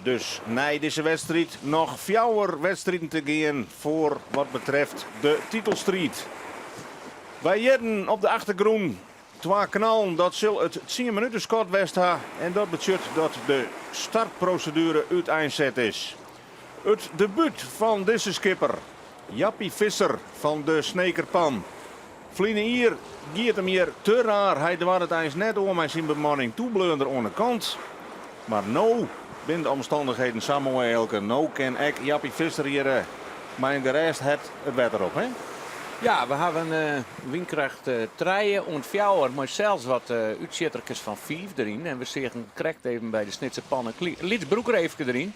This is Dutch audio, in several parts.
Dus na deze wedstrijd nog 4 wedstrijden te gaan voor wat betreft de titelstrijd. Wij jitten op de achtergrond 2 knallen, dat zal het 10 minuten skort west ha. En dat betekent dat de startprocedure uiteindelijk is. Het debuut van deze skipper, Jappie Visser van de Snekerpan. Vliegen hier gaat hem hier te raar. Hij doet het eens net om met zijn bemanning toebleunder aan de kant. Maar nou, binnen de omstandigheden Samuelke, nou kan ik Jappie Visser hier mijn gerest het wetter op, hè? Ja, we hebben windkracht 3 en 4, maar zelfs wat uitzettertjes van 5 erin. En we zeggen correct even bij de Snitse pannen Lietsbroeker even erin.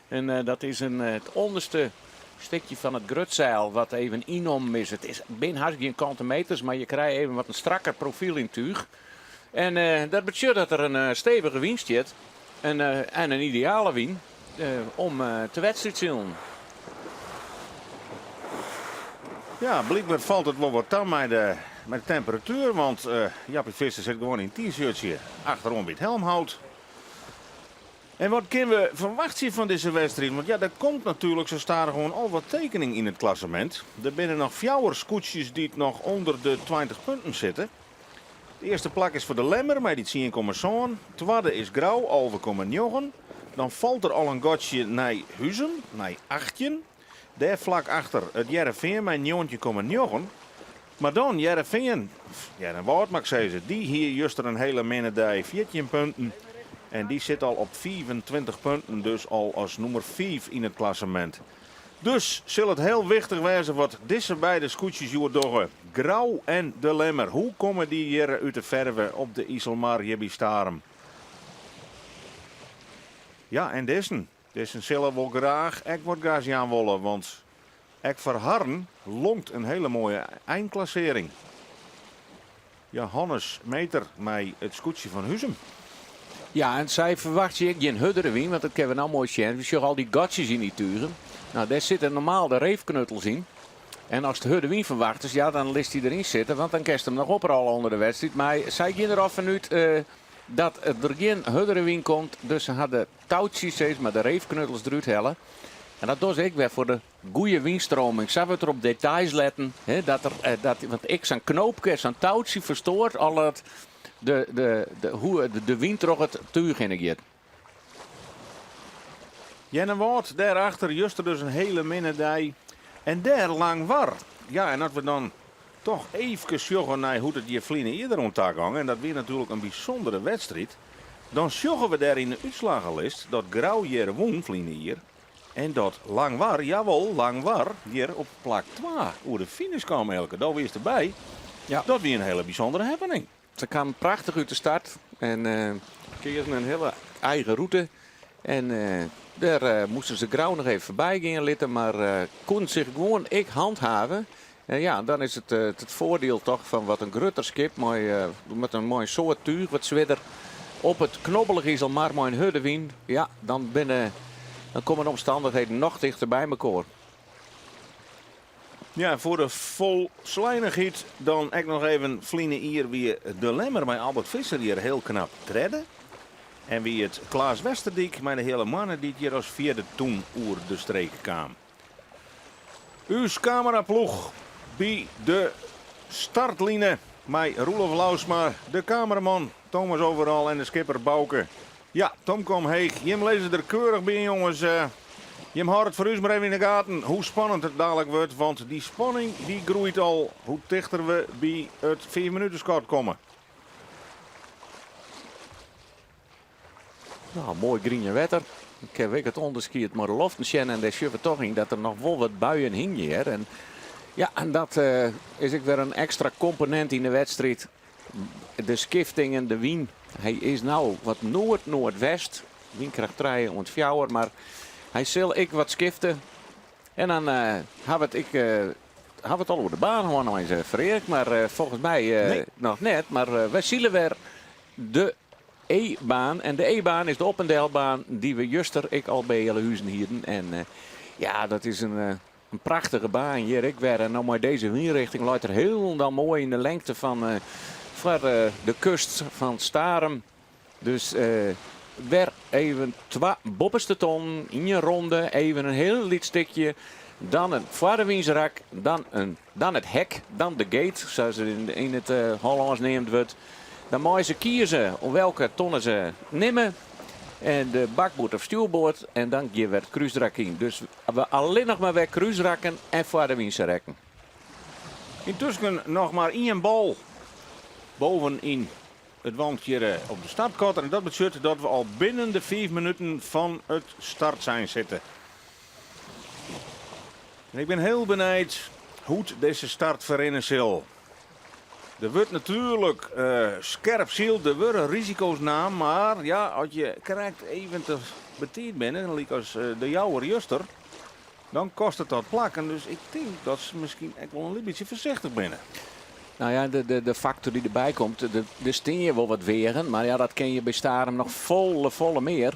En dat is het onderste stukje van het grutzeil wat even inom is. Het is binnen hartstikke geen meters, maar je krijgt even wat een strakker profiel in tuig. En dat betekent dat er een stevige wind zit. En een ideale wind om te wedstrijd te zien. Ja, blijkbaar valt het wel wat aan met de temperatuur. Want Jappie Visser zit gewoon in een t-shirtje achterom bij het helmhout. En wat kunnen we verwachten van deze wedstrijd? Want ja, er komt natuurlijk, zo staan er gewoon al wat tekening in het klassement. Er binnen nog 4 scootjes die nog onder de 20 punten zitten. De eerste plak is voor de Lemmer met die 10,zo'n. Tweede is Grauw, 11,9. Dan valt er al een gotje naar Huizen, naar 18. Daar vlak achter het Jereveen met 9,9. Maar dan Jereveen, ja dan wordt maar zeggen, die hier juist er een hele minnendij 14 punten. En die zit al op 24 punten, dus al als nummer 5 in het klassement. Dus zal het heel wichtig wezen wat deze beide scootjes hier doen. Grauw en de Lemmer. Hoe komen die hier uit de verve op de Iselmar Jebby Starum? Ja, en deze zullen wel graag, ik word graag aan willen, want ik verharren longt een hele mooie eindklassering. Ja, Hannes Meter met het scootje van Huzem. Ja, en zij verwacht je geen huddere wien, want dat kunnen we nou mooi zien. We zien al die gatjes in die turen. Nou, daar zitten normaal de reefknuttels in. En als de hudde wien verwacht is, ja, dan list hij erin zitten, want dan kerst hem nog oprollen onder de wedstrijd. Maar zij gaan eraf vanuit dat er geen huddere wien komt. Dus ze hadden touwtjes steeds, maar de reefknuttels eruit hellen. En dat doe ik weer voor de goede windstroming. Zou we er op details letten, hè, want ik zo'n knoopje, zo'n touwtje verstoort al het... hoe de wind toch het tuig in gaat. Jenne Woord, daarachter juist er dus een hele minnendij. En daar lang war. Ja, en dat we dan toch even sjoggen naar hoe het hier vliegen eerder ontgaan. En dat weer natuurlijk een bijzondere wedstrijd. Dan sjoggen we daar in de uitslagenlist dat Grauw hier won vliegen hier. En dat lang war, jawel, lang war, hier op plak 2. Hoe de finish kwam elke dag weer erbij. Ja. Dat weer een hele bijzondere happening. Ze kwamen prachtig uit de start en kregen een hele eigen route. En daar moesten ze Grauw nog even voorbij gaan litten, maar konden zich gewoon handhaven. En ja, dan is het voordeel toch van wat een grutterskip met een mooi soort tuig, wat zwidder op het knobbelige is al maar een huddewien. Ja, dan komen de omstandigheden nog dichter bij elkaar. Ja, voor de volslijnigheid dan ik nog even vliegen hier weer de Lemmer met Albert Visser hier heel knap treden. En wie het Klaas Westerdijk met de hele mannen die hier als vierde toen oer de streek kwam. Uw cameraploeg bij de startline met Roelof Lausma, de cameraman Thomas Overal en de skipper Bouke. Ja, Tom kom heeg. Jim lezen er keurig bij jongens. Jim houdt het voor u maar even in de gaten hoe spannend het dadelijk wordt. Want die spanning die groeit al hoe dichter we bij het 4 minuten skort komen. Nou, mooi groene wetter. Ik heb het onderskiet maar de loften en de schuiven toch in dat er nog wel wat buien hingen hier. En ja, en dat is ook weer een extra component in de wedstrijd. De skifting en de wind. Hij is nou wat noordwest. Windkracht 3 en 4, maar hij zal ik wat skiften. En dan hebben we het al over de baan gewoon nog eens vereerd. Maar volgens mij nee. nog net. Maar wij zien weer de E-baan. En de E-baan is de op- en delbaan die we juster ik al bij Hellehuizen hierden. En ja, dat is een prachtige baan hier. Ik weer nou maar deze windrichting luidt er heel dan mooi in de lengte van de kust van Starum. Dus weer even 2 bopperste ton in je ronde. Even een heel licht stukje. Dan een vaderwiensrak. Dan het hek. Dan de gate, zoals het in het Hollands neemt wordt. Dan moeten ze kiezen op welke tonnen ze nemen. En de bakboord of stuurboord. En dan geven we het kruisrak in. Dus we alleen nog maar weer kruisrakken en vaderwiensrakken. Intussen nog maar 1 bal bovenin het wandje op de startkort. En dat betekent dat we al binnen de 5 minuten van het start zijn zitten. En ik ben heel benieuwd hoe deze start verrennen zal. Er wordt natuurlijk scherp ziel, er worden risico's na, maar ja, als je krijgt even te betijd binnen, like als de jouwer juster, dan kost het dat plakken. Dus ik denk dat ze misschien echt wel een beetje voorzichtig binnen. Nou ja, de factor die erbij komt, de steen je wel wat weren, maar ja, dat ken je bij Starem nog volle meer.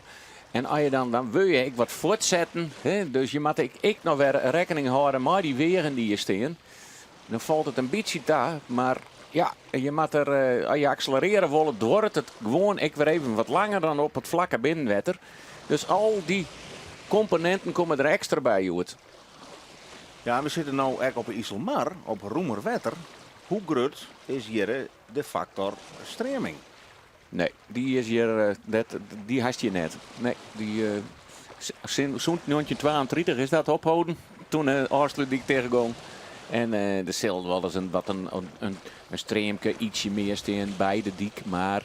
En als je dan wil je wat voortzetten, hè? Dus je moet ik nog weer rekening houden met die weren die je steen. Dan valt het een beetje daar, maar ja, je moet er, als je accelereren wil, wordt het gewoon weer even wat langer dan op het vlakke binnenwetter. Dus al die componenten komen er extra bij uit. Ja, we zitten nu echt op IJsselmar, op Roemerwetter. Hoe groot is hier de factor streming? Nee, die is hier, die had je net. Nee, die sinds 1932 is dat ophouden. Toen Aarsluit ik tegenkwam. En er zal wel eens een streemke ietsje meer staan bij de dik. Maar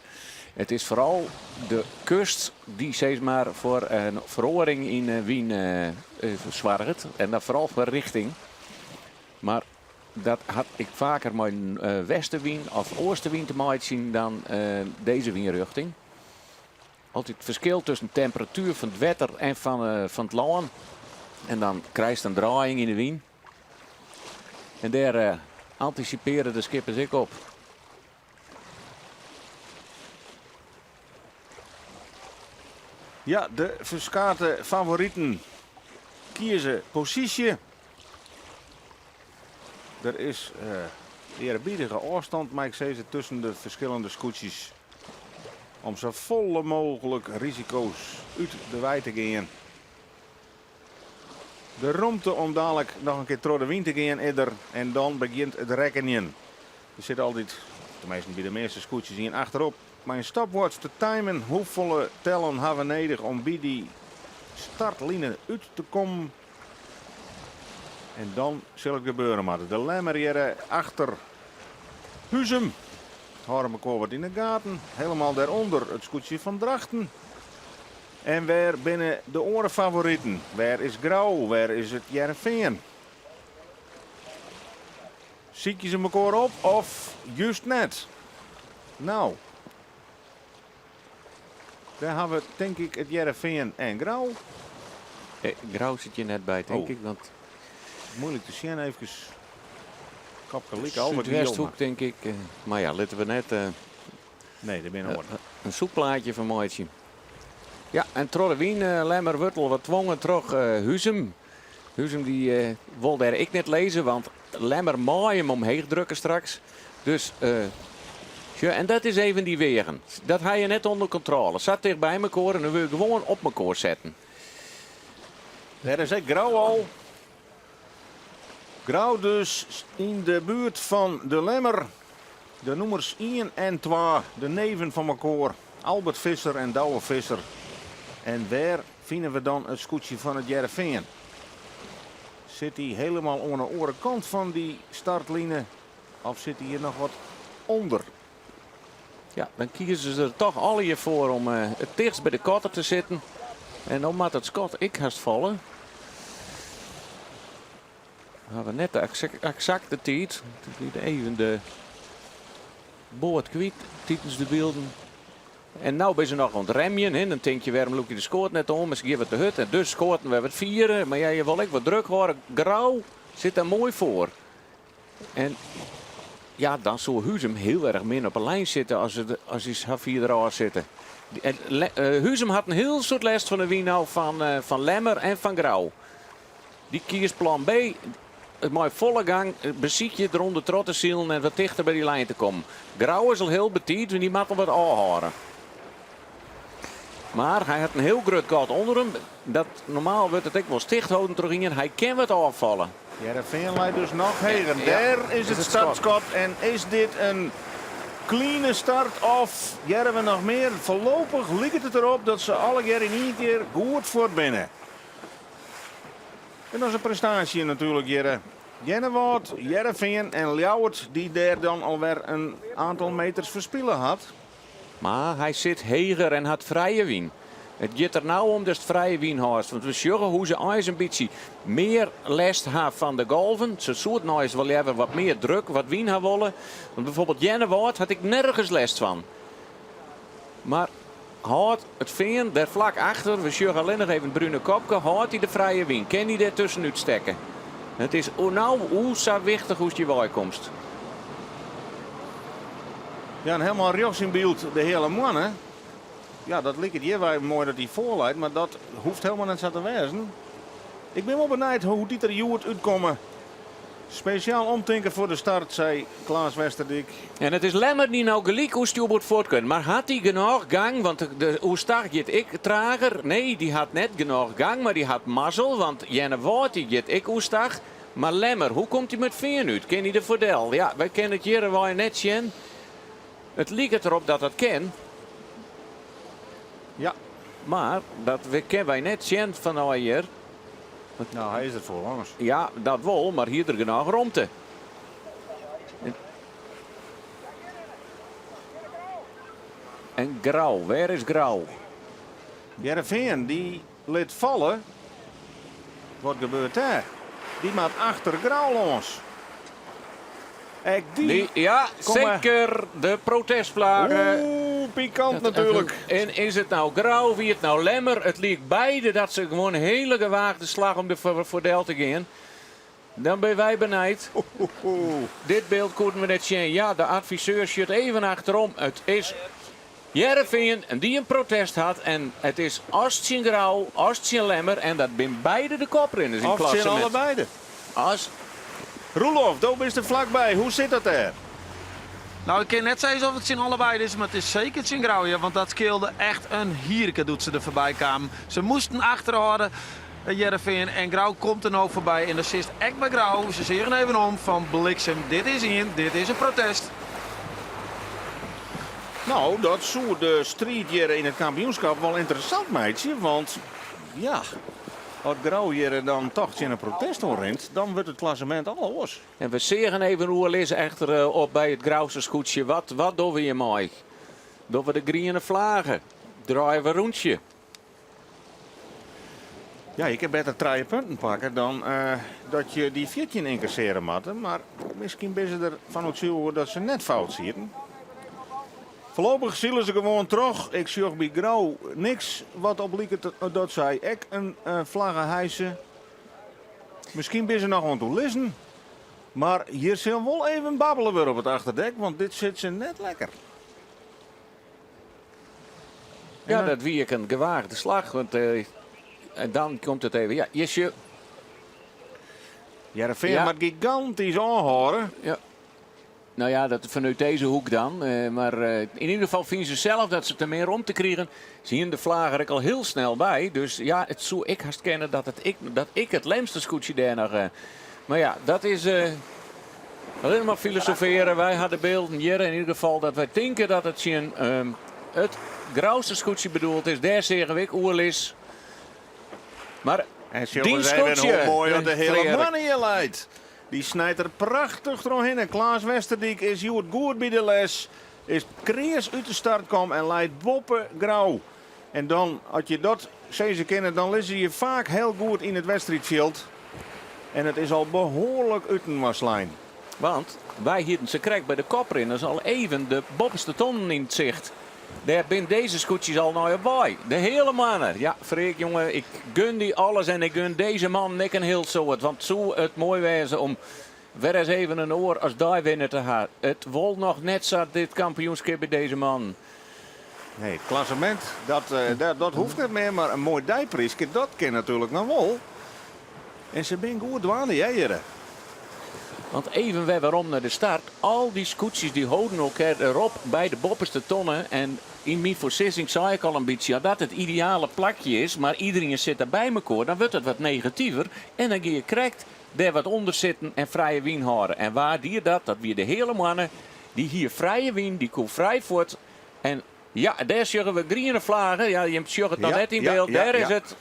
het is vooral de kust die steeds maar voor een verhoring in Wien zwargt. En dat vooral voor richting. Maar dat had ik vaker met een westenwind of oostenwind te maken zien dan deze windrichting. Altijd het verschil tussen de temperatuur van het wetter en van het land. En dan krijg je een draaiing in de wind. En daar anticiperen de skippers ik op. Ja, de verskaarte favorieten kiezen positie. Er is eerbiedige afstand, maar ik zei ze, tussen de verschillende scootjes. Om zo volle mogelijk risico's uit de wei te gaan. De ruimte om dadelijk nog een keer door de wind te gaan eerder. En dan begint het rekken. Er zit altijd, tenminste bij de meeste scootjes hier achterop, mijn stopwatch te timen. Hoeveel tellen hebben we nodig om bij die startlijnen uit te komen. En dan zal het gebeuren. Maar de lemmer hier achter Huzum. Houden we elkaar wat in de gaten. Helemaal daaronder het scootje van Drachten. En waar binnen de orenfavorieten? Waar is Grauw? Waar is het Jereveen? Ziek je ze elkaar op of juist net? Nou. Daar hebben we denk ik het Jereveen en Grauw. Grauw zit je net bij, denk ik. Want moeilijk te zien, even kapgelijk. Zuidwesthoek, denk ik. Maar ja, laten we net nee, daar ben je een zoekplaatje van Mooitje. Ja, en Trollewien, Lemmer Wurtel, wat dwongen terug Huzum. Huzum die wil daar ik net lezen, want Lemmer maai hem omheen drukken straks. Dus, ja, en dat is even die wegen. Dat ga je net onder controle. Zat dicht bij elkaar en dan wil je gewoon op elkaar zetten. Daar is ook Grauw al. Grauw dus in de buurt van de Lemmer. De nummers 1 en 2, de neven van elkaar. Albert Visser en Douwe Visser. En waar vinden we dan het scootje van het Jereveen? Zit hij helemaal aan de andere kant van die startlijnen? Of zit hij hier nog wat onder? Ja, dan kiezen ze er toch alle hier voor om het dichtst bij de kotter te zitten. En dan moet het Scott ik haast vallen. We hebben net de exacte tijd. Even de boord kwijt, tijdens de beelden. En nu ben ze nog aan het remmen. Hè. Dan denk je, waarom loop je de scoort net om? Misschien geven we de hut en dus scoorten we het vieren. Maar ja, je wil ook wat druk horen. Grauw zit daar mooi voor. En ja, dan zou Huzum heel erg min op een lijn zitten als hij vier eraf zitten. Huzum had een heel soort les van de wien nou van Lemmer en van Grauw. Die kiest plan B. Het mooie volle gang, beziet je eronder trotten zielen en wat dichter bij die lijn te komen. Grauw is al heel betiet en die mag al wat aanhouden. Maar hij had een heel groot gat onder hem. Dat, normaal wordt het ook wel stichthouden terug in. Hij kan wat afvallen. Heerenveen leidt dus nog heen. Ja, Daar is het het startschot. En is dit een clean start of jaren we nog meer? Voorlopig lijkt het erop dat ze alle keer in één keer goed voor binnen. En dat is een prestatie natuurlijk, Jere. Jennewoud, Heerenveen en Ljouwert die daar dan alweer een aantal meters verspillen had. Maar hij zit heger en had vrije wien. Het gaat er nou om dat het vrije wien heeft. Want we zien hoe ze eens een beetje meer last hebben van de golven. Ze zouden nou eens wel even wat meer druk, wat wien hebben willen. Want bijvoorbeeld Jennewoud had ik nergens last van. Maar houdt het veen daar vlak achter, we zien alleen nog even het bruine kopje, houdt hij de vrije wien. Kan hij daar tussenuit stekken? Het is nou hoe zo wichtig hoe je bijkomst. Ja, en helemaal rechts in beeld de hele mannen. Ja, dat lijkt het hier wel mooi dat hij voorleidt, maar dat hoeft helemaal niet zo te wezen. Ik ben wel benieuwd hoe die er Joert uitkomen. Speciaal omdenken voor de start, zei Klaas Westerdijk. En het is lemmer niet nou gelijk hoe Stuart voortkunt. Maar had hij genoeg gang, want hoe start gaat ik trager? Nee, die had net genoeg gang, maar die had mazzel. Want Jennewoud die gaat ik hoe start. Maar lemmer, hoe komt hij met veen uit? Ken hij de voordeel? Ja, wij kennen het hier wel net zien. Het lijkt erop dat het kan. Ja. Maar dat kennen wij net zien van hier. Nou, hij is er voor, jongens. Ja, dat wel, maar hier er genoeg romte. En Grauw, waar is Grauw? Heerenveen die liet vallen. Wat gebeurt daar? Die maakt achter Grauw los. Ja, Kom maar. zeker de protestvlagen. Oeh, pikant natuurlijk. En is het nou Grauw, wie het nou lemmer? Het lijkt beide dat ze gewoon een hele gewaagde slag om de voordeel te gaan. Dan ben wij benijd. Dit beeld kunnen we net zien. Ja, de adviseur zit even achterom. Het is Heerenveen die een protest had. En het is Astien Grauw, Astien Lemmer. En dat zijn beide de koprenners in het Of zijn klassement. allebei. Als Roelof, daar is er vlakbij. Hoe zit dat er? Nou, ik kan net zeggen of het zijn allebei is, maar het is zeker het zijn Grauw. Want dat scheelde echt een hierke doet ze er voorbij kwamen. Ze moesten achterhouden, Heerenveen. En Grauw komt er nou voorbij. En dat is echt bij Grauw. Ze zeggen even om van bliksem. Dit is dit is een protest. Nou, dat zou de strijd hier in het kampioenschap wel interessant, meidje. Want ja, als Grauw hier dan toch in een protest rent, dan wordt het klassement al los. En we zeggen even hoe het is echter op bij het Grauwse scootje. Wat doen we hier mooi? Doen we de groene vlagen? Draaien we een rondje? Ja, ik heb beter 3 punten pakken dan dat je die 14 incasseren moet. Maar misschien ben ze ervan uitzien dat ze net fout zitten. Voorlopig zullen ze gewoon terug. Ik zie ook bij Grauw niks wat op lijkt dat zij ek een vlaggen hijsen. Misschien ben ze nog aan het lezen. Maar hier zullen we wel even babbelen weer op het achterdek, want dit zit ze net lekker. Ja, En, dat wie ik een gewaagde slag. Want en dan komt het even. Ja, Jesje. Heerenveen Ja. maar gigantisch aanhoren. Ja. Nou ja, dat vanuit deze hoek dan. Maar in ieder geval vinden ze zelf dat ze het er meer om te krijgen. Zien de vlagen er al heel snel bij. Dus ja, het zou ik haast kennen dat ik het lemste scootje daar nog... maar ja, dat is alleen maar filosoferen. Wij hadden beelden hier in ieder geval dat wij denken dat het zien het grauwste scootje bedoeld is. Daar zeggen we ik oerl is. Maar En die jongens, even scootje, hoe mooi dat de hele Frederik. man hier leidt. Die snijdt er prachtig doorheen. En Klaas Westerdijk is hier goed bij de les. Is Kreers uit de start komen en leidt Boppe Grauw. En dan, als je dat ze kennen, dan lezen je vaak heel goed in het wedstrijdveld. En het is al behoorlijk uit een waslijn. Want wij hielden ze krijgt bij de koprenners al even de bovenste tonnen in het zicht. Daar zijn deze scootjes al nou bij. De hele mannen. Ja, Freek jongen, ik gun die alles en ik gun deze man nek een heel soort. Want zo het mooi wezen om weer eens even een oor als die winnen te gaan. Het wil nog net zo dit kampioenschap bij deze man. Nee, het klassement, dat hoeft niet meer. Maar een mooi dijprisje, dat kan natuurlijk nog wel. En ze zijn goed dwaande, hè, heren? Want even weer waarom naar de start. Al die scootjes die houden elkaar erop bij de bopperste tonnen. En in mijn voorzissing zei ik al een beetje ja, dat het ideale plakje is. Maar iedereen zit er bij elkaar. Dan wordt het wat negatiever. En dan ga je correct daar wat onder zitten en vrije wien houden. En waar die dat? Dat weer de hele mannen die hier vrije wien, die komt vrij voort. En ja, daar zeggen we groene vlaggen. Ja, je zegt het dan net in beeld. Daar is het.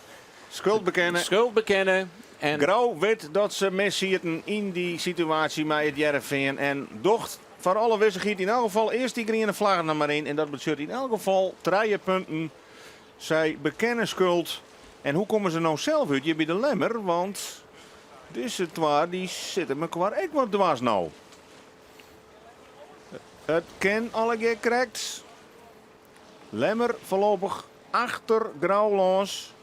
Schuld bekennen. Schuld bekennen. En Grauw weet dat ze missierten in die situatie met het Jereveen. En docht voor alle wissigheid in elk geval eerst die groene vlaggen er maar in. En dat betekent in elk geval 3 punten. Zij bekennen schuld. En hoe komen ze nou zelf uit? Je bent de lemmer, want deze twee die zitten me qua ik wat dwars nou. Het kan alle keer correct. Lemmer voorlopig achter Grauwlands.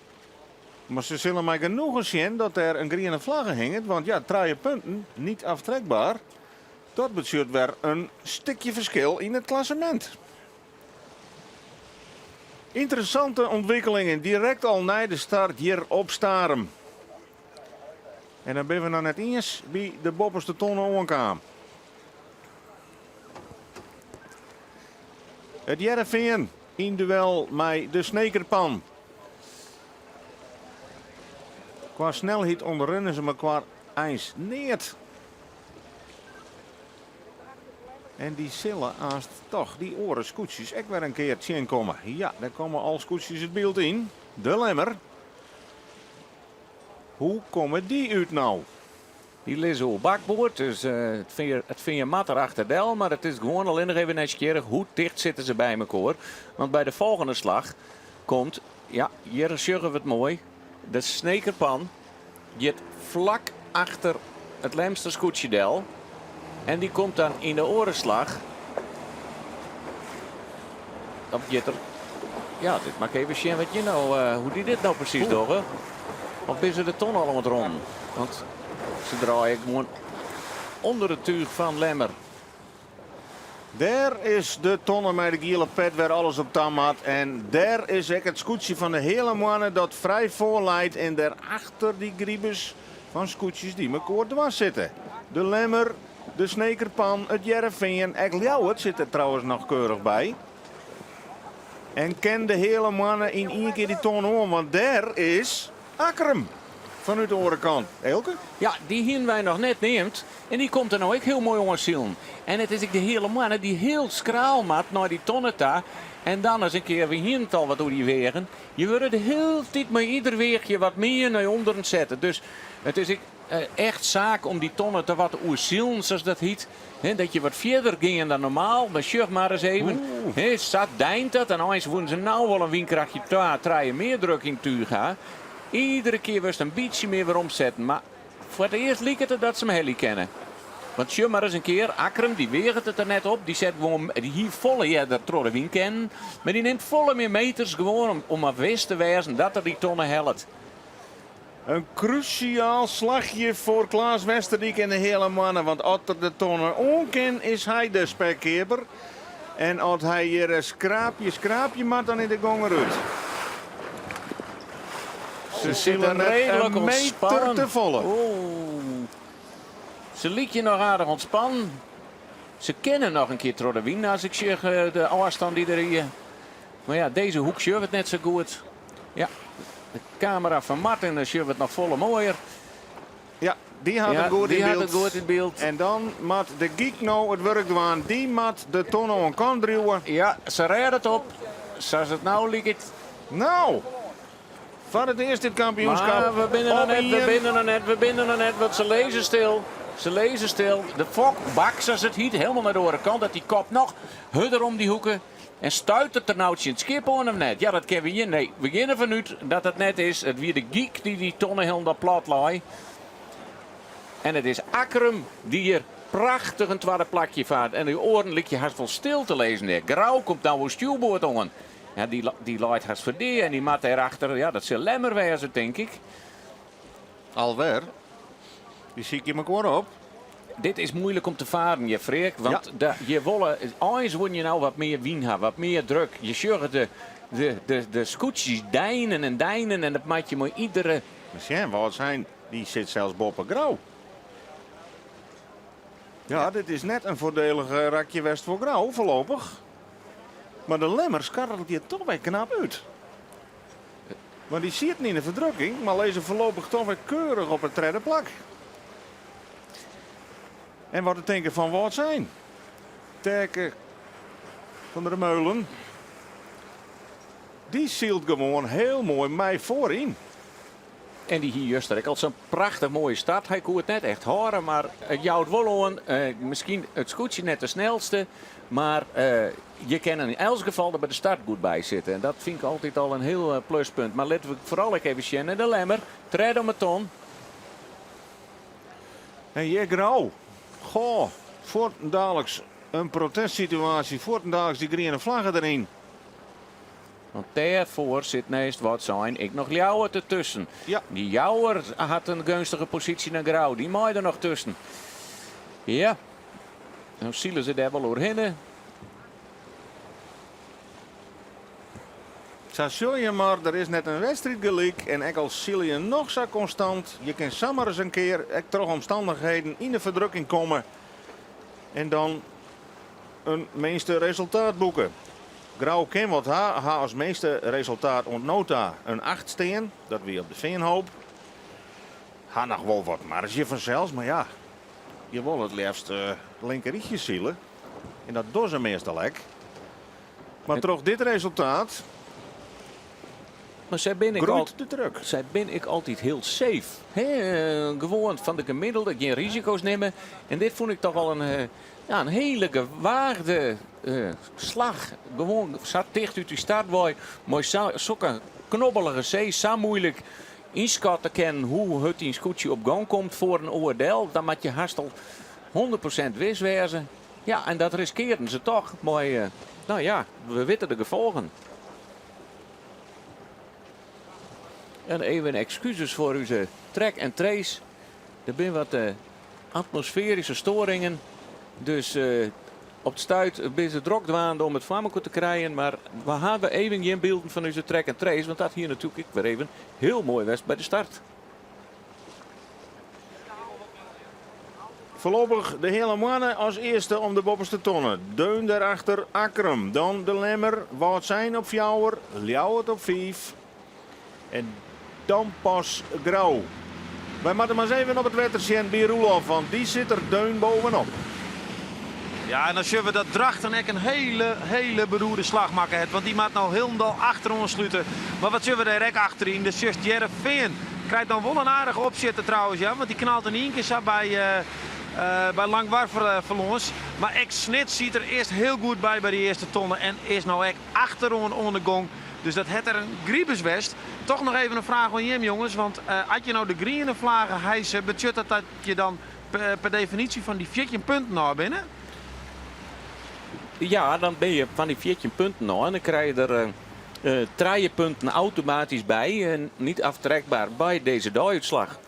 Maar ze zullen mij genoegen zien dat er een groene vlag hing. Want ja, 3 punten, niet aftrekbaar. Dat betekent weer een stukje verschil in het klassement. Interessante ontwikkelingen direct al na de start hier op Starum. En dan ben we nog net eens bij de bopperste tonnen aankwam. Het Jereveen in duel met de Snekerpan. Qua snelheid onderrennen ze me qua ijs neert. En die zullen haast toch die oren scootjes ook weer een keer zien komen. Ja, daar komen al scootjes het beeld in. De lemmer. Hoe komen die uit nou? die liggen op bakboord. Dus het vind je matter achter del. Maar het is gewoon alleen nog even nieuwsgierig. Hoe dicht zitten ze bij elkaar? Want bij de volgende slag komt... Ja, hier zeggen we het mooi. De Snekerpan. Je het vlak achter het Lemster scootjedel. En die komt dan in de orenslag. Op Jitter. Ja, dit maak even zien wat je nou, hoe die dit nou precies doet. Of is er de ton allemaal rond? Want ze draaien gewoon onder het tuig van Lemmer. Daar is de tonnen met de gele pet waar alles op tam had. En daar is ook het scootje van de hele mannen dat vrij voorleidt. En daarachter die griebes van scootjes die elkaar dwars zitten. De Lemmer, de Snekerpan, het Jereveen. Ek Ljouwert zit er trouwens nog keurig bij. En ken de hele mannen in één keer die ton om. Want daar is Akkerum vanuit de orenkant. Elke? Ja, die hier wij nog net neemt. En die komt er nou ook heel mooi onderzielen. En het is ook de hele mannen die heel skraal maakt naar die tonneta. En dan eens een keer weer hier al wat door die wegen. Je wordt de hele tijd met ieder weegje wat meer naar onderen zetten. Dus het is echt zaak om die tonnen te wat oerzielen, zoals dat heet. He, dat je wat verder ging dan normaal. Maar zeg maar eens even. He, zat deint dat. En anders worden ze nou wel een winkrachtje draaien meer druk in tuig gaan. Iedere keer was het een beetje meer weer omzetten. Maar voor het eerst liep het dat ze hem heel kennen. Want zie maar eens een keer, Akkerum die weegt het er net op. Die zet gewoon die hier volle jeder Trorrewien kennen. Maar die neemt volle meer meters gewoon om afwist te wijzen dat er die tonnen helpt. Een cruciaal slagje voor Klaas Westerdijk en de hele mannen. Want als er de tonnen onken is hij de spekkeper. En als hij hier een schraapje maakt dan in de gong eruit. Ze zullen redelijk een meter ontspannen. te volle. Ze liet je nog aardig ontspannen. Ze kennen nog een keer Trorrewien als ik zeg de afstand die er hier. Maar ja, deze hoek zie het net zo goed. Ja, de camera van Martin dan zie het nog volle mooier. Ja, die had het goed in beeld. goed in beeld. En dan moet de geek nou het werk doen. Die moet de tonnen aan kant duwen. Ja, ze rijden het op. Zoals het nou ligt. Nou, van het eerste dit kampioenschap. Maar we binnen er net, want ze lezen stil. Ze lezen stil. De fok bak, zoals het hiet, helemaal naar de andere kant. Dat die kop nog hudder om die hoeken. En stuit het ternauwtje in het schip aan hem net. Ja, dat kennen we hier. Nee, we beginnen vanuit dat het net is. Het weer de geek die tonnen helemaal plat laai. En het is Akkerum die hier prachtig een tweede plakje vaart. En die oren ligt je hard vol stil te lezen. Daar. Grauw komt nou een stuurboord aan. Ja, die laait haast voor die en die mat daarachter. Ja, dat zal Lemmer wezen, denk ik. Alweer. Die zie ik je maar op. Dit is moeilijk om te varen, je Freek. Want je willen, eens word je nou wat meer wien hebben, wat meer druk. Je zorgt de scootjes deinen en dat maakt je maar iedere... Misschien wat zijn, die zit zelfs boven Grauw. Ja, dit is net een voordelig rakje West voor Grauw voorlopig. Maar de Lemmer scharrelt hier toch weer knap uit. Maar die zit niet in de verdrukking, maar lezen voorlopig toch weer keurig op het derde plak. En wat het denken van wat zijn? Terken van der Meulen. Die zielt gewoon heel mooi mij voorin. En die hier juist al zo'n prachtig mooie start. Hij kon het net echt horen, maar het jouwt wel aan. Misschien het scootje net de snelste. Maar je kan in elk geval er bij de start goed bij zitten. En dat vind ik altijd al een heel pluspunt. Maar laten we vooral even zien naar de Lemmer. Tred om het ton. En je Grauw. Goh, voortdaliks een protestsituatie. Voortdaliks die groene vlaggen erin. Want daarvoor zit naast wat zijn ik nog Ljouwer ertussen. Ja. Die Ljouwer had een gunstige positie naar Grauw. Die maai er nog tussen. Ja. Dan zielen ze daar wel doorheen. Zo zul je maar, er is net een wedstrijd gelijk. En ik als zie je nog zo constant. Je kan zomaar eens een keer, door omstandigheden, in de verdrukking komen. En dan een meeste resultaat boeken. Grauw kan wat ha als meeste resultaat ontnota een 8 steen. Dat weer op de Veenhoop. Ha nog wel wat marge vanzelfs, maar ja. Je wil het liefst linkerrietje zielen. En dat doen ze meestal ook. Maar toch dit resultaat. Maar zij ben ik Groeit de druk. Zij ben ik altijd heel safe. Gewoon van de gemiddelde, geen risico's nemen. En dit vond ik toch al een hele gewaagde slag. Gewoon zat dicht uit die startboy. Mooi zulke knobbelige zee. Zo moeilijk inschatten kennen hoe het in scootje op gang komt voor een oordeel. Dan moet je haast al 100% wist wezen. Ja, en dat riskeerden ze toch. Maar nou ja, we weten de gevolgen. En even excuses voor onze track en trace. Er zijn wat atmosferische storingen. Dus op het stuit ben ze druk dwaande om het Flamenco te krijgen. Maar we hebben even geen beelden van onze track en trace. Want dat hier natuurlijk weer even heel mooi was bij de start. Voorlopig de hele mannen als eerste om de bovenste tonnen. Deun daarachter Akrum. Dan de Lemmer. Wout zijn op Fjouwer. Ljouwert op 5. En dan pas Grauw. Wij moeten maar eens even op het wetter zien bij Roelof. Want die zit er deun bovenop. Ja, en dan zullen we dat Drachten echt een hele beroerde slag maken. Want die maakt nou helemaal achter ons sluiten. Maar wat zullen we daar rek achterin? De just Jereveen krijgt dan wel een aardige opzetten trouwens. Ja, want die knalt in één keer bij Langwar verloors. Maar Ex-Snit ziet er eerst heel goed bij de eerste tonnen. En is nou echt achterom onder gong. Dus dat het er een griebeswest. Toch nog even een vraag aan Jim, jongens. Want als je nou de groene vlaggen hijsen, betekent dat je dan per definitie van die 14 punten naar binnen? Ja, dan ben je van die 14 punten nou. En dan krijg je er 3 punten automatisch bij. En niet aftrekbaar bij deze dooduitslag.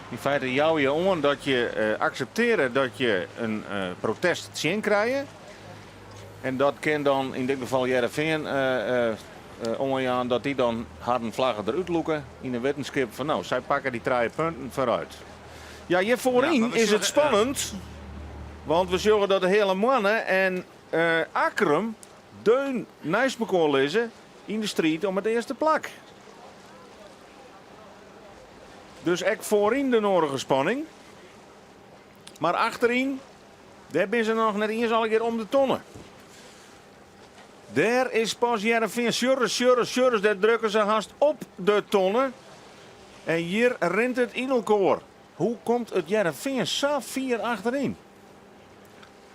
In feite jou je aan dat je accepteren dat je een protest zien krijgt. En dat kan dan in dit geval Jereveen omgaan dat die dan harde vlaggen eruit loeken in de wetenschap van nou, zij pakken die 3 punten vooruit. Ja, hier voorin is het spannend. Want we zullen dat de hele mannen en Akrum deun naast elkaar lezen in de strijd om het eerste plak. Dus echt voorin de nodige spanning. Maar achterin, daar ben ze nog net eens al een keer om de tonnen. Daar is pas Jereveen. Sjurres, daar drukken ze haast op de tonnen. En hier rent het in elkaar. Hoe komt het Jereveen zo 4 achterin?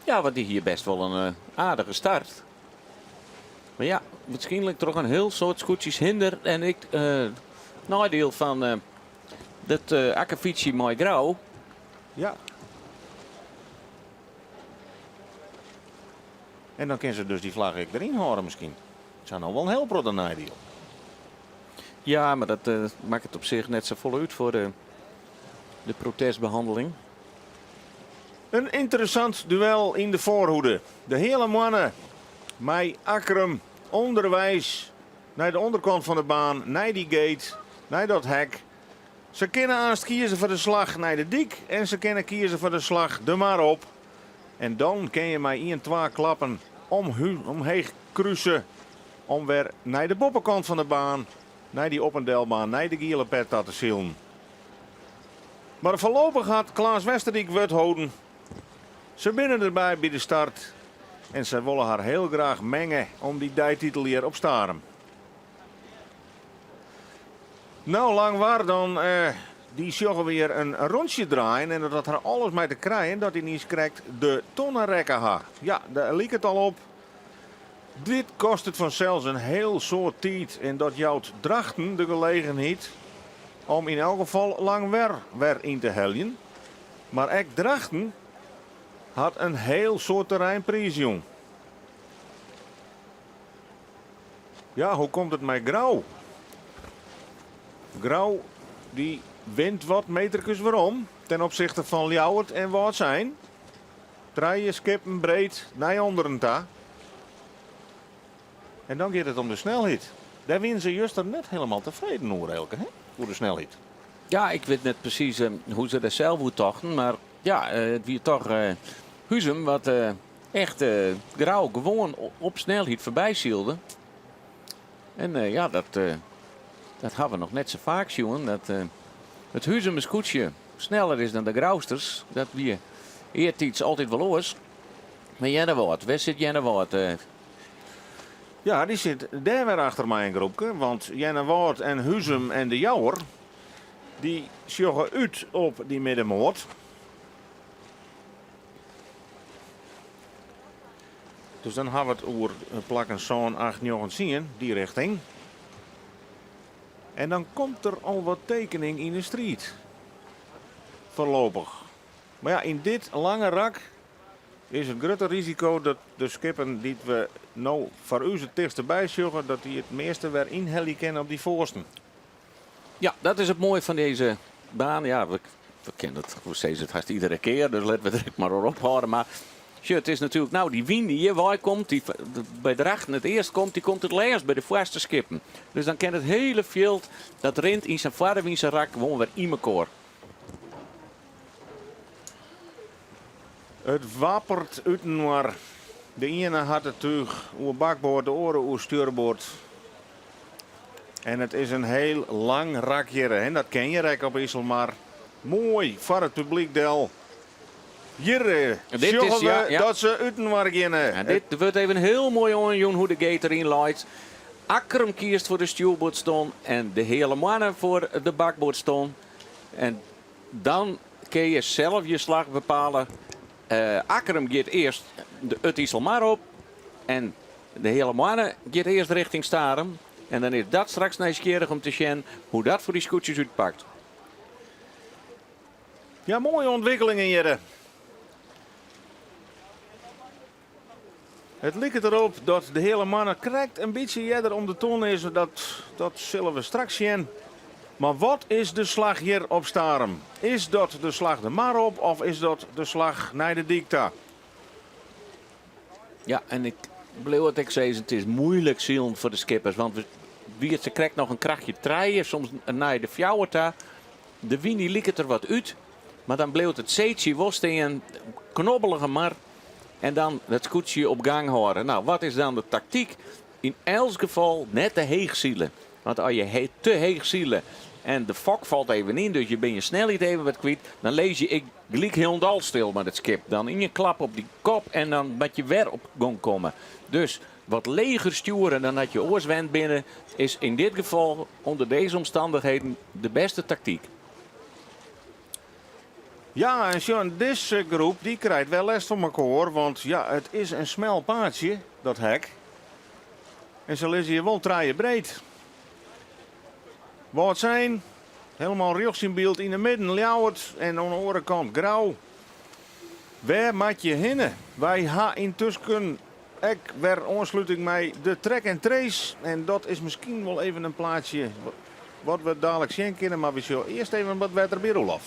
Ja, want die hier best wel een aardige start. Maar ja, waarschijnlijk toch een heel soort scootjes hinder. En ik nadeel van dat akkefietsje mooi Grauw. Ja. En dan kunnen ze dus die vlag erin houden misschien. Het zou nou wel een heel groot nadeel. Ja, maar dat maakt het op zich net zo voluit voor de protestbehandeling. Een interessant duel in de voorhoede. De hele mannen. Mij Akrum onderwijs naar de onderkant van de baan. Naar die gate. Naar dat hek. Ze kunnen aanst kiezen voor de slag naar de dik en ze kunnen kiezen voor de slag de maar op. En dan kun je mij 1, 2 klappen omheen kruisen om weer naar de boppenkant van de baan, naar die op- en delbaan, naar de gele pet te zielen. Maar voorlopig gaat Klaas Westerdijk het houden. Ze binnen erbij bij de start en ze willen haar heel graag mengen om die dijtitel hier op staren. Nou, lang waar dan die sjoggen weer een rondje draaien en dat er alles mee te krijgen dat hij niet krijgt de tonnenrekken ha. Ja, daar liep het al op. Dit kost het vanzelfs een heel soort tijd en dat jouwt Drachten de gelegenheid om in elk geval lang weer in te heljen. Maar ook Drachten had een heel soort terreinprijs, jong. Ja, hoe komt het met Grauw? Grauw die wint wat metertjes waarom ten opzichte van Ljouwert en wat zijn. Draaien, skippen, breed, naar onderen ta. En dan gaat het om de snelheid. Daar winnen ze juist er net helemaal tevreden over, Elke, hè? Voor de snelheid. Ja, ik weet net precies hoe ze dat zelf moet tochten. Maar ja, het wie toch Huzum wat echt Grauw gewoon op snelheid voorbij zielde. En ja, dat hebben we nog net zo vaak, jongen. Dat het Huzum scootje sneller is dan de Grauwsters. Dat wie eertijds altijd wel oors. Maar Jennewoord, waar zit Jennewoord? Ja, die zit daar weer achter mijn groepje. Want Jennewoord en Huzum en de Jouwer, die sjoggen uit op die middenmoot. Dus dan hebben we het over plakken zo'n 8, 9 zien, die richting. En dan komt er al wat tekening in de street. Voorlopig. Maar ja, in dit lange rak is het grote risico dat de skippen die we nou voor u het dichtst bij sjoggen, dat die het meeste weer inhellen kennen op die voorsten. Ja, dat is het mooie van deze baan. Ja, we kennen het steeds het haast iedere keer, dus laten we er maar op houden. Maar het is natuurlijk, nou die wien die hier komt, die bij Drachten het eerst komt, die komt het laatst bij de voorste skippen. Dus dan kan het hele veld, dat rent in zijn vader in zijn rak gewoon weer in elkaar. Het wappert uit maar. De ene had het tuig oer bakboord, de oren oer stuurboord. En het is een heel lang rakje. En dat ken je rek op Issel, maar mooi voor het publiek del. Hier sjoggen we dat ze uiten waren beginnen. En dit wordt even een heel mooi onjoen hoe de gate erin leidt. Akkerum kiest voor de stuurboordston en de hele mannen voor de bakboordston. En dan kun je zelf je slag bepalen. Akkerum gaat eerst het Issel maar op. En de hele mannen gaat eerst richting Starum. En dan is dat straks nieuwsgierig om te zien hoe dat voor die scootjes uitpakt. Ja, mooie ontwikkelingen hier. Het lijkt erop dat de hele mannen krijgt een beetje jeder om de ton is. Dat zullen we straks zien. Maar wat is de slag hier op Starum? Is dat de slag de maar op of is dat de slag naar de dikta? Ja, en ik bleef wat ik zei, het is moeilijk zien voor de skippers. Want ze krijgt nog een krachtje treien, soms naar de fjouwerta. De wien liep het er wat uit. Maar dan bleef het zeetje worst in een knobbelige mar. En dan het scootje op gang houden. Nou, wat is dan de tactiek? In elk geval net te heeg zielen. Want als je te heeg zielen en de fok valt even in, dus je bent je snelheid even wat kwijt, dan lees je ik gelijk heel dal stil met het skip. Dan in je klap op die kop en dan met je weer op gang komen. Dus wat leger sturen dan dat je oorswend binnen is in dit geval onder deze omstandigheden de beste tactiek. Ja, en John, deze groep die krijgt wel les van elkaar, want ja, het is een smal paadje, dat hek. En ze lezen hier wel draaien breed. Wat zijn? Helemaal rechts in beeld in de midden, Ljouwert en aan de andere kant Grauw. Waar maak je hinnen? Wij gaan intussen ook weer aansluiting met de track en trace. En dat is misschien wel even een plaatje wat we dadelijk zien kunnen, maar we zullen eerst even wat wetter bij Olaf.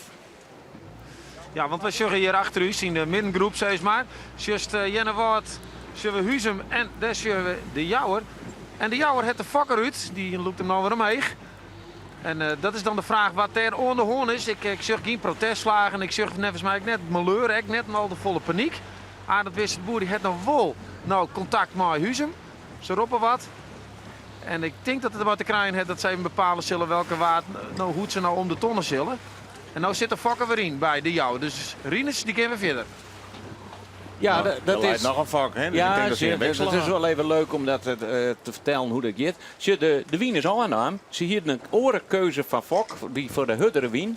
Ja, want we zullen hier achter u zien de middengroep, zeg maar. Just Jennewoord, zullen we Huzum en daar zullen we de Jouwer. En de Jouwer heeft de fokker uit, die loopt hem nou weer omheen. En dat is dan de vraag wat er onder de hoorn is. Ik zag geen protestslagen. Ik zag nevens mij net malheur, ik net al de volle paniek. Dat wist het boer die het nog wel nou, contact met Huzem. Ze roepen wat. En ik denk dat het wat te krijgen heeft dat zij bepalen zullen welke waard, nou, hoe ze nou om de tonnen zullen. En nou zit de fokker weer in bij de jou. Dus Rinus, die kunnen we verder. Ja, Nou, dat is nog een vak, hè? Dus ik ja, denk dat ze een het wissel is gaan. wel even leuk om dat te vertellen hoe dat gaat. De wien is al aan. Ze hier een orenkeuze van Fok, die voor de huddere wien.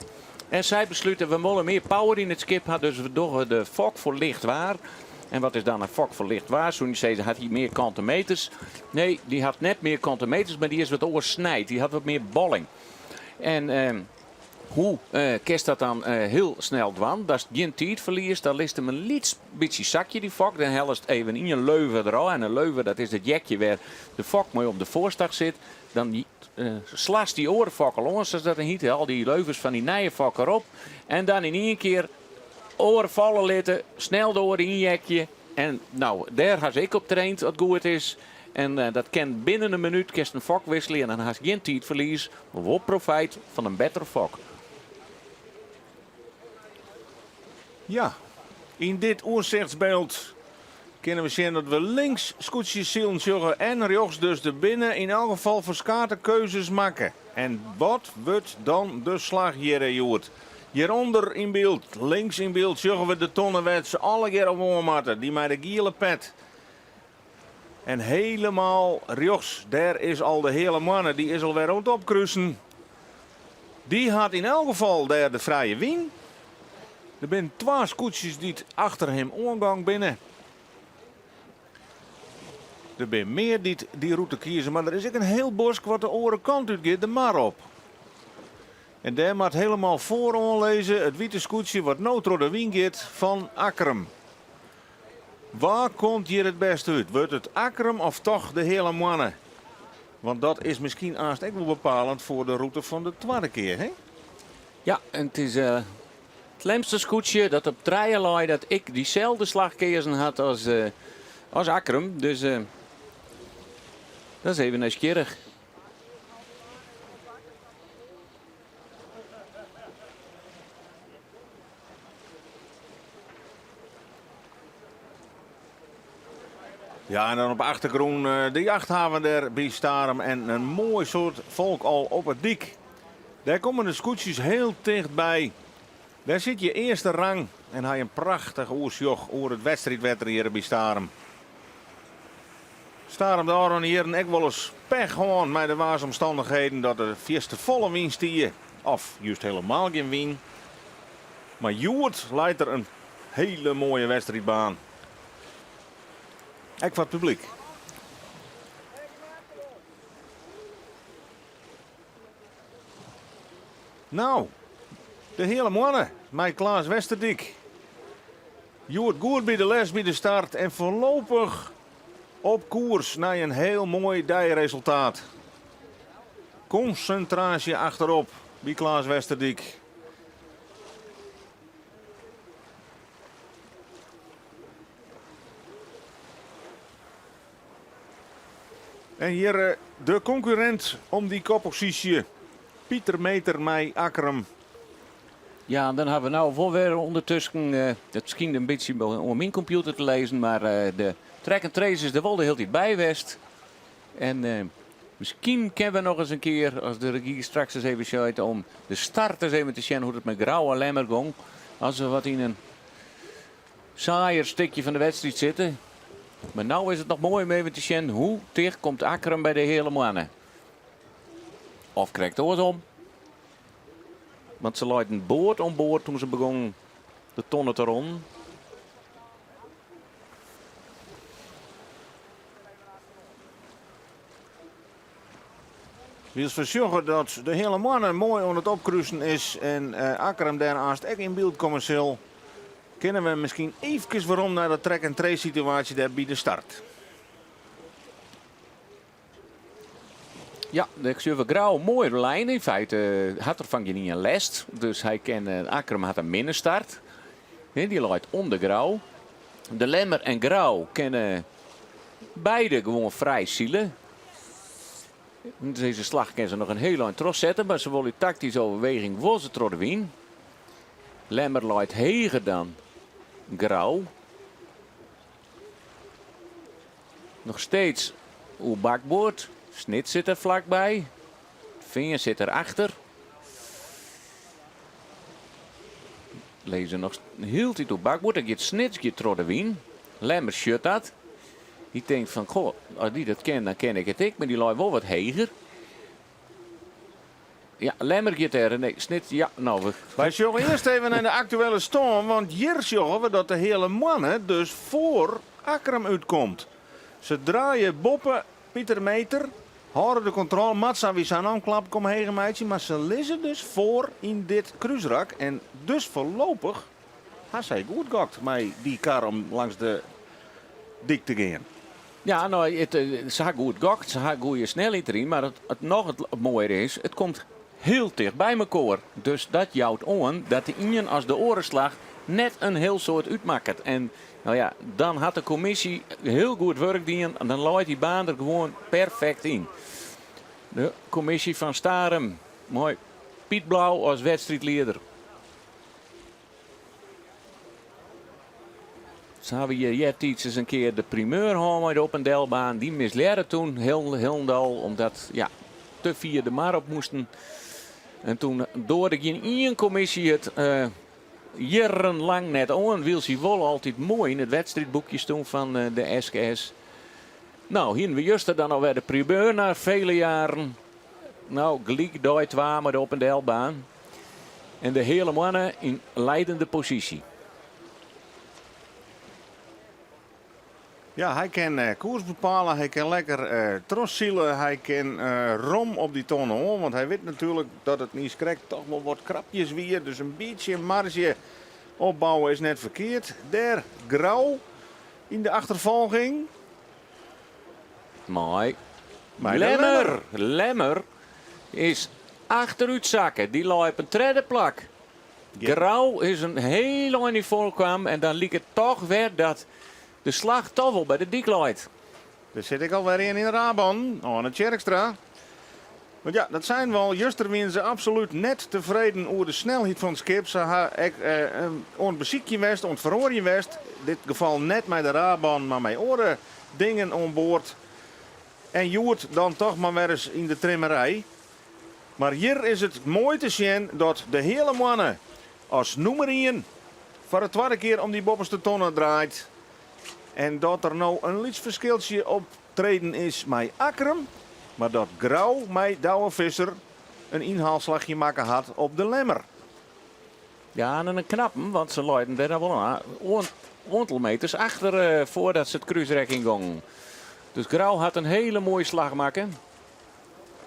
En zij besluiten, we willen meer power in het skip hebben, dus we doen de Fok voor lichtwaar. En wat is dan een Fok voor lichtwaar? Toen zei ze, had hij meer kantenmeters? Nee, die had net meer kantenmeters, maar die is wat oorsnijd. Die had wat meer bolling. En hoe kerst dat dan heel snel dwan? Dat is geen tijd verlies. Dan list hem een beetje zakje die Fok. Dan helst even in een leuven eraan. En een leuven, dat is het jekje waar de Fok mooi op de voorstag zit. Dan slast die orenfok al ons. Dat een hiet al die leuvens van die nije Fok erop. En dan in één keer oren vallen laten. Snel door in jekje. En nou, daar had ik op traind wat goed is. En dat kan binnen een minuut kerst een Fok wisselen. En dan had je geen tijd verlies. Maar we profijt van een betere Fok. Ja, in dit oerzichtsbeeld kunnen we zien dat we links scootjes zullen zorgen en rechts dus de binnen in elk geval verschillende keuzes maken. En wat wordt dan de slag hier, Joert? Hieronder in beeld, links in beeld, zorgen we de tonnenwets alle keer op onmatten. Die met de gele pet. En helemaal rechts, daar is al de hele mannen, die is alweer rond opkruisen. Die had in elk geval daar de vrije wien. Er zijn 2 scootjes die achter hem omgang binnen. Er zijn meer die route kiezen, maar er is ook een heel bosk wat de orenkant uitgaat, de mar op. En daar moet helemaal voor lezen het witte scootje wat nou door de wien gaat van Akkerum. Waar komt hier het best uit? Wordt het Akkerum of toch de hele mannen? Want dat is misschien aanst ook wel bepalend voor de route van de tweede keer, hè? Ja, en het is het lemste scootje dat op Trijalai dat ik diezelfde slagkeersen had als Akkerum. Dus dat is even nieuwsgierig. Ja, en dan op achtergrond de jachthaven daar bij Starum en een mooi soort volk al op het dik. Daar komen de scootjes heel dichtbij. Daar zit je eerste rang en hij een prachtig oersjoch over het wedstrijdwetter hier bij Starum. Starum daar hier ook wel eens pech gewoon met de waarsomstandigheden dat de vierste volle wien stier. Of juist helemaal geen wien. Maar Joert leidt er een hele mooie wedstrijdbaan. Ook voor het publiek. Nou, de hele mannen met Klaas Westerdijk. Joert goed bij de les bij de start en voorlopig op koers naar een heel mooi dijresultaat. Concentratie achterop bij Klaas Westerdijk. En hier de concurrent om die koppositie. Pieter Meter met Akkerum. Ja, dan hebben we nou voor weer ondertussen, het schijnt een beetje om mijn computer te lezen, maar de track and trace is er wel de hele tijd bij geweest. En misschien kunnen we nog eens een keer, als de regie straks eens even zegt, om de starters even te zien hoe het met Grauw en Lemmer ging. Als we wat in een saaier stukje van de wedstrijd zitten. Maar nou is het nog mooi om even te zien hoe dicht komt Akkerum bij de hele mannen. Of krijgt het om. Want ze leidden boord om boord toen ze begonnen de tonnen te ronden. Wil verzorgen dat de hele mannen mooi aan het opkruisen is en Akkerum daarnaast ook in beeld komen zal. Kunnen we misschien even waarom naar de track and trace situatie daar bij de start. Ja, de Xavier Grauw, mooie lijn. In feite had er van je niet een lest. Dus hij kan, Akkerum had een minnenstart. Die leidt onder Grauw. De Lemmer en Grauw kennen beide gewoon vrij zielen. Deze slag kan ze nog een heel lang tros zetten, maar ze willen tactische overweging voor ze door de wien. Lemmer luidt heger dan Grauw. Nog steeds uw bakboord. Snit zit er vlakbij. Vinger zit erachter. Lezen nog hield hij op bakboord. Dan gaat Snitje door de wien. Lemmer shut dat. Die denkt van, goh, als die dat kent, dan ken ik het ik. Maar die luidt wel wat heger. Ja, Lemmer gaat er. Nee, Snit, ja, nou. Wij zullen eerst even naar de actuele storm. Want hier zien we dat de hele mannen dus voor Akram uitkomt. Ze draaien Boppen, Pieter Meter, houden de controle. Matsa wie zijn aanklap, kom heen meidje. Maar ze lezen dus voor in dit cruiserak. En dus voorlopig had zij goed gehad met die kar om langs de dik te gaan. Ja, nou, ze had goed gehakt, ze had goede snelheid erin. Maar het mooie is, het komt heel dicht bij elkaar. Dus dat jouwt aan dat de ingen als de orenslag net een heel soort uitmaakt. En nou ja, dan had de commissie heel goed werk gedaan en dan loopt die baan er gewoon perfect in. De commissie van Starem, mooi. Piet Blauw als wedstrijdleider. Zo hebben we hier eens een keer de primeur gehad op een delbaan. Die misleerde toen heel omdat ja, te vier de mar op moesten. En toen door de geen één commissie het jarenlang net aan. Wil ze wel altijd mooi in het wedstrijdboekje toen van de SKS. Nou, hier we juist dan alweer de primeur na vele jaren. Nou, gelijk door kwamen op een delbaan. En de hele mannen in leidende positie. Ja, hij kan koers bepalen, hij kan lekker trossielen, hij kan rom op die tonnen hoor. Want hij weet natuurlijk dat het niet krijgt, toch wel wat krapjes weer. Dus een beetje marge opbouwen is net verkeerd. Daar Grauw in de achtervolging. Mooi. Maar Lemmer is achteruit zakken. Die loopt op een tweede plak. Ja. Grauw is een heel lang niet voorkwam. En dan liep het toch weer dat de slag toch wel bij de dik loopt. Daar zit ik alweer in de Raban, aan het Tjerkstra. Want ja, dat zijn wel, juster winnen ze absoluut net tevreden over de snelheid van het schip. Ze hebben het beziekje west, het verhoorje west. In dit geval net met de Raban, maar met oren dingen aan boord. En Joert dan toch maar weer eens in de trimmerij. Maar hier is het mooi te zien dat de hele mannen als nummer 1 voor de tweede keer om die bovenste tonnen draait. En dat er nou een lietsverschiltje optreden is met Akram. Maar dat Grauw met Douwe Visser een inhaalslagje maken had op de Lemmer. Ja, en een knappen, want ze leiden daar wel een aantal meters achter voordat ze het cruiserek ingingen. Dus Grauw had een hele mooie slag maken.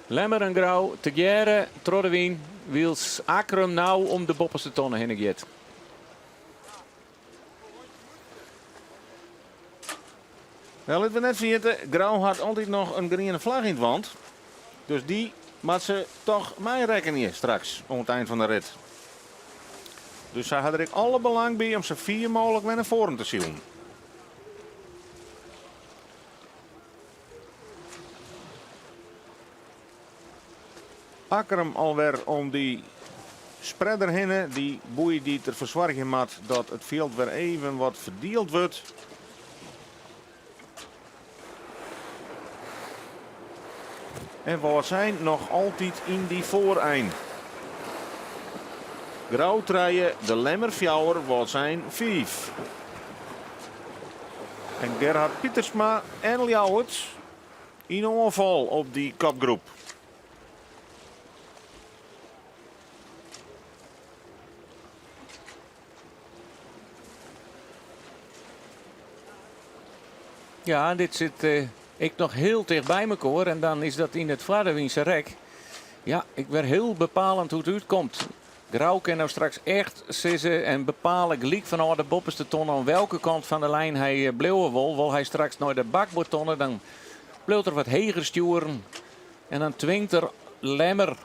Lemmer en Grauw, Tegere, Troddewien, wils Akram nou om de bopperste tonnen heen gaat. Nou, laten we net vergeten, Grauw had altijd nog een groene vlag in het wand. Dus die moet ze toch mij rekenen straks, om het eind van de rit. Dus zij had er alle belang bij om zo 4 mogelijk weer naar voren te zien. Akram alweer om die spreader heen, die boei die ter verzorging maakt dat het veld weer even wat verdeeld wordt. En we zijn nog altijd in die vooreind. Grauw treien, de Lemmer fjouwer, wat zijn 5. En Gerhard Pietersma en Ljouwert in onval op die kopgroep. Ja, dit zit ik nog heel dicht bij elkaar. En dan is dat in het Vlaarderwiense rek. Ja, ik werd heel bepalend hoe het uitkomt. Grauw kan nou straks echt sissen en bepalen gelijk van de bopperste ton aan welke kant van de lijn hij bleven wil. Wil hij straks naar de bakboortonnen, dan bleef er wat heger sturen. En dan dwingt er Lemmer,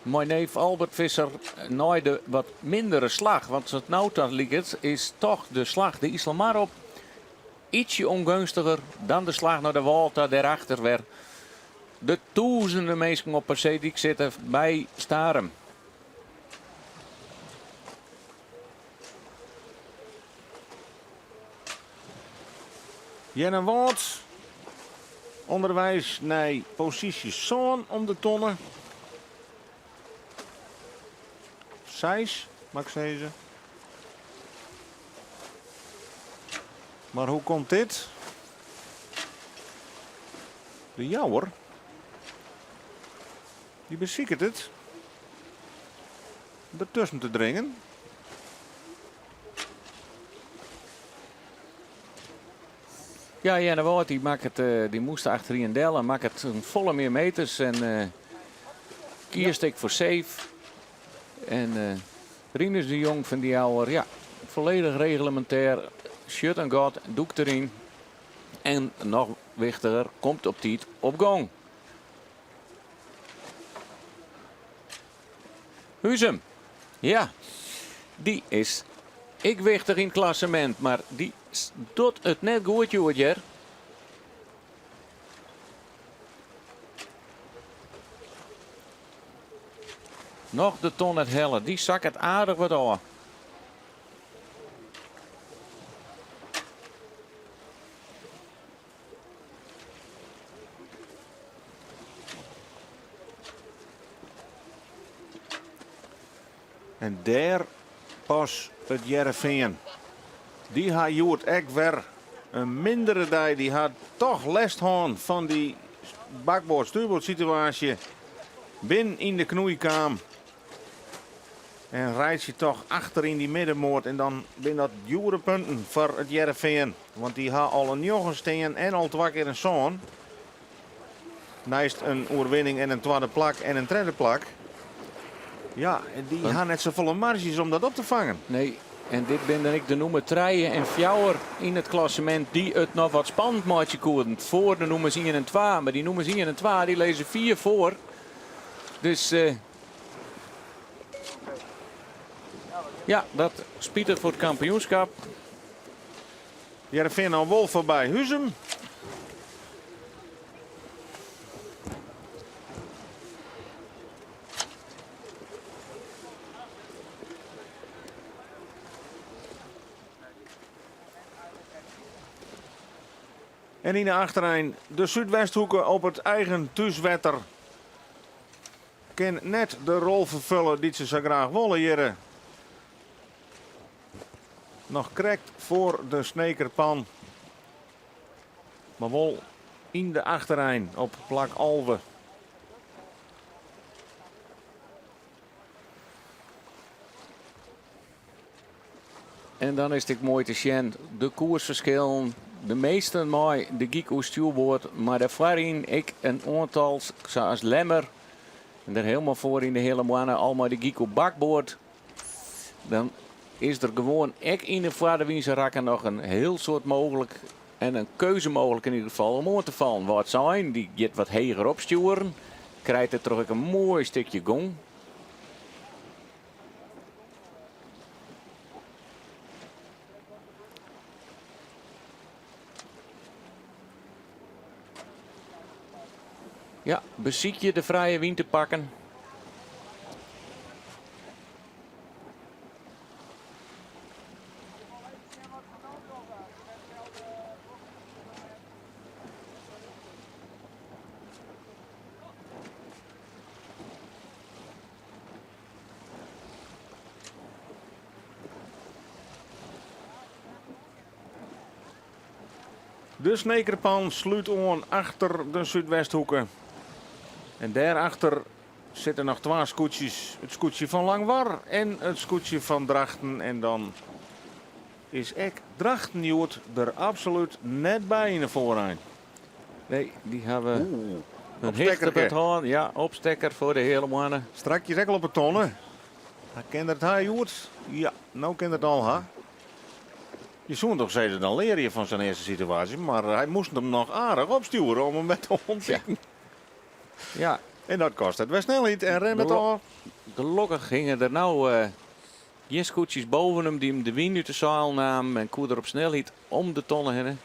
mijn neef Albert Visser, naar de wat mindere slag. Want het nou dat ligt, is toch de slag de Islamar op. Ietsje ongunstiger dan de slag naar de Walta daarachter weer. de duizenden mensen op Pacific zitten bij Starem. Jenne Woord. Onderwijs naar positie zo'n om de tonnen. 6, mag ik zeggen. Maar hoe komt dit? De jouwer. Die beziekert het. Ertussen te dringen. Ja, Jenne Woord die, die moest achterin delen. Maakt het een volle meer meters. En kierstek voor safe. En Rinus de Jong van die jouwer. Ja, volledig reglementair. Shirt en god, doek erin. En nog wichtiger, komt op tijd op gang. Huzem. Ja, die is ik wichtig in het klassement, maar die doet het net goed, Joodjer. Nog de ton het helle, die zak het aardig wat aan. En daar pas het Jereveen. Die had Joert ek weer een mindere dag. Die had toch last gehad van die bakboord-stuurboord situatie. Binnen in de knoeikaam. En rijdt je toch achter in die middenmoord. En dan ben dat dure punten voor het Jereveen. Want die had al een jongen steen en al 2 keer een zoon. Naast een overwinning en een tweede plak en een derde plak. Ja, en die gaan net zo volle marges om dat op te vangen. Nee, en dit ben dan ik de noemer Treien en Fjouwer in het klassement die het nog wat spannend maatje koerden. Voor de nummers 1 en 2. Maar die nummers 1 en 2 die lezen 4 voor. Dus ja, dat spieter voor het kampioenschap. Jereveen al Wolf voorbij. Huzem. En in de achterijn de Zuidwesthoeken op het eigen thuiswetter. Kan net de rol vervullen die ze zo graag willen hier. Nog correct voor de snekerpan. Maar wel in de achterijn op plak Alve. En dan is het mooi te zien. De koersverschillen. De meesten mooi de Giek stuurboord. Maar daarvoor ik een aantal zoals Lemmer. En daar helemaal voor in de hele mannen allemaal de Giek bakboord. Dan is er gewoon ek in de Vaderwiense rakken nog een heel soort mogelijk. En een keuze mogelijk in ieder geval om aan te vallen. Wat zijn die het wat hoger opsturen. Krijgt er toch een mooi stukje gong. Ja, beziek je de vrije wien te pakken. De snekerpan sluit aan achter de Zuidwesthoeken. En daarachter zitten nog 2 scootjes. Het scootje van Langwar en het scootje van Drachten. En dan is ek Drachten Joert er absoluut net bij in de voorrijn. Nee, die hebben een opstekkerke. hechte beton. Ja, opstekker voor de hele mannen. Strakjes ek al op het tonnen. Hij kent het haar Joert. Ja, nou kent het al ha. Je zou toch zeggen, dan leer je van zijn eerste situatie. Maar hij moest hem nog aardig opsturen om hem met te ontdekken. Ja, En dat kost het wel snelheid en rem het al. de lokken gingen er nou geen scootjes boven hem die hem de wind uit de zaal namen. En koer er op snelheid om de tonnen heen.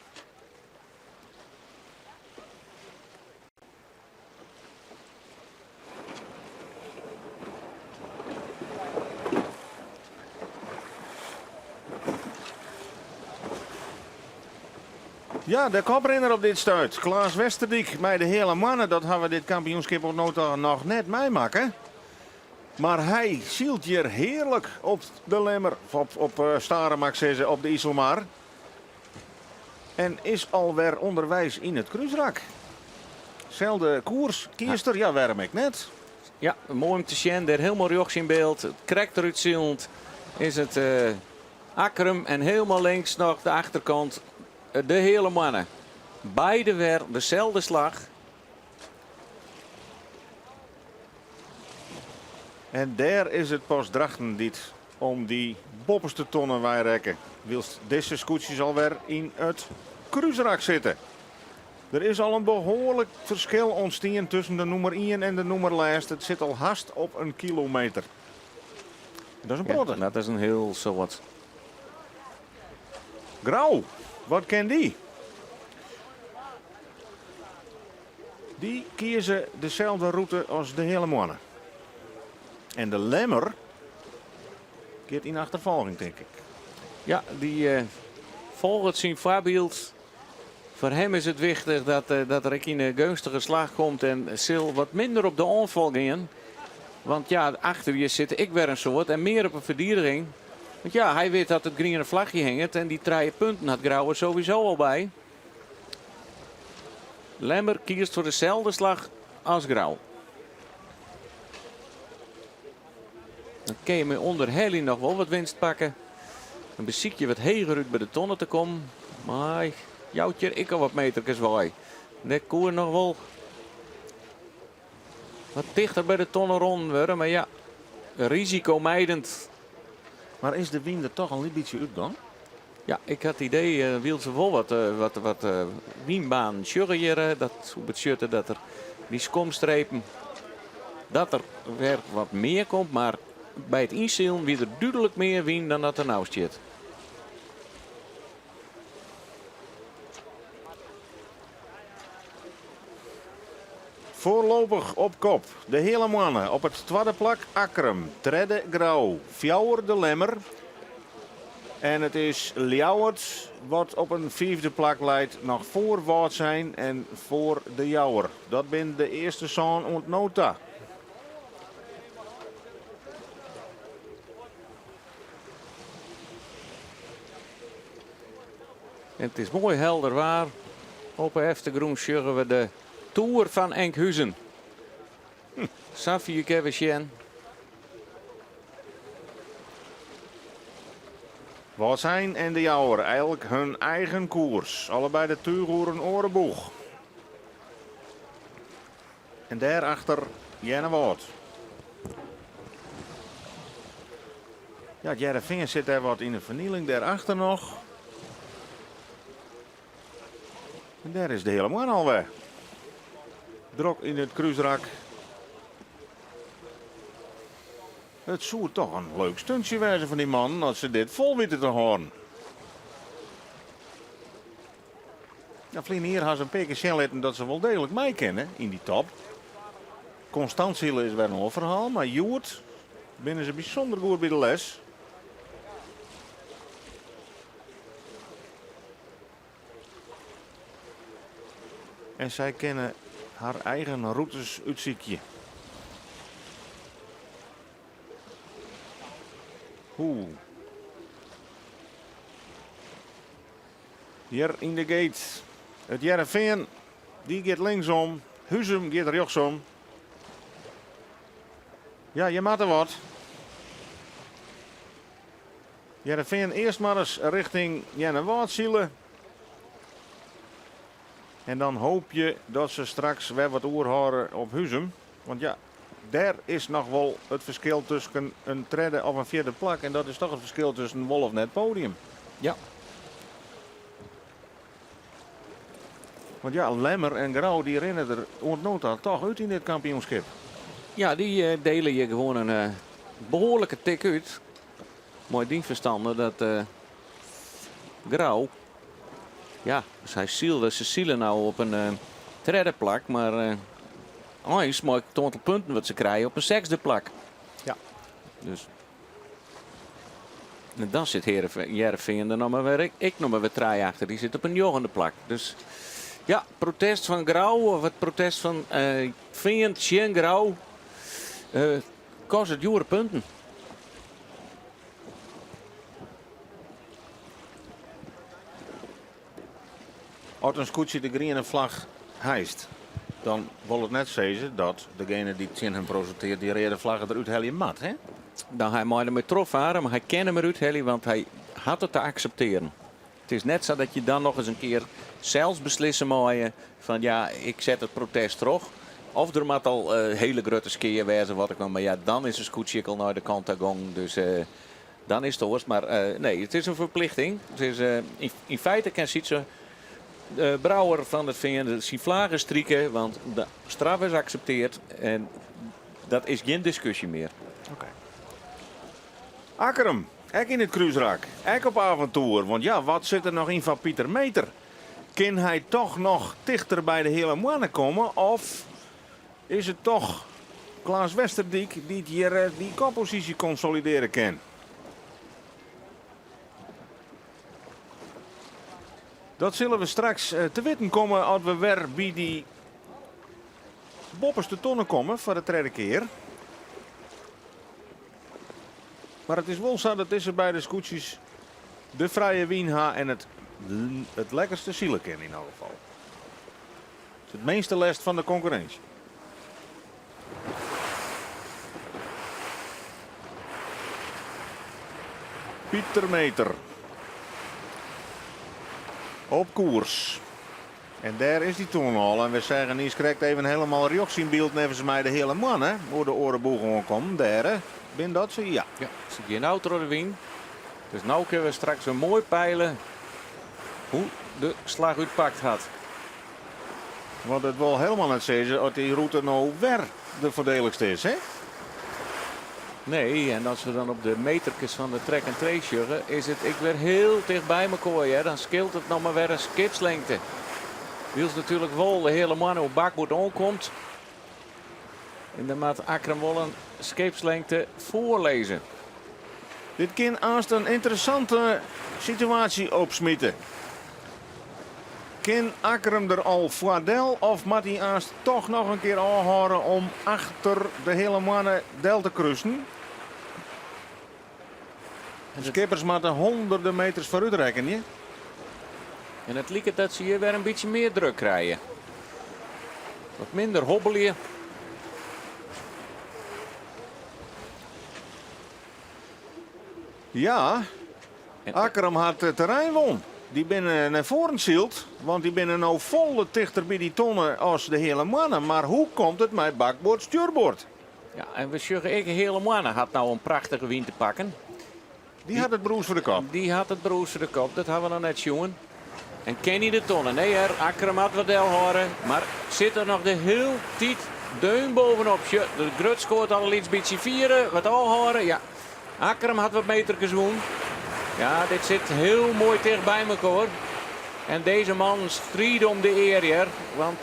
Ja, de koprenner op dit stuit. Klaas Westerdijk met de hele mannen. Dat hebben we dit kampioenschap ook nog net meemaken. Maar hij zielt hier heerlijk op de lemmer. Op Staren, mag ik zeggen, op de Iselmar. En is alweer onderwijs in het kruisrak. Zelfde koers. Kierster, ja, waarom ik net. Ja, mooi om te zien. Daar helemaal rechts in beeld. Het krekt eruit zielend. Is het Akkerum en helemaal links nog de achterkant. De hele mannen. Beide weer dezelfde slag. En daar is het pas drachten dit om die bopperste tonnen wijrekken. Wilst deze scootjes alweer in het kruisrak zitten. Er is al een behoorlijk verschil ontstaan tussen de nummer 1 en de nummer lijst. Het zit al haast op een kilometer. Dat is een brood. Ja, dat is een heel soort. Grauw, wat ken die? Die kiezen dezelfde route als de hele mannen. En de lemmer keert in achtervolging, denk ik. Ja, die volgt zijn voorbeeld. Voor hem is het wichtig dat er in een gunstige slag komt en zal wat minder op de aanval gaan. Want ja, achter je zit ik weer een soort en meer op een verdediging. Want ja, hij weet dat het groene vlagje hangt en die 3 punten had Grauwe sowieso al bij. Lemmer kiest voor dezelfde slag als Grauw. Dan kun je met onder Helly nog wel wat winst pakken. Dan beziek je wat heger uit bij de tonnen te komen. Maar joutje, ik al wat metertjes waai. De koer nog wel wat dichter bij de tonnen rond worden. Maar ja, risicomijdend. Maar is de wind er toch een beetje uit dan? Ja, ik had het idee, wil ze wel wat wienbaan sjurren. Dat hoe het sjutten dat er die skomstrepen, dat er weer wat meer komt. Maar bij het inzeilen weer er duidelijk meer wien dan dat er nou zit. Voorlopig op kop. De hele mannen op het tweede plak Akkerum. Tredde Grauw. Fjouwer de Lemmer. En het is Ljouwert wat op een 5e plak leidt. Nog voor Wout zijn en voor de Jouwer. Dat ben de eerste zoon und nota. En het is mooi helder waar. Op Heftegroen sjurren we de Tour van Enkhuizen. Safie Kevesjen. Wout zijn en de Jouwer. Eigenlijk hun eigen koers. Allebei de Tuurhoeren Orenboeg. En daarachter Jenne Wout. Ja, Jereveen zit daar wat in de vernieling. Daarachter nog. En daar is de hele man alweer. Drok in het kruisrak. Het zou toch een leuk stuntje wezen van die man als ze dit vol weten te horen. Ja, Vlien hier had ze een paar keer zien laten dat ze wel degelijk mij kennen in die top. Constantiele is weer een ander verhaal, maar Joert binnen ze bijzonder goed bij de les. En zij kennen haar eigen routes uitziekje. Hier in de gate. Het Jereveen, die gaat linksom. Huizum gaat rechtsom. Ja, je maakt er wat. Jereveen eerst maar eens richting Jenne Woutzielen. En dan hoop je dat ze straks weer wat oor houden op Huizum. Want ja, daar is nog wel het verschil tussen een tredde of een 4e plak. En dat is toch het verschil tussen wol of net podium. Ja. Want ja, Lemmer en Grauw die rennen er ontnota toch uit in dit kampioenschap. Ja, die delen je gewoon een behoorlijke tik uit. Mooi ding verstanden dat Grauw. Ja, zij zielen nou op een derde plak, maar is mooi het aantal punten wat ze krijgen op een 6e plak. Ja. Dus En dan zit Heerenveen er nog maar weer. Ik nog maar weer 3 achter. Die zit op een joggende plak. Dus ja, protest van Grauw of het protest van Veen, Sjen Grauw. Kost het jure punten. Als een scootje de groene vlag hijst, dan wil het net zeggen dat degene die het hem presenteert die rode vlaggen eruit helemaal mat, hè? Dan hij maar ermee trof varen, maar hij kan hem eruit hellen, want hij had het te accepteren. Het is net zo dat je dan nog eens een keer zelfs beslissen mooie van ja, ik zet het protest terug. Of er moet al hele grote skeer wezen wat ik wil, maar ja, dan is een scootsikkel naar de kant gegaan. Dus dan is het oors. Maar nee, het is een verplichting. Het is, in feite kan Sietse Brouwer van het VN zijn vlaggen strieken, want de straf is geaccepteerd en dat is geen discussie meer. Okay. Akkerum, ook in het kruisrak, ook op avontuur. Want ja, wat zit er nog in van Pieter Meter? Kan hij toch nog dichter bij de hele mannen komen? Of is het toch Klaas Westerdijk die hier die koppositie consolideren kan? Dat zullen we straks te weten komen als we weer bij die boppers de tonnen komen voor de derde keer. Maar het is wel zo dat deze beide scootjes de vrije wien en het lekkerste zielen kennen in elk geval. Het is het meeste lest van de concurrentie. Pieter Meter. Op koers. En daar is die toen al. En we zeggen, Nies krijgt even helemaal rechts in beeld nevens mij de hele man, hè. Hoe de orenboel gewoon komt. Daar, hè. Ben dat ze? Ja. Ja, zit hier een auto door de wien. Dus nu kunnen we straks weer mooi peilen hoe de slag uitpakt had. Want het wil helemaal niet zeggen dat die route nou weer de voordeligste is, hè. Nee, en als we dan op de metertjes van de track en trace juggen, is het ik weer heel dichtbij me kooi. Hè. Dan scheelt het nog maar weer een skipslengte. Wils natuurlijk wel de hele man op bakboord aankomt. En dan moet Akkerum wel een skipslengte voorlezen. Dit kan haast een interessante situatie opsmieten. Kan Akkerum er al voordeel of moet hij haast toch nog een keer aanhouden om achter de hele mannen del te kruisen? De skippers moeten honderden meters vooruit rekenen. En het lijkt dat ze hier weer een beetje meer druk krijgen. Wat minder hobbelen. Ja, Akkerum had het terrein won. Die binnen naar voren zielt, want die binnen nou vol dichter bij die tonnen als de hele mannen. Maar hoe komt het met bakboord stuurboord? Ja, en we zeggen ik hele mannen had nou een prachtige wien te pakken. Die had het broers voor de kop. Die had het broers voor de kop, dat hebben we nog net jongen. En Kenny de tonnen. Nee, Akkerum had wat horen, maar zit er nog de heel tijd deun bovenop. De Grut scoort al iets beetje vieren, wat al horen. Ja, Akkerum had wat meter gewonnen. Ja, dit zit heel mooi dicht bij elkaar. En deze man strijdt om de eer hier. Want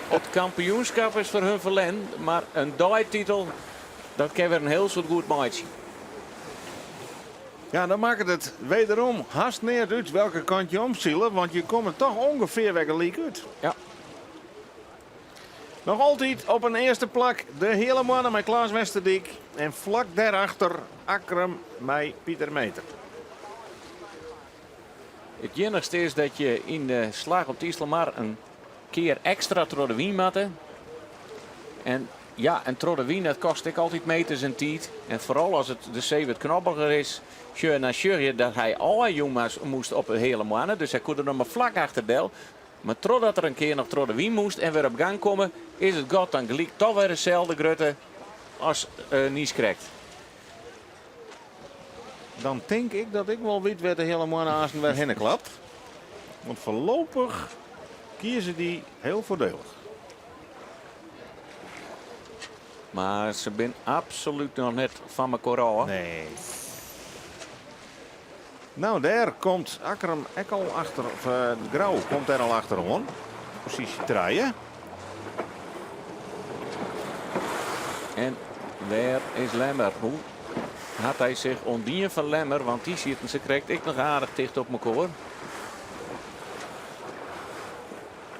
het kampioenschap is voor hun verlend. Maar een titel, dat kan weer een heel soort goed maatje. Ja, dan maakt het wederom haast neer uit welke kant je omzielen. Want je komt er toch ongeveer weg gelijk uit. Ja. Nog altijd op een eerste plak de hele mannen met Klaas Westerdijk. En vlak daarachter Akkerum met Pieter Meter. Het enigste is dat je in de slag op de Islamar een keer extra door de wien matte. En ja, en door de wien, dat kost ik altijd meters en tijd. En vooral als het de zee wat knoppiger is, dan je dat hij al jongens moest op een hele mannen. Dus hij kon er nog maar vlak achter del. Maar totdat er een keer nog door de wien moest en weer op gang komen, is het god dan gelijk toch weer dezelfde grutte als Nies krijgt. Dan denk ik dat ik wel weet waar de hele mannen aansten weer heen klapt. Want voorlopig kiezen die heel voordelig. Maar ze zijn absoluut nog net van mijn koraal. Nee. Nou, daar komt Akkerum ook al achter. Of Grauw komt daar al achter gewoon. Positie draaien. En waar is Lemmer? Hoe had hij zich ondien van Lemmer, want die zitten ze krijgt ik nog aardig dicht op elkaar.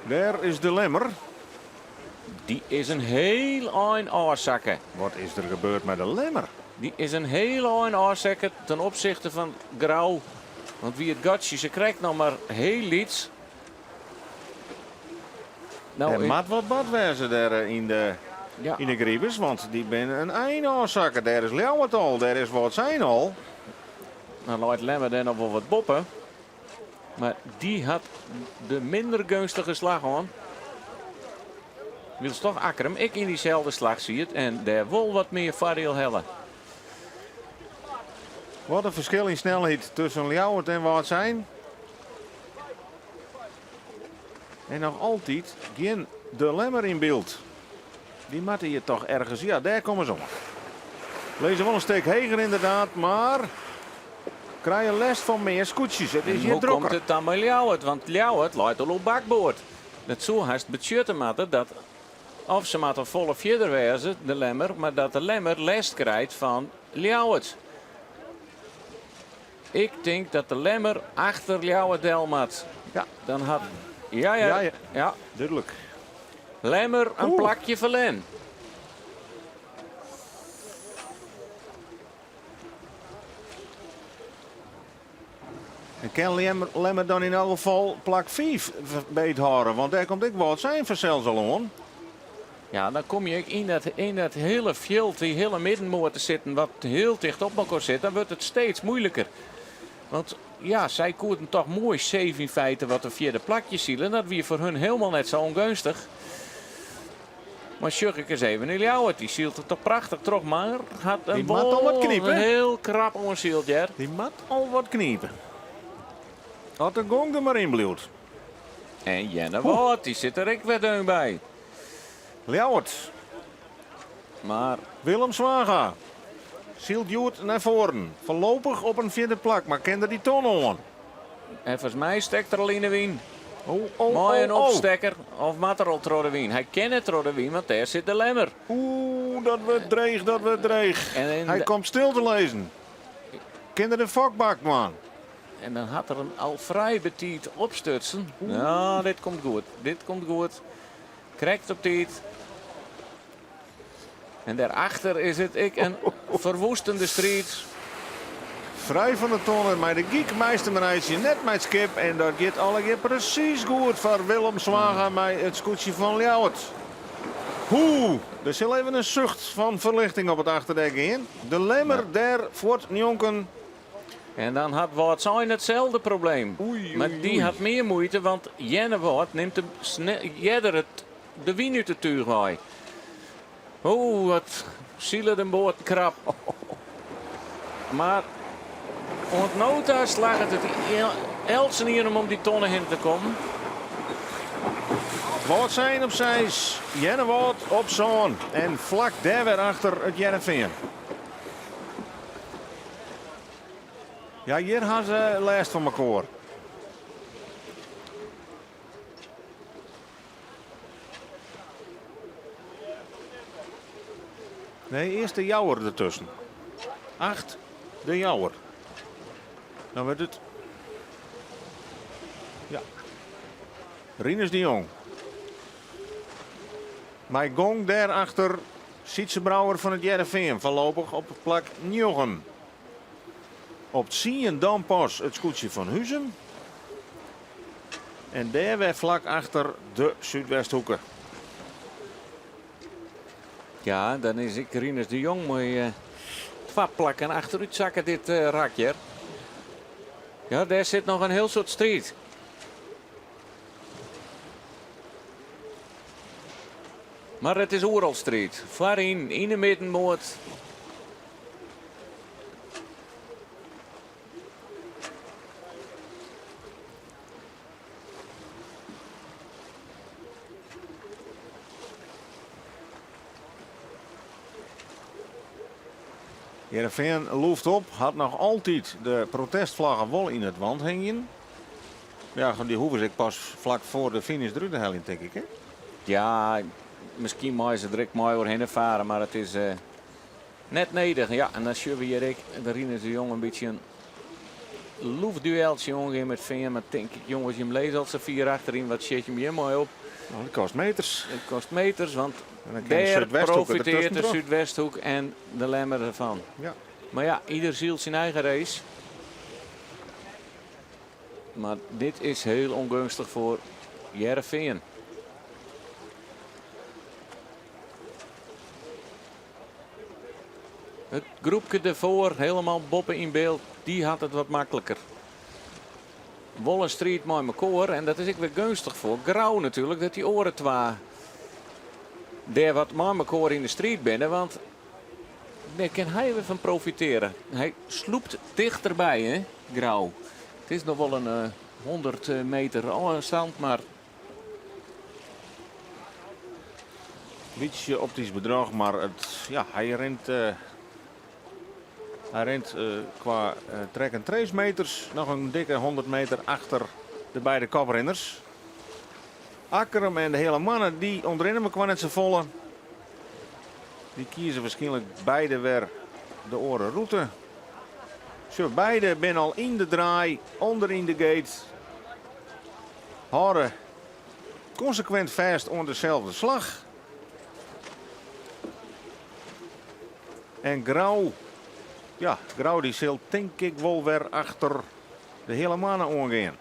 Daar is de Lemmer. Die is een heel eind oorzakken. Wat is er gebeurd met de Lemmer? Die is een heel eind oorzakken ten opzichte van Grauw. Want wie het gatje, ze krijgt nog maar heel iets. Nou, Er moet wat wezen daar in de griebers, want die ben een eindzakken. Daar is Ljouwert al, daar is wat zijn al. dan laat Lemmer dan nog wel wat boppen. Maar die had de minder gunstige slag aan. Wils toch Akkerum, ik in diezelfde slag zie het. En daar wil wat meer voordeel hellen. Wat een verschil in snelheid tussen Ljouwert en wat zijn. En nog altijd geen de Lemmer in beeld. Die moeten hier toch ergens. Ja, daar komen ze om. Lezen wel een steek heger inderdaad, maar krijgen les van meer scootjes. Het is hier Hoe drukker. komt het dan bij Ljouwert? Want Ljouwert laat al op bakboord. Dat zo haast budgetten moeten dat of ze moeten volle verder wezen, de Lemmer, maar dat de Lemmer les krijgt van Ljouwert. Ik denk dat de Lemmer achter Ljouwert del moet. Ja. Dan had. Ja. Duidelijk. Lemmer een plakje verlen. En kan Lemmer dan in elk geval plak 5 beet houden, want daar komt ik wat zijn voor Celsalon. Ja, dan kom je in dat hele veld, die hele middenmoot te zitten, wat heel dicht op elkaar zit, dan wordt het steeds moeilijker. Want ja, zij koerden toch mooi 7 in feite wat de vierde plakjes zielen. Dat weer voor hun helemaal net zo ongunstig. Maar Sjurk eens even in Ljouwert, die zielt het toch prachtig terug, maar had Die een moet al wat kniepen. een heel krap onzield, ja. Die moet al wat kniepen. Had de gong er maar in bloed. En Jenne Wout, die zit er ook weer bij. Ljouwert, Maar Willem Zwaga. Zielt Joet naar voren. Voorlopig op een vierde plak, maar kende die ton aan. en volgens mij stekt er al in de wien. Oh, Mooi een opstekker. Of mat er al Trodewien. Hij kent het Trodewien, want daar zit de Lemmer. Oeh, dat wordt dreig, dat wordt dreig. En Hij komt stil te lezen. Kinder de fokbak, man. En dan had er een al vrij betiet opstutsen. Nou, dit komt goed. Dit komt goed. Krijgt op tijd. En daarachter is het een verwoestende strijd. Vrij van de tonnen, maar de geekmeistermeisje net met skip. En dat gaat alle keer precies goed voor Willem Zwaga met het scootje van Ljouwert. Er zit even een zucht van verlichting op het achterdek in. De Lemmer daar voor Njonken. En dan had Wout zijn hetzelfde probleem. Maar die had meer moeite, want Jenne Wout neemt hem jeder de wien uit de tuur bij. Wat zielen de boord krap. Maar ontnota slaagt het Elsen hier om die tonnen heen te komen. Wout zijn op 6. Jenne Wout op zo'n. En vlak daar weer achter het Jenneveen. Ja, hier gaan ze lijst van elkaar. Nee, eerst de Jouwer ertussen. 8, de Jouwer. Dan wordt het... Ja. Rinus de Jong. Mijn gong daarachter. Sietse Brouwer van het Jereveen. Voorlopig op plak 9. Op 10 dan pas het scootje van Huizen. En daar weer vlak achter de Zuidwesthoeken. Ja, dan is ik Rinus de Jong mooi plakken achteruit zakken dit rakje. Ja, daar zit nog een heel soort strijd. Maar het is oeralstrijd. Voorin, in de middenmoot. Heerenveen loeft op, had nog altijd de protestvlaggen wel in het wand hangen. Ja, die hoeven zich pas vlak voor de finish eruit te halen, denk ik. Hè? Ja, misschien mooi ze direct mooi doorheen varen, maar het is... Net neder, ja. En dan zien we hier ik. De Rinus de Jong een beetje een loefdueltje omgaan met Veen. Maar denk ik, jongens, je hem leest als ze 4 achterin. Wat zet je hem hier mooi op? Nou, dat kost meters. Het kost meters, want En dan kan de daar Zuidwesthoek profiteert de ertussen toch? Zuidwesthoek en de Lemmer ervan. Ja. Maar ja, ieder zielt zijn eigen race. Maar dit is heel ongunstig voor Heerenveen. Het groepje ervoor, helemaal boppen in beeld, die had het wat makkelijker. Wolle Street mooi mekaar en dat is ik weer gunstig voor. Grauw natuurlijk, dat die oren twa daar wat mooi mekaar in de street binnen, want daar kan hij weer van profiteren. Hij sloept dichterbij, hè, Grauw. Het is nog wel een 100 meter afstand, maar Beetje optisch bedrag, maar hij rent qua trek- en trace meters nog een dikke 100 meter achter de beide koprenners. Akkerum en de hele mannen die onderin hem kwamen ze volle. Die kiezen waarschijnlijk beide weer de oren route. Zo, beide zijn al in de draai, onder in de gate. Houden consequent vast onder dezelfde slag. En Grauw, ja, Grauw die zal denk ik wel weer achter de hele mannen omgaan.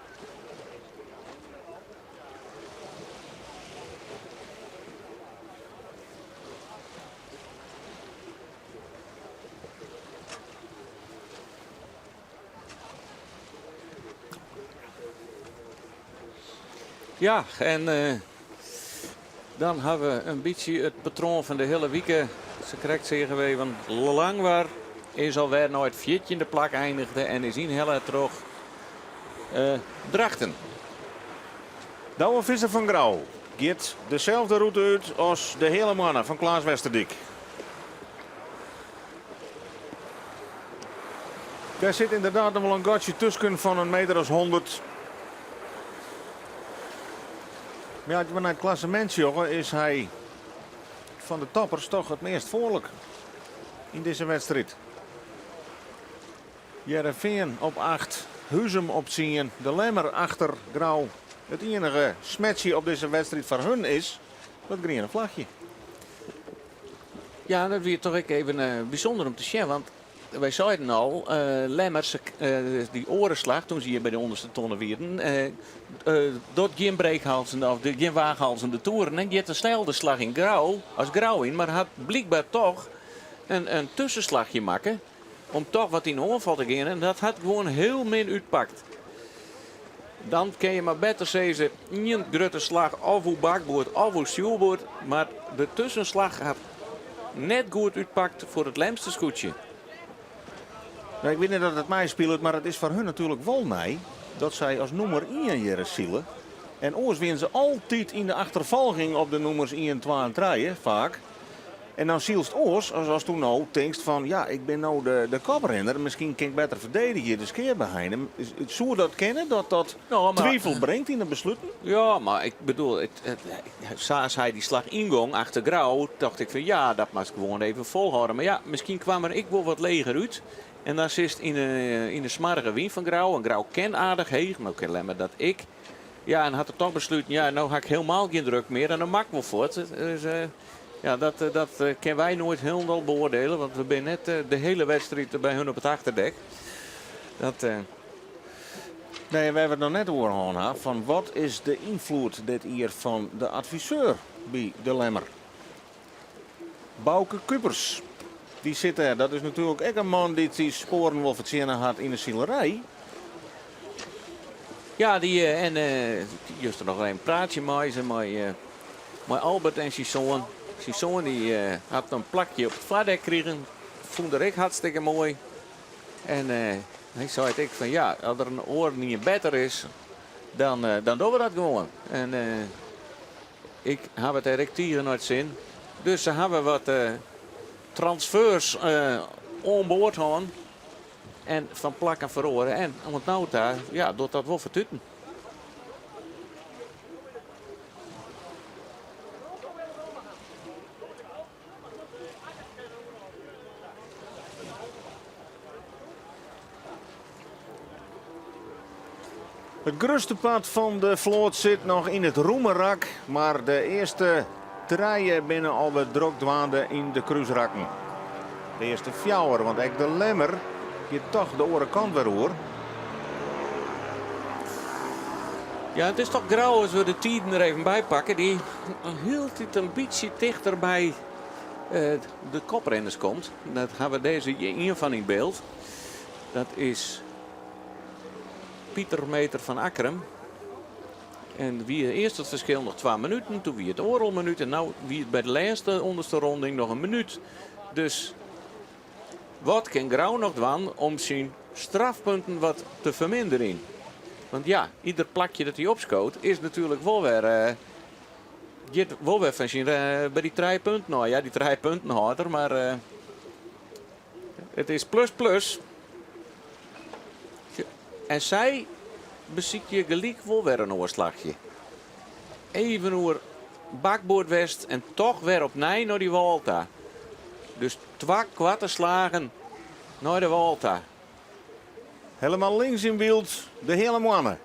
ja, en dan hebben we een beetje het patroon van de hele week. Ze krijgt zeggen wij, want lang waar is alweer nooit vietje in de plak eindigde en is in helle terug Drachten. Douwe Visser van Grauw gaat dezelfde route uit als de hele mannen van Klaas Westerdik. Daar zit inderdaad nog wel een gatje tussen van een meter als 100. Maar ja, als we naar het klassement jongen, is hij van de toppers toch het meest voorlijk in deze wedstrijd. Heerenveen op 8, Huzum op 10, de Lemmer achter Grauw. Het enige smetje op deze wedstrijd voor hun is dat groene vlagje. Ja, dat weer toch even bijzonder om te zien, want wij zeiden al, Lemmers, die orenslag, toen zie je bij de onderste tonnen wierden, door geen breekhalzen of geen waaghalzende toeren. En die had dezelfde slag in Grauw als Grauw in, maar had blijkbaar toch een tussenslagje maken om toch wat in de onval te gaan. En dat had gewoon heel min uitpakt. Dan kun je maar beter zeggen, een grote slag of hoe bakboord of hoe stuurboord, maar de tussenslag had net goed uitpakt voor het Lemster scootje. Nou, ik weet niet dat het mij speelt, maar het is voor hun natuurlijk wel mij dat zij als nummer 1 hier zielen. En oors winnen ze altijd in de achtervolging op de nummers 1, 2 en 3, vaak. En dan zielst oors, als toen nou denkt van ja, ik ben nou de koprenner, misschien kan ik beter verdedigen, de skeer bij hem. Zou dat kennen, dat Nou, maar twijfel brengt in de besluiten? ja, maar ik bedoel, als hij die slag ingong achter Grauw, dacht ik van ja, dat mag ik gewoon even volhouden. Maar ja, misschien kwam er ik wel wat leger uit. En dan zit in de smarrige wien van Grauw. En Grauw ken aardig heeg, maar ook alleen maar dat ik. Ja, en had er toch besloten, ja, nou ga ik helemaal geen druk meer. En dan maak ik wel voort. Dus ja, dat kunnen wij nooit helemaal beoordelen. Want we zijn net de hele wedstrijd bij hun op het achterdek. Nee, we hebben het nog net over gehad van wat is de invloed dit hier van de adviseur bij de Lemmer? Bouke Kuppers. Die zit er. Dat is natuurlijk ook een man die sporen wel verzinnen had in de zielerij. Ja, juist er nog een praatje met Albert en zijn zoon. Zijn zoon die had een plakje op het vlakdek gekregen. Vond ik hartstikke mooi. En hij zei ik van ja, als er een oor niet beter is, dan doen we dat gewoon. En ik heb het direct hier nooit zin. Dus ze hebben wat transfers onboord gaan. En van plakken verloren. En om het nou daar, ja, doet dat wel vertutten. Het grootste pad van de vloot zit nog in het roemerak. Maar de eerste treien binnen al de drokdwaande in de cruiserakken. De eerste fjouwer, want ook de lemmer je toch de andere kant weer hoor. Ja, het is toch grauw als we de tijden er even bij pakken. Die hield het een beetje dichter bij de koprenners komt. Dat hebben we deze hier van in beeld. Dat is Pieter Meter van Akkerem. En wie eerst het verschil nog 2 minuten. Toen wie het oorlogminuut. En nu wie het bij de laatste onderste ronding nog 1 minuut. Dus wat kan Grauw nog doen om zijn strafpunten wat te verminderen? Want ja, ieder plakje dat hij opschoot is natuurlijk wel weer van zijn, bij die 3 punten. Nou ja, die 3 punten harder, maar het is plus. En zij beziet je gelijk wel weer een oorslagje. Even oer bakboord west en toch weer opnieuw naar die Walta. Dus 2 kwartenslagen naar de Walta. Helemaal links in beeld de hele mannen.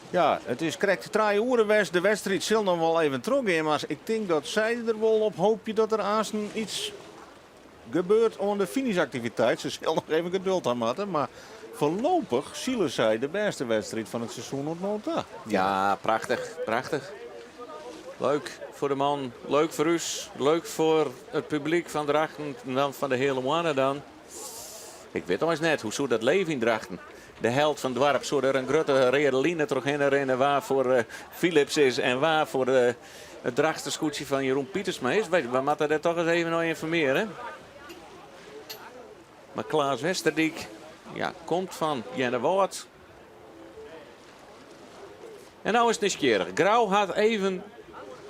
Ja, het is correct 3 uur west. De wedstrijd zal nog wel even teruggaan. Maar ik denk dat zij er wel op hoopje dat er aanstaan iets gebeurt aan de finishactiviteit. Ze zullen nog even geduld aan maken. Maar voorlopig zullen zij de beste wedstrijd van het seizoen ontmoeten. Ja, prachtig. Leuk voor de man, leuk voor us, leuk voor het publiek van Drachten en dan van de hele mannen dan. Ik weet nog eens net hoe zo dat leven in Drachten. De held van het dorp, zo er een grote redeline terug in rennen waar voor Philips is en waar voor het drachtersgoedje van Jeroen Pietersma is. We moeten daar toch eens even nog informeren. Maar Klaas Westerdijk, ja, komt van Jennewoord. En nou is het nieuwsgierig. Grauw had even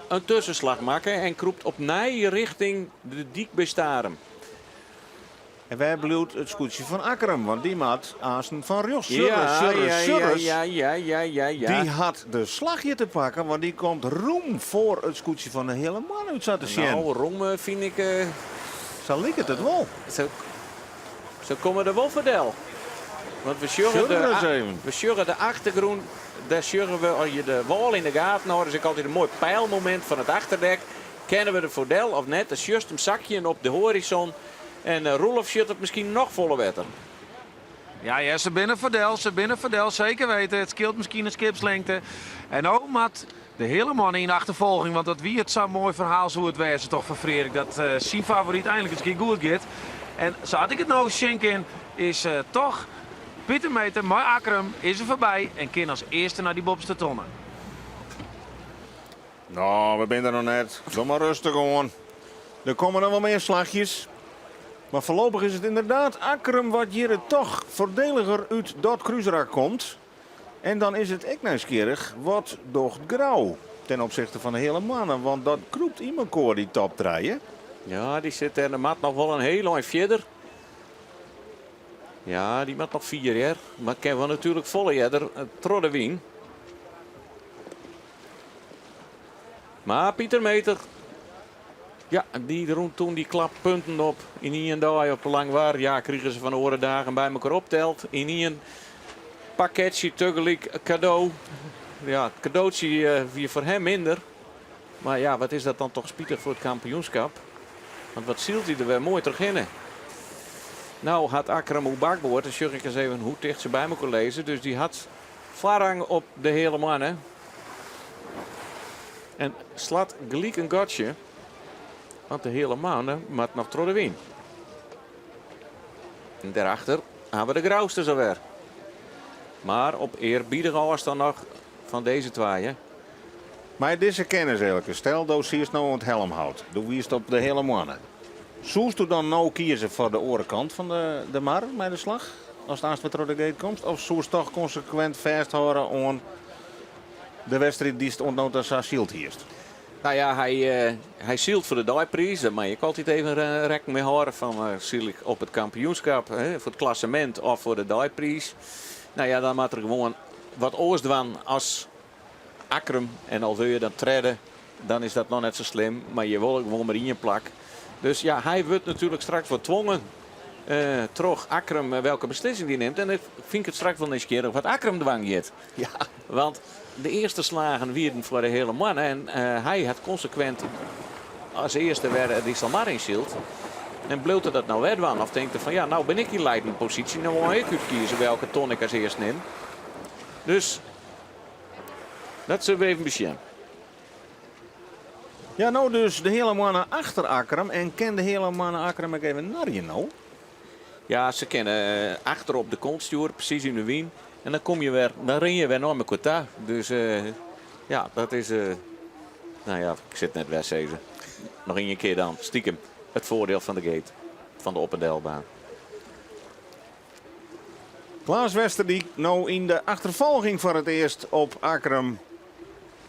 een tussenslag maken en kroept opnieuw richting de diek bij Starem. En wij bloedt het scootje van Akkerem, want die maat Aasen van Ros. Ja. Die had de slagje te pakken, want die komt roem voor het scootje van de hele man uit zat te zien. Nou, roem vind ik... Zal ik het wel? Zo komen er wel verdel. Want we sjurren de achtergrond. Daar sjurren we, als je de wal in de gaten houdt, is ook altijd een mooi pijlmoment van het achterdek. Kennen we de voordeel of net? Dat is juist een zakje op de horizon. En Roelof shit het misschien nog volle wetter. Ja, ze binnen verdel, zeker weten. Het scheelt misschien een skipslengte. En ook met de hele man in achtervolging. Want dat wie het zo'n mooi verhaal zo het wezen toch van Frederik. Dat zijn favoriet eindelijk eens een keer goed gaat. En zo had ik het nog schenken in, is toch Pieter Meter, maar Akkerem is er voorbij. En kan als eerste naar die bobste tonnen. Nou, we zijn er nog net. Doe maar rustig gewoon. Er komen nog wel meer slagjes. Maar voorlopig is het inderdaad Akkerem wat hier toch voordeliger uit dat cruiserak komt. En dan is het echt nieuwsgierig wat docht Grauw ten opzichte van de hele mannen. Want dat kroept iemand koor die top draaien. Ja, die zit er de mat nog wel een heel lang verder. Ja, die mat nog 4 jaar. Maar kennen we natuurlijk volle jeder Troddewien. Maar Pieter Meter. Ja, die roemt toen die klappunten op. In een dag op lang waar. Ja, kregen ze van de orendagen bij elkaar opteld. In een pakketje tegelijk cadeau. Ja, het cadeautje weer voor hem minder. Maar ja, wat is dat dan toch spietig voor het kampioenschap? Want wat zielt hij er weer mooi terug in. Nou had Akkerem hoe bakboord. Dan zag ik eens even hoe dicht ze bij elkaar lezen. Dus die had voorrang op de hele mannen. En slaat gelijk een gotje. Want de hele mannen maakt nog Troddewien. En daarachter hebben we de Grauwste zover. Maar op eerbiedige afstand nog van deze twee. Maar deze kennis eigenlijk. Stel dat je nou aan het helm houdt. Doe wie is het op de hele mannen. Zoest u dan nou kiezen voor de orenkant van de mar bij de slag? Als het aanstaan met de gate komt? Of zoest toch consequent vasthouden aan de wedstrijd die het ontnoot als haar shield hierst? Nou ja, hij zielt voor de dijprijs. Maar je kan altijd even rekening mee houden van ziel ik op het kampioenschap, voor het klassement of voor de dijprijs. Nou ja, dan moet er gewoon wat oors doen als Akkerem. En al wil je dan treden, dan is dat nog net zo slim. Maar je wil gewoon maar in je plak. Dus ja, hij wordt natuurlijk straks gedwongen Terug Akram welke beslissing die neemt. En ik vind het straks wel nieuwsgierig wat Akram dwang heeft. Ja. Want de eerste slagen wierden voor de hele mannen. En hij had consequent als eerste weer die Salmarin shield. En blote dat nou werd van. Of denkt er van ja, nou ben ik in leidende positie. Nou wil ik uitkiezen welke ton ik als eerste neem. Dus dat zullen we even beschermen. Ja, nou dus de hele mannen achter Akram. En ken de hele mannen Akram ook even naar je nou? Ja, ze kennen achter op de kont sturen, precies in de wien. En dan kom je weer, dan ren je weer naar mijn quota. Dus ja, dat is, nou ja, ik zit net weer zeven. Nog een keer dan, stiekem, het voordeel van de gate, van de op- en delbaan. Klaas Westerdijk nou in de achtervolging voor het eerst op Akram.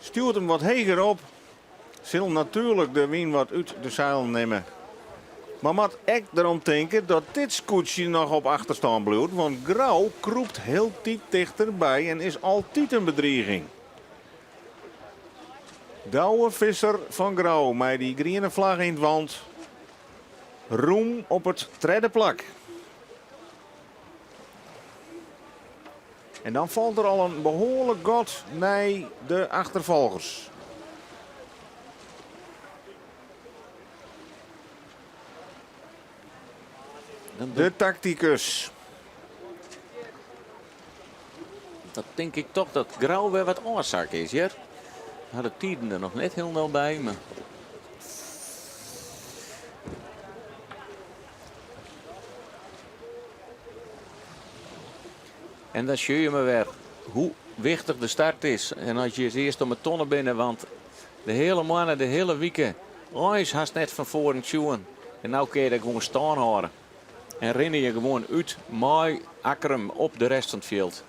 Stuurt hem wat heger op. Zal natuurlijk de wien wat uit de zeil nemen. Maar moet ik erom denken dat dit scootje nog op achterstand blijft. Want Grauw kroept heel diep dichterbij en is altijd een bedreiging. Douwe Visser van Grauw met die groene vlag in het wand. Roem op het derde plak. En dan valt er al een behoorlijk gat naar de achtervolgers. De tacticus. Dat denk ik toch dat Grauw weer wat oorzaak is, ja. Hadden Tieden er nog net heel snel bij, maar... En dan zie je me weer hoe wichtig de start is. En als je eerst om het tonnen binnen, want de hele mannen, de hele weken, ooit haast net van voren tjoen. En nou kun je er gewoon staan houden. En rennen je gewoon uit mooi Akram op de rest van het veld.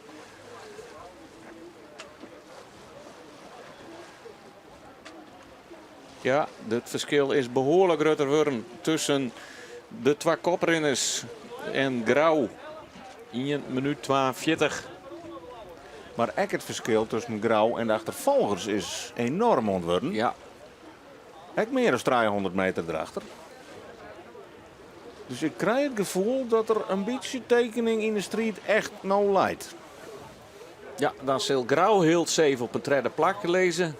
Ja, het verschil is behoorlijk groter geworden tussen de twee koprenners en Grauw. 1 minuut 42. Maar ook het verschil tussen Grauw en de achtervolgers is enorm ontworpen. Ja, Ik meer dan 300 meter erachter. Dus ik krijg het gevoel dat er een beetje tekening in de street echt nou leidt. ja, dan zal Grauw heel safe op een derde plak lezen.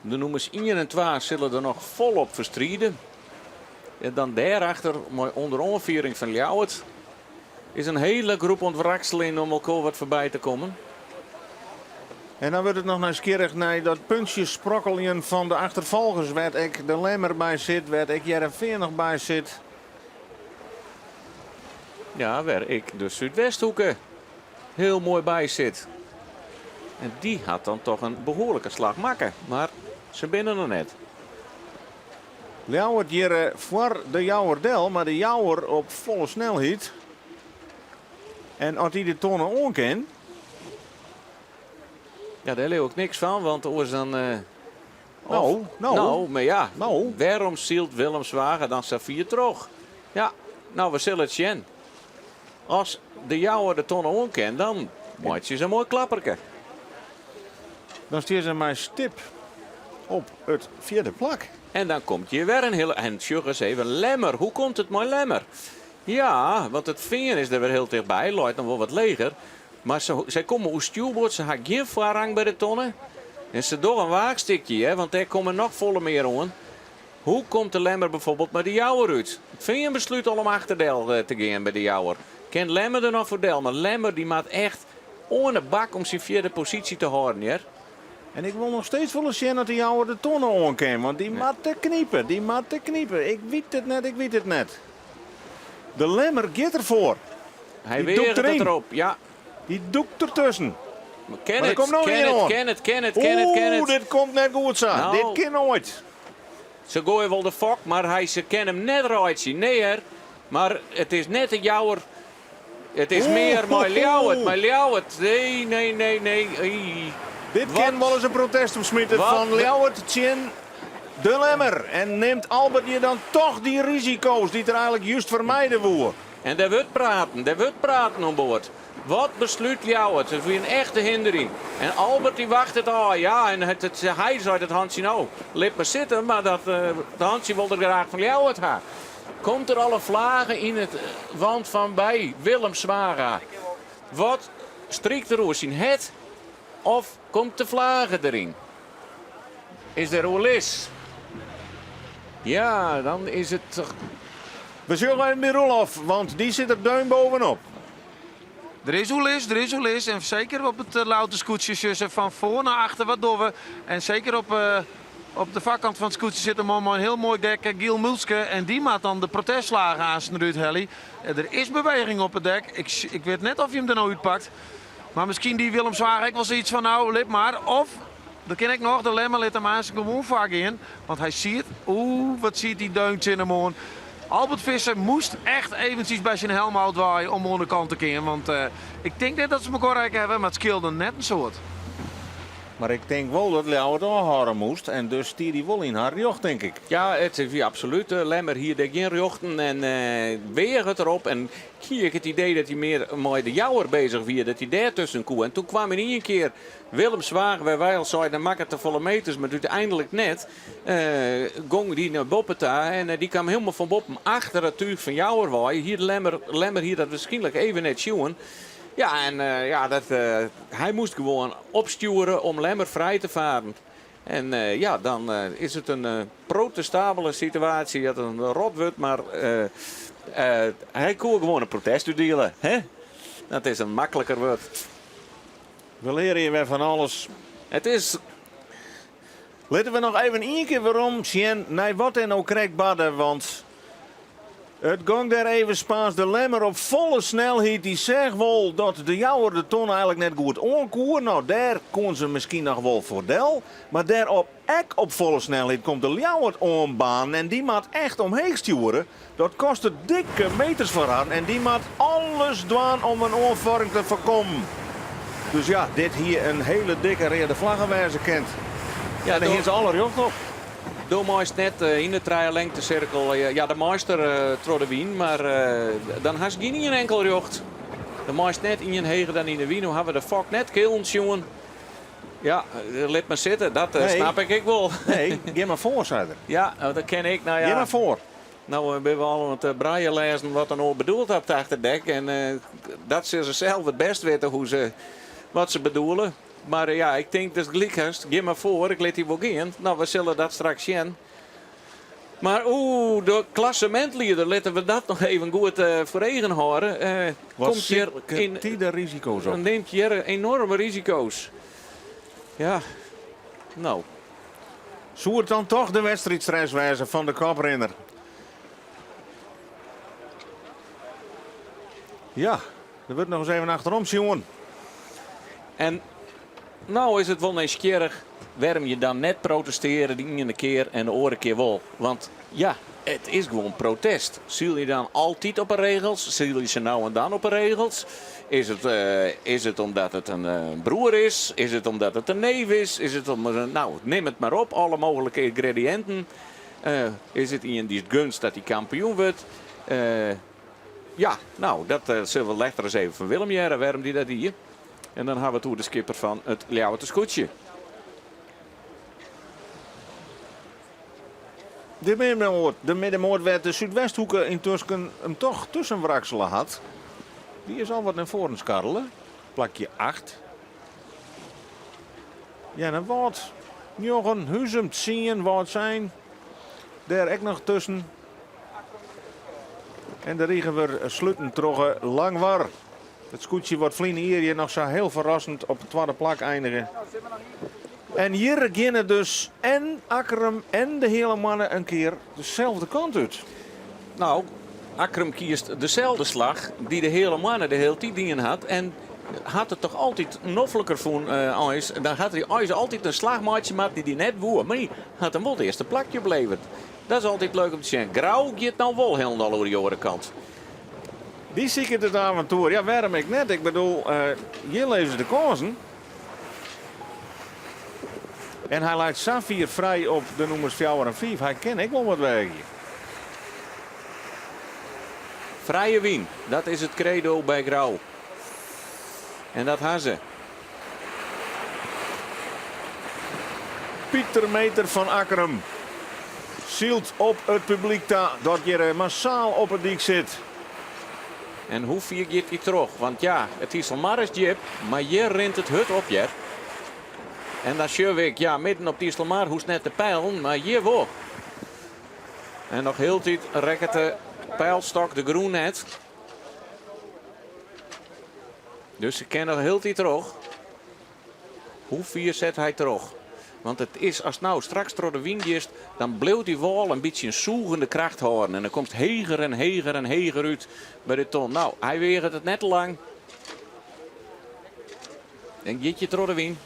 De nummers 1 en 2 zullen er nog volop verstrijden. En dan daarachter, mooi onder onviering van Ljouwert, is een hele groep ontwrakseling om elkaar wat voorbij te komen. En dan wordt het nog nieuwsgierig naar dat puntje sprokkeljen van de achtervolgers. Waar ik de Lemmer bij zit, waar ik Jereveen nog bij zit. Ja, waar ik de Zuidwesthoeken heel mooi bij zit. En die had dan toch een behoorlijke slag maken. Maar ze binnen er net. Ljouwert hier voor de Jouwerdel, maar de Jouwer op volle snelheid. En als hij de tonnen onken. Ja, daar leeuw ik niks van, want er was dan... Nou, maar ja, nou. waarom zielt Willemswagen dan Safir terug? Ja, nou, we zullen het zien. Als de Jouwer de tonnen onken, dan maakt ze een mooi klapperke. Dan stier ze maar stip op het vierde plak. En dan komt je weer een hele... En zeg eens even, Lemmer. Hoe komt het mooi Lemmer? Ja, want het vinger is er weer heel dichtbij. Loopt dan wel wat leger. Maar zij komen hoe stuurboord. Ze hebben geen voorrang bij de tonnen. En ze door een waagstikje, hè, want daar komen nog volle meer aan. Hoe komt de Lemmer bijvoorbeeld met de Jouwer uit? Het vinger besluit al om achterdel te gaan bij de Jouwer. Kent Lemmer er nog voor del? Maar Lemmer die maakt echt ohne bak om zijn vierde positie te houden, ja? En ik wil nog steeds willen zien dat de Jouwer de tonnen onken. Want die maat te kniepen, die maat te kniepen. Ik weet het net. De Lemmer gaat ervoor. Hij Die weer doekt het erin. erop, ja. Die doekt ertussen. Ken Maar er het, komt nog één aan. ken het. Oeh, dit komt net goed zo. Nou. Dit kan nooit. Ze gooien wel de fok, maar ze kan hem net eruit zien. Nee, hè. Maar het is net de Jouwer. Het is meer maar Ljouwert. Nee. Ei. Dit Wat? kan wel eens een protest opsmieten Wat? van Ljouwert Tjen de Lemmer. En neemt Albert je dan toch die risico's die er eigenlijk juist vermijden worden. En daar wordt praten aan boord. Wat besluit Ljouwert? Het is weer een echte hindering. En Albert die wacht het al. Ja, en hij zei dat Hansje nou, lip maar zitten, maar dat Hansje wilde graag van Ljouwert gaan. Komt er alle vlagen in het wand van bij Willem Zwaga? Wat strikt er oor zijn het? Of komt de vlagen erin? Is er Olis? Ja, dan is het toch... We zullen even bij Roelof, want die zit er duim bovenop. Er is hoe is. En zeker op het louter scootjes van voor naar achter wat doen we. En zeker op de vakkant van het scootje zit een heel mooi dek, Giel Mulske. En die maakt dan de protestslagen aan zijn Ruud Helly. Er is beweging op het dek. Ik weet net of hij hem er nou uitpakt. Maar misschien die Willem Zwager ik wel zoiets van nou, lip maar. Of, dat ken ik nog, de lemmer liet hem aan zijn gewoon vaak in. Want hij ziet, wat ziet die deuntje in de moon. Albert Visser moest echt eventjes bij zijn helm uitwaaien om aan de kant te keren. Want ik denk net dat ze elkaar rijk hebben, maar het scheelde net een soort. Maar ik denk wel dat Leeuw het aanhouden moest. En dus stier die wel in haar jocht, denk ik. Ja, het is absoluut. Lemmer hier de geen jochten en weer het erop. En hier ik het idee dat hij meer met de jouwer bezig was. Dat hij daar tussen koe. En toen kwam er niet een keer Willem Zwager, waar wij al zeiden, dan maakt het te volle meters. Maar uiteindelijk net gong die naar Boppeta. En die kwam helemaal van Boppen achter het tuig van jouwer waaien. Hier Lemmer hier dat waarschijnlijk even net zien. Ja, en hij moest gewoon opsturen om Lemmer vrij te varen. En dan is het een protestabele situatie dat een rot wordt. Maar hij kon gewoon een protest uitdelen. Hè? Dat is een makkelijker woord. We leren hier weer van alles. Het is... Laten we nog even één keer waarom zien naar wat en ook krijgt badden, want... Het ging daar even Spaans de Lemmer op volle snelheid. Die zegt wel dat de jouwer de ton eigenlijk net goed onkoer. Nou, daar kon ze misschien nog wel voordeel. Maar daarop op volle snelheid komt de jouwer onbaan. En die maakt echt omheen sturen. Dat kostte dikke meters voor haar. En die maakt alles doen om een onvorming te voorkomen. Dus ja, dit hier een hele dikke rode vlaggenwijzer kent. Ja, dan hier ze alle jocht op. Door meest net in de lengtecirkel, ja de meester trode wien, maar dan has je niet een enkel jocht. De meest net in een hegen dan in de wien, hoe hebben we de fok net kilens, jongen. Ja, laat maar zitten, dat snap ik wel. Nee, geef maar voor, zei er. Ja, dat ken ik, nou ja. Geef maar voor. Nou, we hebben al het braaien lezen wat er nou bedoeld hebt achter het dek. En dat ze zelf het best weten wat ze bedoelen. Maar ja, ik denk dat het gelijk is. Geef maar voor, ik laat die wel gaan. Nou, we zullen dat straks zien. Maar de klassementleider, laten we dat nog even goed voor eigen houden. Wat zit die de risico's op? Dan neemt je hier enorme risico's. Ja, nou. Zou het dan toch de wedstrijdstress wijzen van de koprenner? Ja, er wordt nog eens even achterom, jongen. En nou is het wel nieuwsgierig waarom je dan net protesteren die ene keer en de andere keer wel. Want ja, het is gewoon protest. Zul je dan altijd op de regels? Zul je ze nou en dan op de regels? Is het omdat het een broer is? Is het omdat het een neef is? Is het nou, neem het maar op, alle mogelijke ingrediënten. Is het in die gunst dat hij kampioen wordt? Ja, nou, dat zullen we lekker eens even van Willem jaren, waarom die dat hier. En dan hebben we toe de skipper van het Ljouwerte Scootje. De middenmoot werd de Zuidwesthoeken intussen hem toch tussen wrakselen had. Die is al wat naar voren skarrelen. Plakje 8. Ja, dan wordt Jochen Huzem zien wat zijn. Daar ook nog tussen. En de regen we sluiten trokken lang war. Het scootje wordt vlien hier nog zo heel verrassend op de tweede plak eindigen. En hier beginnen dus en Akkerum en de hele mannen een keer dezelfde kant uit. Nou, Akkerum kiest dezelfde slag die de hele mannen de hele tijd dingen had. En had het toch altijd noffelijker van IJs. Dan had hij IJs altijd een slagmaatje gemaakt die net woer. Maar die had hem wel het eerste plakje geleverd. Dat is altijd leuk om te zien. Grauw gaat nou wel helemaal over de andere kant. Die zie ik het avontuur. Ja, waarom ik net? Ik bedoel, hier leven ze de kansen. En hij laat Safir vrij op de nummers 4 en 5. Hij ken ik wel wat weg hier. Vrije wien, dat is het credo bij Grauw. En dat hebben ze. Pieter Meter van Akkerum. zielt op het publiek dat je massaal op het dik zit. En hoe vier gaat hij terug? Want ja, het is al maar eens jip, maar je rent het hut op, je. En dan zie ik, ja, midden op die Isselmar, hoe net de pijl, maar je wel. En nog heel tijd rekt de pijlstok de groen net. Dus ze kennen nog heel tijd terug. Hoe vier zet hij terug? Want het is, als nou straks door de wind is, dan blijft die wal een beetje een zoegende kracht houden. En dan komt heger en heger en heger uit bij de ton. Nou, hij weert het net te lang. En jitje door de wind.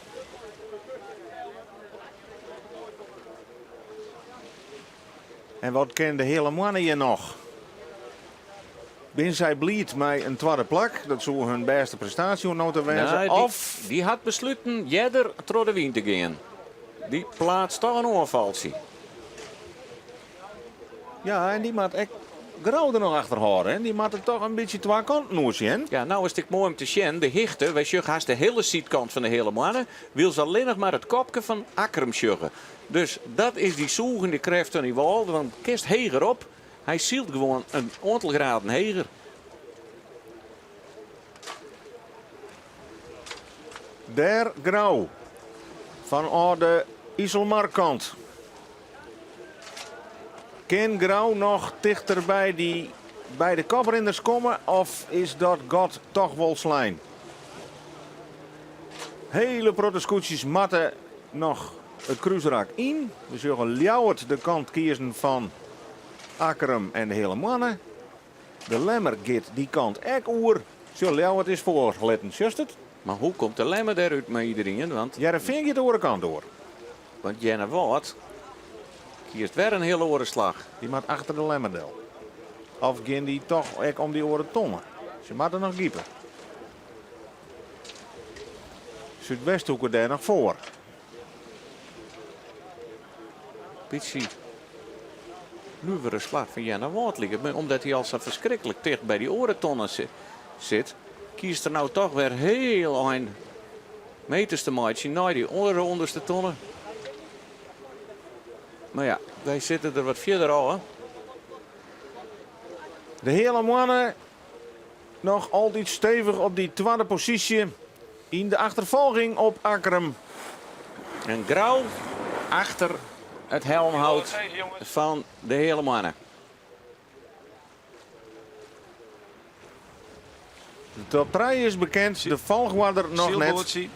En wat kent de hele mannen hier nog? Ben zij blij met een tweede plak? Dat zou hun beste prestatie moeten wezen. Nou, Of die had besloten jeder door de wind te gaan. Die plaatst toch een oorvalsie. ja, en die moet echt Grauw er nog achter houden. Hè? Die moet er toch een beetje twee kanten nu zien. Ja, nou is het mooi om te zien. De hichte, wij zeggen haast de hele zijkant van de hele mannen. Wil ze alleen nog maar het kopje van Akkerum zeggen. Dus dat is die zoegende kracht van die wal. Want kist heger op. Hij zielt gewoon een aantal graden heger. Der Grauw. Van de Iselmarkant. Kan Grauw nog dichter bij de koprinders komen? Of is dat God toch wel slijn? Hele protescootjes matten nog het kruisraak in. We zullen Ljouwert de kant kiezen van Akkerum en de hele mannen. De Lemmer gaat die kant ook oer. Zo Ljouwert is voorgeletten, juist het? Maar hoe komt de Lemmer eruit met iedereen? Want Jereveen gaat de andere kant door. Jenna Wout kiest weer een hele orenslag. Die moet achter de Lemmerdel. Of gaan die toch ook om die oren tonnen? Ze moeten nog giepen. Zuidwesthoeken daar nog voor. Beetje luwere slag van Jenna Wout liggen. Maar omdat hij al zo verschrikkelijk dicht bij die orentonnen zit, kiest er nou toch weer heel een meters te maken naar die oren onderste tonnen. Maar ja, wij zitten er wat verder al. Hè? De hele mannen nog altijd stevig op die tweede positie in de achtervolging op Akkerum. En Grauw achter het helmhout van de hele mannen. De top 3 is bekend, de volgorde nog net.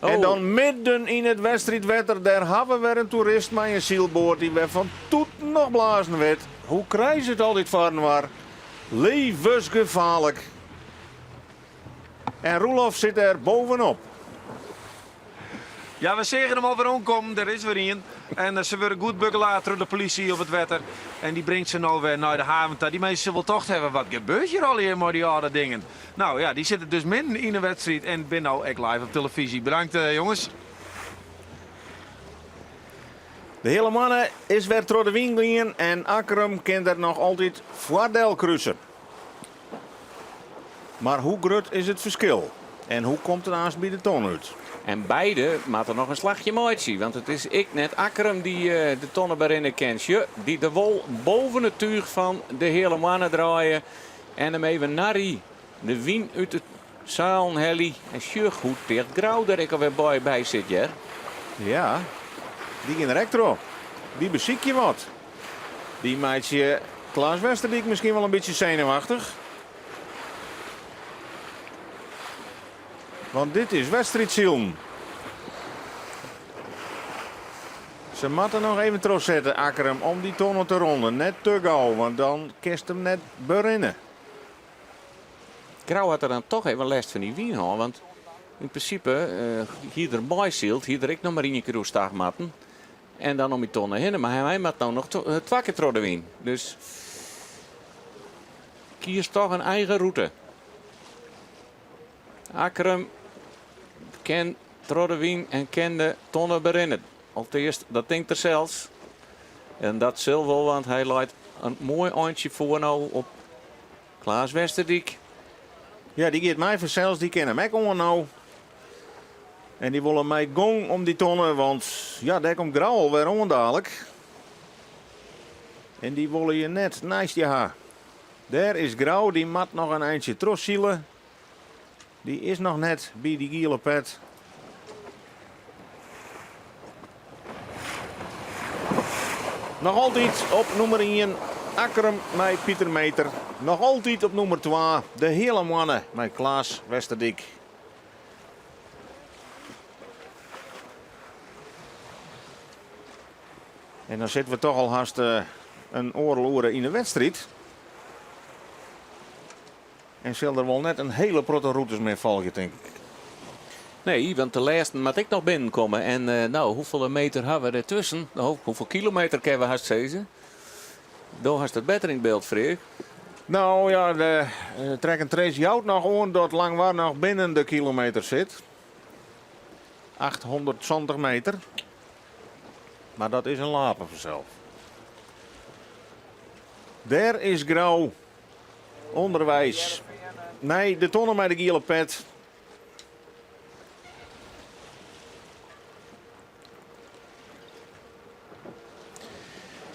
Oh. En dan midden in het wedstrijdwetter, daar hebben we een toerist met een zielboord die weer van toet nog blazen werd. Hoe krijg je het altijd van waar? Levensgevaarlijk. En Roelof zit er bovenop. Ja, we zeggen hem alweer omkomen. Er is weer een. En ze worden goed buggelaar door de politie op het wetter. En die brengt ze nou weer naar de haven. Die mensen willen toch hebben, wat gebeurt hier al hier met die oude dingen? Nou ja, die zitten dus midden in de wedstrijd en ben nou echt live op televisie. Bedankt jongens. De hele mannen is weer door de wind gaan en Akkerum kan er nog altijd voordeel kruisen. Maar hoe groot is het verschil? En hoe komt het aan bij de ton uit? En beide moeten nog een slagje mooi zien. Want het is ik net Akkerum die de tonnen berinnen kent. Die de wol boven het tuig van de hele mannen draaien. En hem even narrie de wien uit de zaal helly. En sure goed dicht Grauw daar ik alweer bij zit. Ja? Ja, die gaan direct erop. Die beziek je wat. Die meidje Klaas Westerdijk misschien wel een beetje zenuwachtig. Want dit is wedstrijdzielen. Ze moeten nog even terugzetten, Akkerum, om die tonnen te ronden. Net te gauw, want dan kist hem net berinnen. Grauw had er dan toch even last van die wien hoor. Want in principe, hier erbij zielt, hier er ik nog maar een keer doorstaag matten. En dan om die tonnen heen. Maar hij maakt nou nog twee keer door de wien. Dus kies toch een eigen route. Akkerum ken Trodewien en ken de tonnen berinnen. Allereerst, dat denkt er zelfs. En dat zal wel, want hij leidt een mooi eindje voor nou op Klaas Westerdijk. Ja, die gaat mij vanzelfs, die kennen hem ook nou. En die willen mij gong om die tonnen, want ja, daar komt Grauw alweer om dadelijk. En die willen je net naast je haar. Daar is Grauw, die mat nog een eindje trossielen. Die is nog net bij die gele pet. Nog altijd op nummer 1, Akkerum met Pieter Meter. Nog altijd op nummer 2, de hele mannen met Klaas Westerdik. En dan zitten we toch al haast een oorloren in de wedstrijd. En zal er wel net een hele protte routes mee volgen, denk ik. Nee, want de laatste moet ik nog binnenkomen. En nou, hoeveel meter hebben we ertussen? Nou, hoeveel kilometer kunnen we haast zezen? Daar had het beter in beeld, Freek. Nou ja, de trek en trace jouwt nog aan dat Langwaar nog binnen de kilometer zit. 820 meter. Maar dat is een lapen vanzelf. Daar is Grauw. Onderwijs. Nee, de tonnen met de gele pet.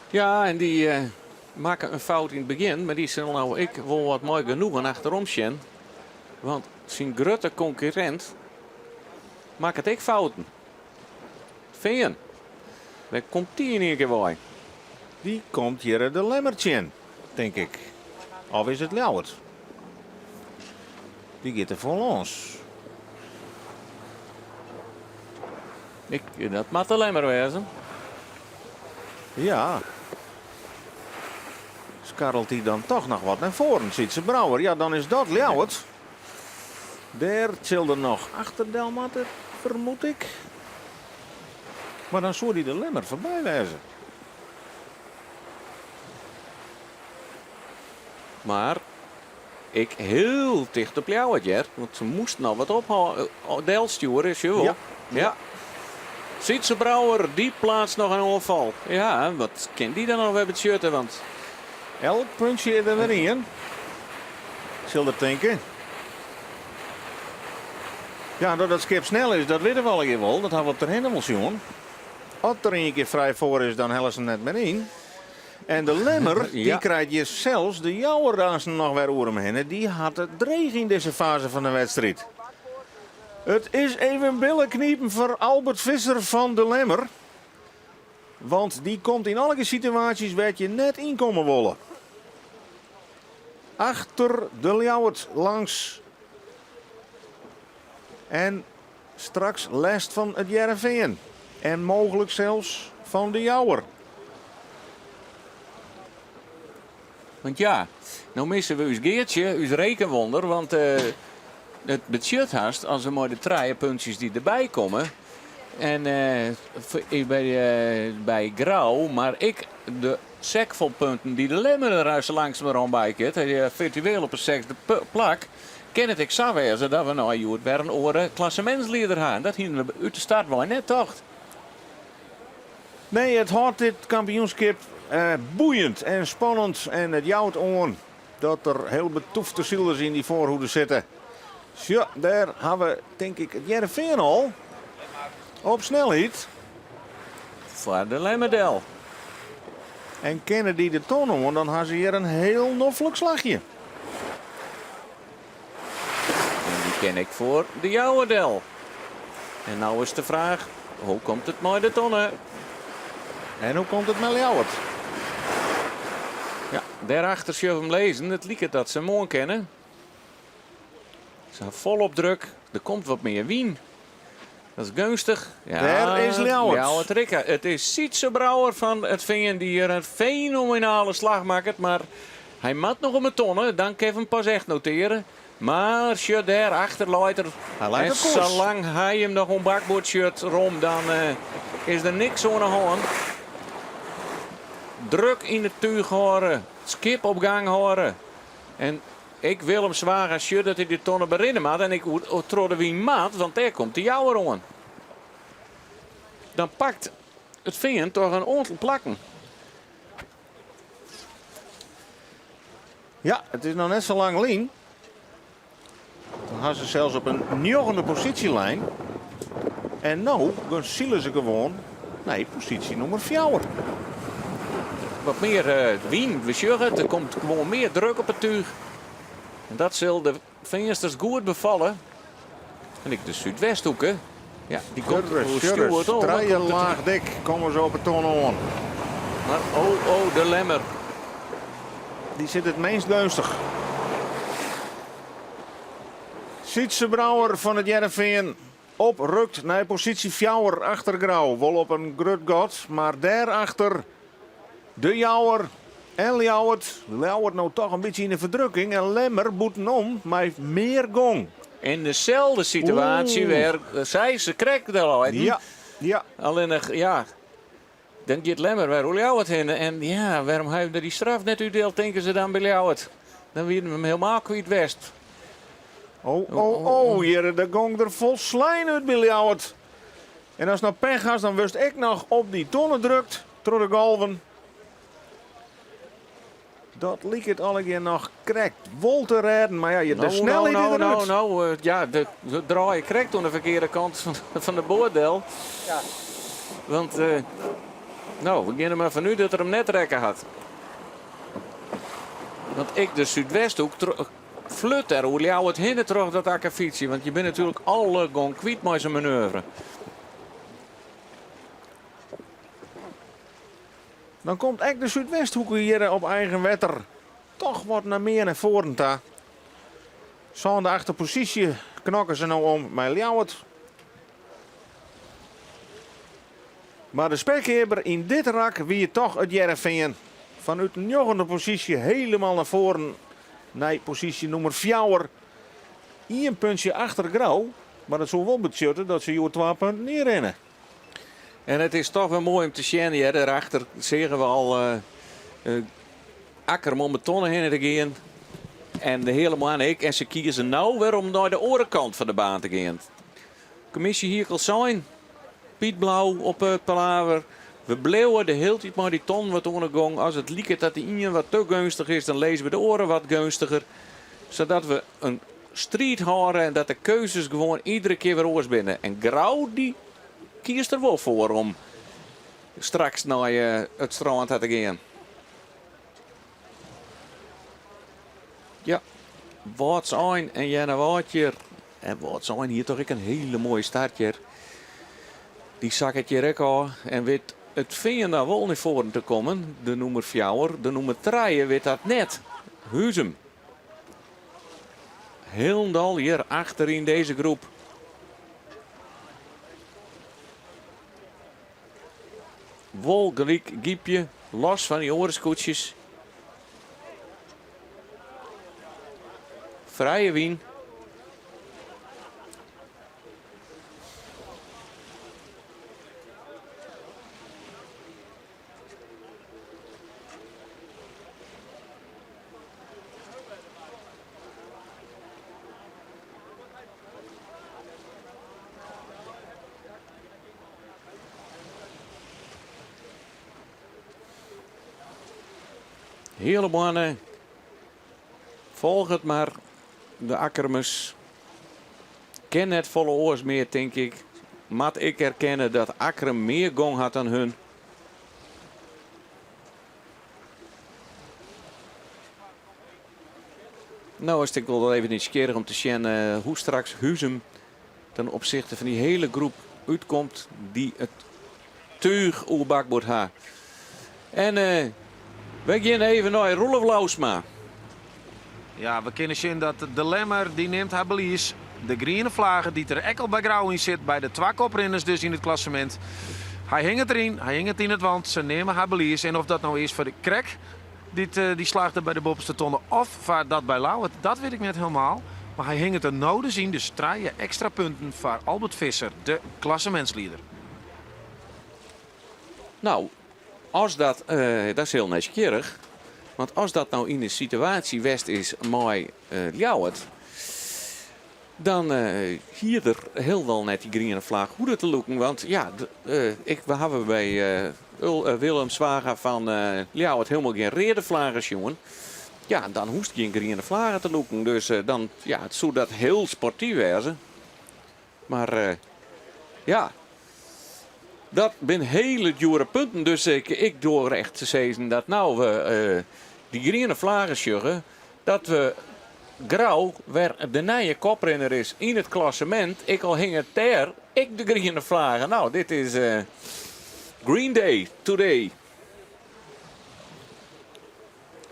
Ja, en die maken een fout in het begin. Maar die zullen nou ik wel wat mooi genoegen achterom zien. Want zijn grote concurrent maakt het ik fouten. Veen. Daar komt die in één keer bij. Die komt hier de Lemmertje in, denk ik. Of is het Ljouwert? Die gaat er voor ons. Dat moet alleen maar wezen. Ja. Skarrelt hij dan toch nog wat naar voren? Ziet ze Brouwer. Ja, dan is dat Ljouwert. Daar zal er nog achter Delmatter, vermoed ik. Maar dan zou hij de Lemmer voorbij wezen. Maar ik heel dicht op jou, Jer. Want ze moesten nou wat ophouden. Delstuur is je wel. Ja. Ja. Sietse Brouwer, die plaatst nog een onval. Ja, wat kan die dan nog hebben het shirt? Want Elk puntje er weer in. Zul er denken. Ja, dat het schip snel is, dat weten we al een wel. Dat hebben we op de helemaal zien. Als er een keer vrij voor is, dan hellen ze net meer in. En de Lemmer, die Ja. krijgt je zelfs de jouwer daar ze nog weer oren heen. Die had het dreig in deze fase van de wedstrijd. Het is even billen kniepen voor Albert Visser van de Lemmer. Want die komt in alle situaties waar je net in komen willen. Achter de Ljouwert langs. En straks last van het Jereveen. En mogelijk zelfs van de Jouwer. Want ja, nou missen we ons Geertje, ons rekenwonder. Want het budget haast als we maar de puntjes die erbij komen. En bij Grauw, maar ik de sek vol punten die de Lemmer er langs maar aan bij kent. Virtueel op een zesde plak. Ken het ik zo wezen dat we nou Joert weer een oren klassementsleider gaan. Dat hielden we uit de start wel net toch? Nee, het houdt dit kampioenschap boeiend en spannend. En het jouwt aan dat er heel betoefde zielers in die voorhoede zitten. Ja, daar hebben we denk ik het Jereveen al. Op snelheid. Voor de Lemmerdel. En kennen die de tonen, want dan hebben ze hier een heel noffelijk slagje. En die ken ik voor de Jouwerdel. En nou is de vraag, hoe komt het met de tonnen? En hoe komt het met Ljouwert? Ja, daarachter zullen we hem lezen. Het lijkt dat ze hem mooi kennen. Ze zijn volop druk. Er komt wat meer wien. Dat is gunstig. Ja, Daar is Ljouwert. Ljouwert Rikke. Het is Sietse Brouwer van het Veen die hier een fenomenale slag maakt. Maar hij mat nog om een tonnen. Dan kan je hem pas echt noteren. Maar shirt daarachter leider. Hij leidt En op koers. zolang hij hem nog een bakboord shirt rond, dan is er niks aan de hand. Druk in het tuig horen. Skip op gang horen. En ik wil hem zwaar als je dat hij de tonnen berinnen maat. En ik trodde wie maat, want daar komt de jouwer aan. Dan pakt het Veen toch een aantal plakken. Ja, het is nog net zo lang lien. Dan gaan ze zelfs op een 9e positielijn. En nou zielen ze gewoon nee, positie nummer 4. Wat meer wien, we zeggen het. Er komt gewoon meer druk op het tuig. En dat zal de vensters goed bevallen. En ik de Zuidwesthoeken. Ja, die komt Sjurres, treien laag dik komen ze op het ton aan. Maar oh, de lemmer. Die zit het meest gunstig. Sietse Brouwer van het Jereveen oprukt naar positie 4 achter Grauw. Wel op een grut god, maar daarachter de Jouwer en Ljouwert. Ljouwert nou toch een beetje in de verdrukking. En Lemmer boeten om, maar heeft meer gong. In dezelfde situatie weer, ze krijgt er al uit. Ja. Alleen, ja, dan gaat Lemmer weer hoe Ljouwert heen. En ja, waarom hebben die straf net uitdeeld, denken ze dan bij Ljouwert? Dan weer hem helemaal kwijt West. Hier, de gong er vol slijn uit bij Ljouwert. En als nou pech has, dan wist ik nog op die tonnen drukt, door de golven. Dat liep het al een keer nog correct vol te redden, maar ja, de snelheid de draaien correct aan de verkeerde kant van de boordel. Ja. Want, we beginnen maar van nu dat er hem net rekken had. Want ik de Zuidwesthoek flut er hoe jou het hinnen terug dat akkefietsie, want je bent natuurlijk alle gewoon kwijt met zijn manoeuvre. Dan komt echt de Zuidwesthoek hier op eigen wetter toch wat naar meer naar voren ta. Zo'n de achterpositie knokken ze nou om met Ljouwert. Maar de spekheber in dit rak wie toch het Jereveen. Vanuit de 9e positie helemaal naar voren naar positie nummer 4. 1 puntje achter Grauw. Maar dat zal wel betekenen dat ze hier 2 punten neerrennen. En het is toch wel mooi om te zien. Ja, daarachter zeggen we al akker om betonnen heen te gaan. En de hele man en ze kiezen nou weer om naar de orenkant van de baan te gaan. Commissie hier kan zijn. Piet Blauw op het palaver. We bleven de hele tijd maar die ton wat ondergang. Als het liekt dat die ene wat te gunstig is, dan lezen we de oren wat gunstiger. Zodat we een strijd houden en dat de keuzes gewoon iedere keer weer oors binnen. En Grauw die kiest er wel voor om straks naar het strand te gaan. Ja, wat zijn en Jenne Waardje. En wat zijn hier toch een hele mooie startje. Die zak het hier ook al. En weet het vinden daar wel niet voor te komen. De nummer 4, de nummer 3 weet dat net. Huzem. Helemaal hier achter in deze groep. Wol gelijk giepje, los van die orenskoetjes. Vrije wien. Hele mannen, volg het maar, de akkermus. Ken het volle oors meer, denk ik. Mat ik herkennen dat Akkerem meer gong had dan hun. Nou is het wel even nieuwsgierig om te zien hoe straks Huzem ten opzichte van die hele groep uitkomt die het tuig oerbak wordt ha. En we gaan even naar Roelof Lausma. Ja, we kunnen zien dat de Lemmer die neemt haar belies. De groene vlaggen die er ekkel bij Grauw in zit. Bij de 2 koprenners dus in het klassement. Hij hing het erin, hij hing het in het wand. Ze nemen haar belies. En of dat nou is voor de Krek, die slaagde bij de bovenste tonnen. Of voor dat bij Lauwert, dat weet ik net helemaal. Maar hij hing het er nou dus in. Dus 3 extra punten voor Albert Visser, de klassementsleider. Nou, als dat is heel nieuwsgierig. Want als dat nou in de situatie West is mooi Ljouwert. Dan hier er heel wel net die groene vlag hoe dat te lukken. Want ja, we hebben bij Willem Zwager van Ljouwert helemaal geen redenvlagers, jongen. Ja, dan hoest geen groene vlaggen te lukken. Dus dan, ja, het zou dat heel sportief wezen. Maar Ja, dat zijn hele dure punten. Dus ik door echt te zeggen dat nou we die groene vlaggen sjuggen, dat we Grauw, waar de nieuwe koprenner is in het klassement. Ik al hing het daar, ik de groene vlaggen. Nou, dit is Green Day today.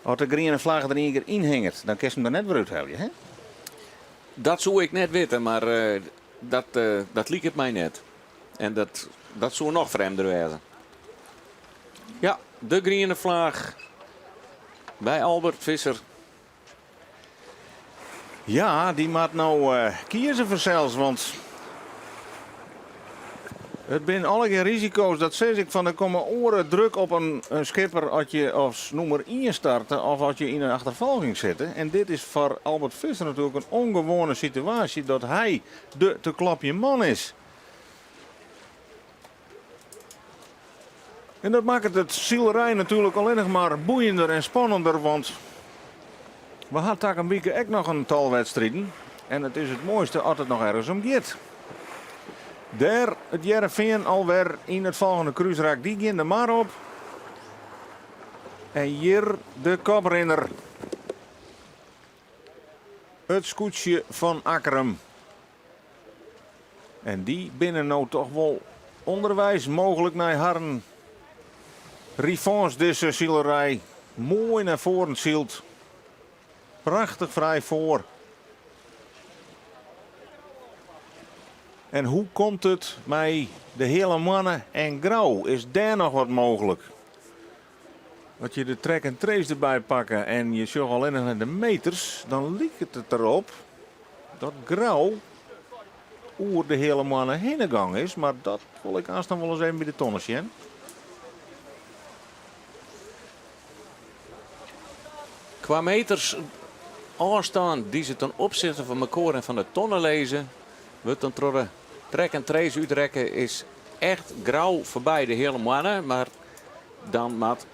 Als de groene vlag er één keer in hingert, dan kun je hem er net weer uithalen, hè? Dat zou ik net weten, maar dat liep het mij net. En dat zou nog vreemder wezen. Ja, de groene vlag bij Albert Visser. Ja, die moet nou kiezen voor zelfs, want het zijn alle geen risico's. Dat zeg ik van, er komen oren druk op een schipper als je als nummer 1 starten of als je in een achtervolging zit. En dit is voor Albert Visser natuurlijk een ongewone situatie dat hij de te klapje man is. En dat maakt het zielerij natuurlijk alleen nog maar boeiender en spannender, want we hadden daar een beetje ook nog een tal wedstrijden. En het is het mooiste als het nog ergens om gaat. Daar het Heerenveen alweer in het volgende cruiseraak. Die gaan er maar op. En hier de koprenner. Het scootje van Akkerum. En die binnen nou toch wel onderwijs mogelijk naar Harren. Rivons deze zielerij. Mooi naar voren zielt. Prachtig vrij voor. En hoe komt het bij de hele mannen en Grauw? Is daar nog wat mogelijk? Dat je de track en trace erbij pakken en je zag alleen nog naar de meters, dan lijkt het erop dat Grauw oer de hele mannen heen gegaan is. Maar dat wil ik aanstaan wel eens even bij de tonnen zien. Qua meters aanstaan die ze ten opzichte van elkaar en van de tonnen lezen. We dan trorren trek en trace uitrekken is echt Grauw voorbij de hele mannen. Maar dan moet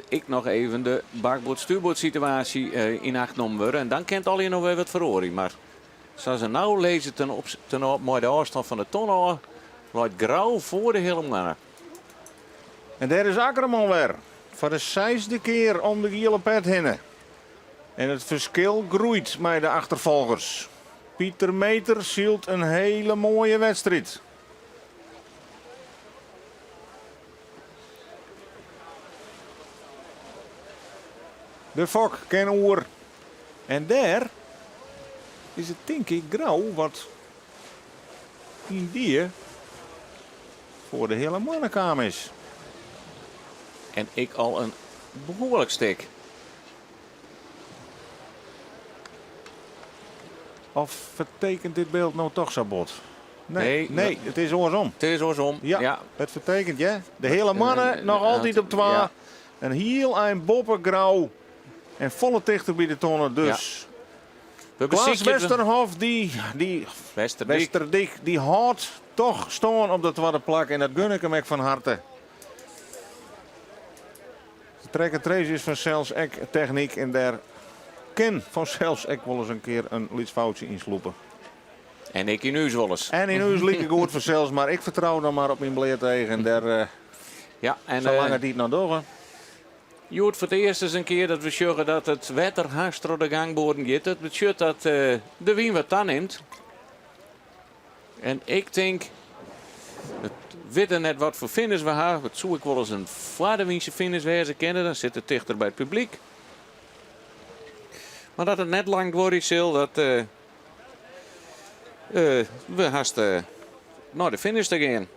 ik nog even de bakboord-stuurboord situatie in acht nemen worden. En dan kent al je nog weer wat verhoring. Maar zoals ze nou lezen ten op de afstand van de tonnen, laat Grauw voor de hele mannen. En daar is Akkerman weer. Voor de 6e keer om de gele pet heen. En het verschil groeit bij de achtervolgers. Pieter Meter zielt een hele mooie wedstrijd. De Fok ken oer. En daar is het denk ik Grauw wat in die voor de hele mannenkamer is. En ik al een behoorlijk stuk. Of vertekent dit beeld nou toch Sabot? Nee, Nee, het is andersom. Het is andersom. Ja, het vertekent ja. De hele mannen nog altijd op 2. Ja. Een heel een boppen Grauw. En volle dichter bij de tonnen dus. We Klaas bezien- Westerhof Westerdik die houdt toch staan op de tweede plak. En dat gun ik hem ook van harte. De trek en trace is van zelfs ek techniek en daar kan van zelfs ek wel eens een keer een lietsfoutje insloepen. En ik in u wel eens. En in u liep ik goed voor zelfs, maar ik vertrouw dan maar op mijn beleid tegen. En daar, Ja, en zolang het niet nou doorgaat. je hoort voor het eerst eens een keer dat we zeggen dat het wetter haast door de gangboorden gaat. Dat betekent dat de wien wat dan neemt. En ik denk, het weten net wat voor finish we hebben. Het zou ik wel eens een Vlaardewiense finish wezen kennen. Dan zit het dichter bij het publiek. Maar dat het net lang wordt is, dat we haast naar de finish te gaan.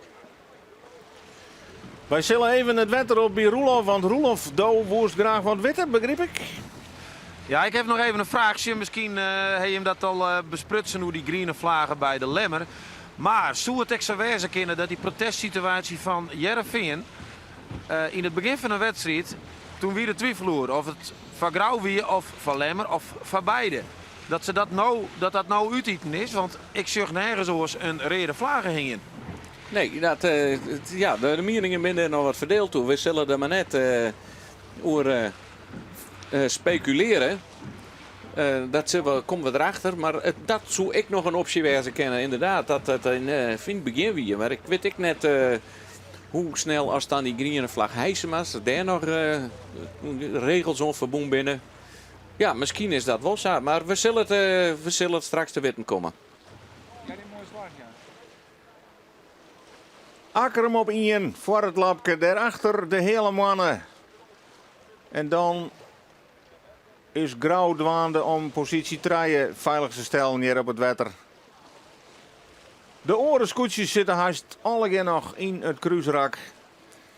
Wij zullen even het wetter op bij Roelof, want Roelof woest graag wat witter, begreep ik. Ja, ik heb nog even een vraagje. Misschien heb je hem dat al besprutsen hoe die groene vlaggen bij de Lemmer. Maar zou het extra wezen kunnen dat die protestsituatie van Heerenveen in het begin van de wedstrijd, toen weer de twijfel of het van Grauw weer of van Lemmer of van beide. Dat dat nou uiteten is, want ik zag nergens zoals een rode vlaggen hingen. Nee, de meningen zijn nog wat verdeeld toe. We zullen er maar net over speculeren. Komen we erachter. Maar dat zou ik nog een optie wijzen kennen. Inderdaad, dat het een fijn begin weer. Maar ik weet net hoe snel als dan die groene vlag hijsen was. Daar nog regels on verboen binnen. Ja, misschien is dat wel zo. Maar we zullen het straks te weten komen. Ja, die mooie slag, ja. Akkerum op 1 voor het lapje. Daarachter de hele mannen. En dan is Grauw dwaande om positie 3 veilig te stellen hier op het wetter. De orenscootjes zitten haast alle nog in het cruiserak.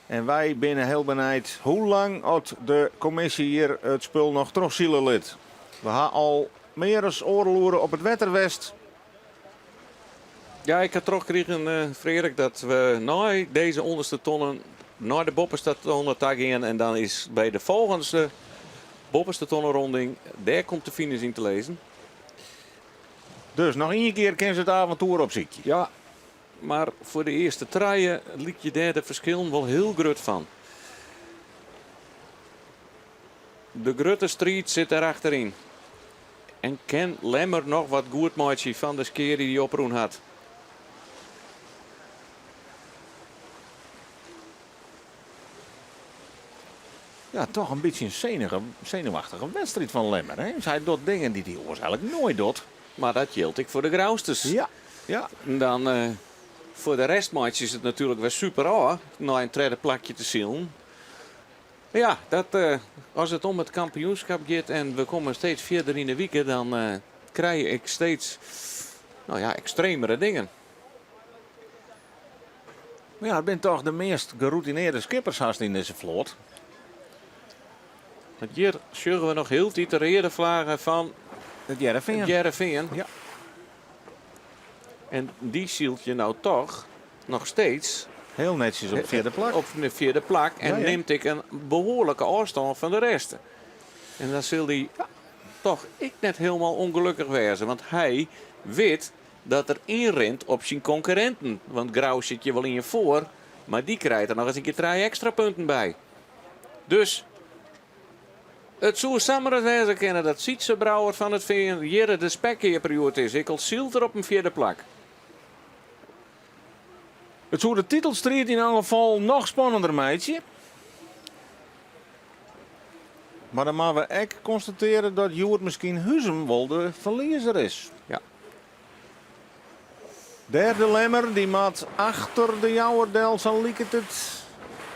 En wij binnen heel benijd hoe lang had de commissie hier het spul nog terugzielen lid. We hebben al meer eens oorloeren op het wetterwest. Ja, ik had teruggekregen, Frederik, dat we na deze onderste tonnen naar de bopperste tonnen gaan. En dan is bij de volgende bopperste tonnenronding, daar komt de finish in te lezen. Dus nog 1 keer kan ze het avontuur op ziekje. Ja, maar voor de eerste traaien liet je daar de verschil wel heel groot van. De Grutte Street zit er achterin. En Ken Lemmer nog wat goed maatje van de skeer die hij oproen had. Ja, toch een beetje een zenuwachtige wedstrijd van Lemmer. Hè? Zij doet dingen die hij waarschijnlijk nooit doet. Maar dat geldt ik voor de Grauwsters. Ja, ja. En dan voor de restmatch is het natuurlijk weer super hoor. Na een tweede plakje te zielen. Ja, als het om het kampioenschap gaat en we komen steeds verder in de weken, dan krijg ik steeds extremere dingen. Maar ja, het zijn toch de meest geroutineerde skippers haast in deze vloot. Want hier zullen we nog heel tijd de reden vragen van Het Jereveen. Jereveen. Ja. En die zielt je nou toch nog steeds Heel netjes op de 4e plak. op de 4e plak. En Ja, ja. neemt ik een behoorlijke afstand van de rest. En dan zul hij toch ik net helemaal ongelukkig wezen. Want hij weet dat er inrent op zijn concurrenten. Want Grauw zit je wel in je voor. Maar die krijgt er nog eens een keer 3 extra punten bij. Dus het zou samen wezen kennen dat Sietse Brouwer van het Veen hier de spekkeerperiode is. Ik al zielt er op een 4e plak. Het zou de titelstrijd in alle geval nog spannender meidje. Maar dan moeten we ook constateren dat Joert misschien Huzem wel de verliezer is. Ja. Derde Lemmer, die maat achter de Jouwerdel, zal lieket het.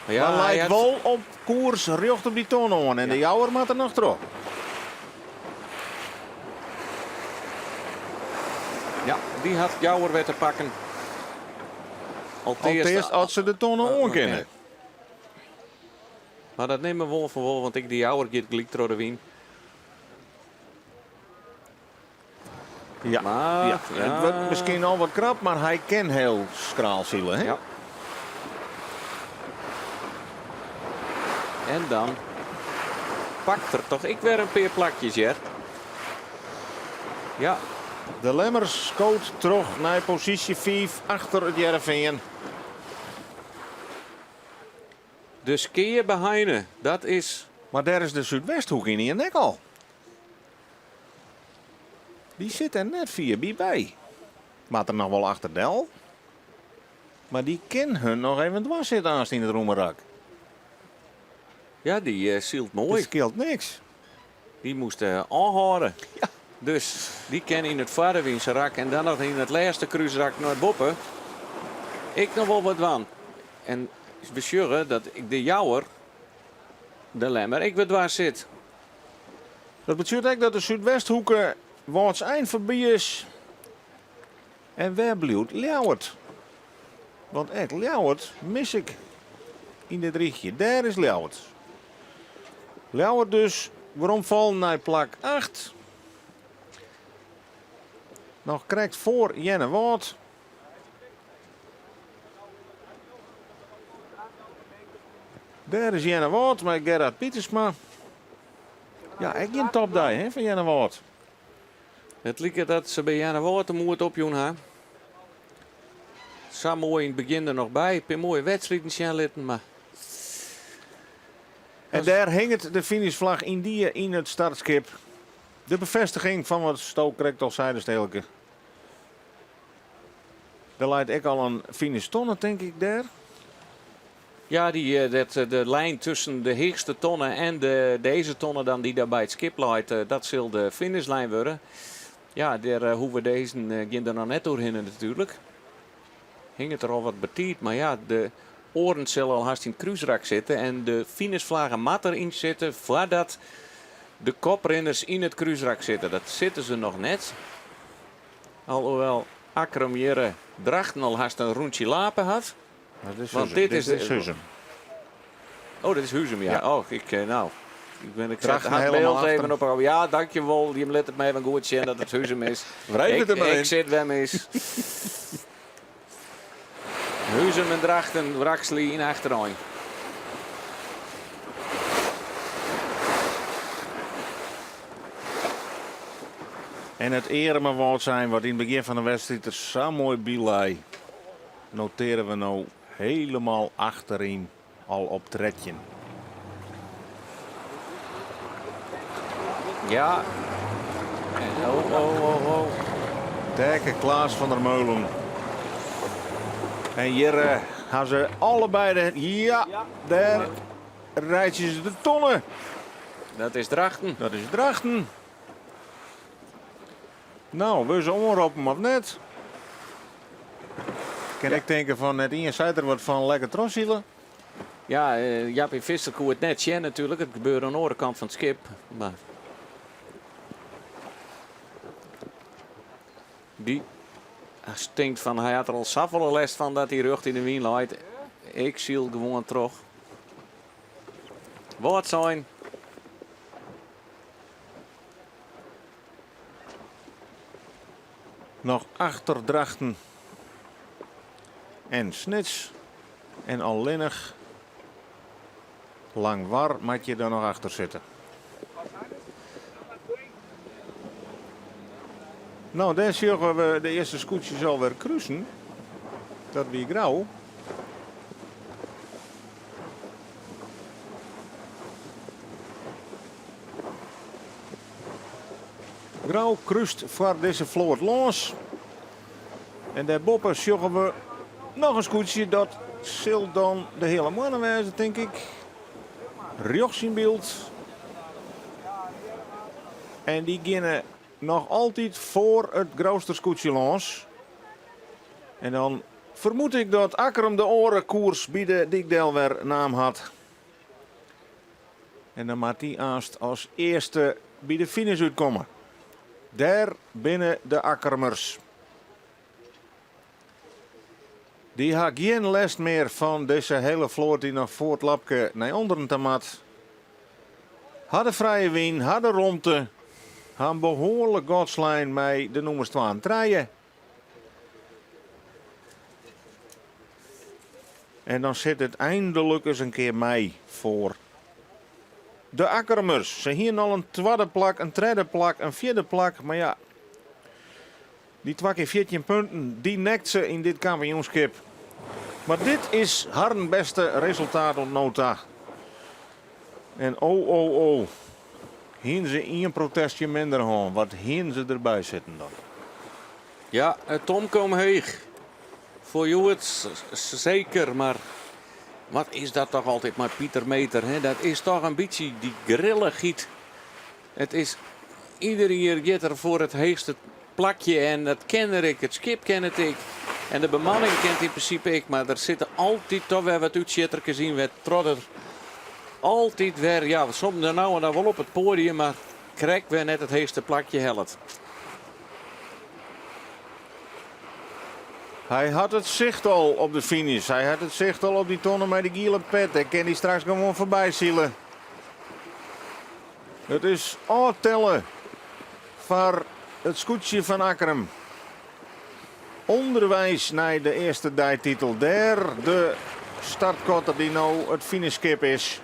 Ja, Maar hij lijkt had- wel op koers, recht op die toon aan. En de Jouwer maakt er nog terug. Ja, die had Jouwer weer te pakken. Al Allereerst als ze de tonen aankennen. oké. Maar dat nemen we wel voor wel, want ik die Jouwer gaat gelijk door de wien. Ja. Maar, Ja. ja. Het wordt misschien al wat krap, maar hij kan heel skraal zielen. Hè? Ja. En dan pakt er toch ik weer een paar plakjes, Jer. Ja, De Lemmer scoot terug naar positie 5 achter het Jereveen. de skeer behind, dat is... Maar daar is de Zuidwesthoek in je nek al. Die zit er net 4 bij. Maakt er nog wel achter Del. Maar die kan hun nog even dwars zitten aanst in het roemerak. Ja, die zielt Dat mooi. scheelt niks. Die moest aanhouden. Ja. Dus die kan in het vaderwinserak en dan nog in het laatste cruiserak naar Boppen. Ik nog wel wat van. En we zullen dat ik de Jouwer, de Lemmer, ik weet waar zit. Dat betekent ook dat de Zuidwesthoeken wordt eind voorbij is. En waar blijft Ljouwert? Want echt, Ljouwert mis ik in dit richtje. Daar is Ljouwert. Ljouwert dus, waarom vallen naar plak 8? Nog krijgt voor Jenne Woord. Daar is Jenne Woord met Gerard Pietersma. Ja, ik een topdag hè, van Jenne Woord. Het lijkt dat ze bij Janne Woord moet opjoen ha. Zo mooi in het begin er nog bij. Een paar mooie wedstrijden zien litten, maar En daar hing het de finishvlag in die in het startskip. De bevestiging van wat Stoke Kreek al zei, de Stelke. Er leidt ik al een finish tonnen, denk ik, daar. Ja, de lijn tussen de heegste tonnen en deze tonnen dan die daar bij het skip leidt, dat zal de finishlijn worden. Ja, daar hoeven we deze gaan er nog net doorheen natuurlijk. Hing het er al wat betiet, maar ja, de oren zullen al haast in het kruisrak zitten. En de finishvlaggen mat erin zitten voordat de koprenners in het kruisrak zitten. Dat zitten ze nog net. Alhoewel Akram Jere Drachten al haast een rondje lapen had. Dat is Want Huzum. dit is Huzum. Oh, dat is Huzum, ja. Ja. Oh, ik zet Drachten het helemaal beeld even achter. op. Ja, dankjewel. Je let het mij even goed zien dat het Huzum is. Wrijf het er maar in. Ik zit wel mis. Huzum en Drachten, Wraxley in achteraan. En het ere maar wat zijn wat in het begin van de wedstrijd er zo mooi bilij. Noteren we nou helemaal achterin al op tredje. Ja. En oh. Dekke Klaas van der Meulen. En hier gaan ze allebei de... Ja, daar rijdt ze de tonnen. Dat is Drachten. Dat is Drachten. Nou, we ze omroepen of net? Kan ik denken van het insider er wat van lekker trossielen? Ja, Jaapie Visser kon het net zien natuurlijk. Het gebeurde aan de andere kant van het schip. Maar die stinkt van, hij had er al zoveel les van dat hij rug in de wien leidt. Ik zie gewoon terug. Wat zijn? Nog achter Drachten. En Snits. En Allinnig. Langwar moet je er nog achter zitten. Nou, daar zien we de eerste scootjes alweer cruisen. Dat wie grauw. Grauw cruist voor deze vloot los. En daarboven zien we nog een scootje. Dat zal dan de hele mannen wijzen, denk ik. Rechts in beeld. En die beginnen nog altijd voor het grootste scootje los. En dan vermoed ik dat Akram de orenkoers bij de Dikdel weer naam had. En dan moet die aanst als eerste bij de finish uitkomen. Daar binnen de Akkermers. Die had geen les meer van deze hele vloot die nog voor het lapje naar onderen te mat. Hadden vrije wien, hadden romte. Hadden behoorlijk godslijn met de nummers 2 en 3. En dan zit het eindelijk eens een keer mee voor de Akkermers. Ze hier al een tweede plak, een derde plak, een vierde plak. Maar ja, die 2 keer 14 punten, die nekt ze in dit kampioenschap. Maar dit is haar beste resultaat op nota. En oh. Hien ze één protestje minder gaan. Wat hien ze erbij zitten dan? Ja, Tom kom heeg. Voor jou het zeker, maar wat is dat toch altijd maar Pieter Meter. Hè? Dat is toch een beetje die grillengiet. Het is iedere keer gaat er voor het heegste plakje en dat ken ik, het skip ken het ik. En de bemanning kent in principe ik, maar er zitten altijd toch weer wat uitzitterken zien, wat trodder. Altijd weer, ja, soms nou en dan wel op het podium, maar krijgt weer net het heegste plakje helpt. Hij had het zicht al op de finish. Hij had het zicht al op die tonnen met de gele pet. Hij kan die straks gewoon voorbij zielen. Het is tellen voor het scootje van Akram. Onderwijs naar de eerste dijtitel. Daar de startkotter die nou het finishskip is.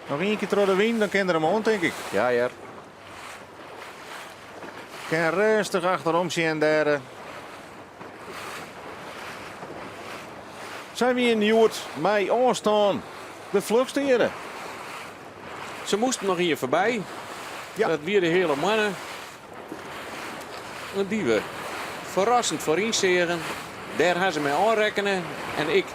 Nog één keer door de wind, dan kan er hem aan, denk ik. Ja, ja. Kan rustig achterom zien daar. Zijn we in de joert mij aanstaan. De vluchtsteren. Ze moesten nog hier voorbij. Ja. Dat weer de hele mannen. En die we verrassend voor inzegen. Daar gaan ze mee aanrekenen. En ik,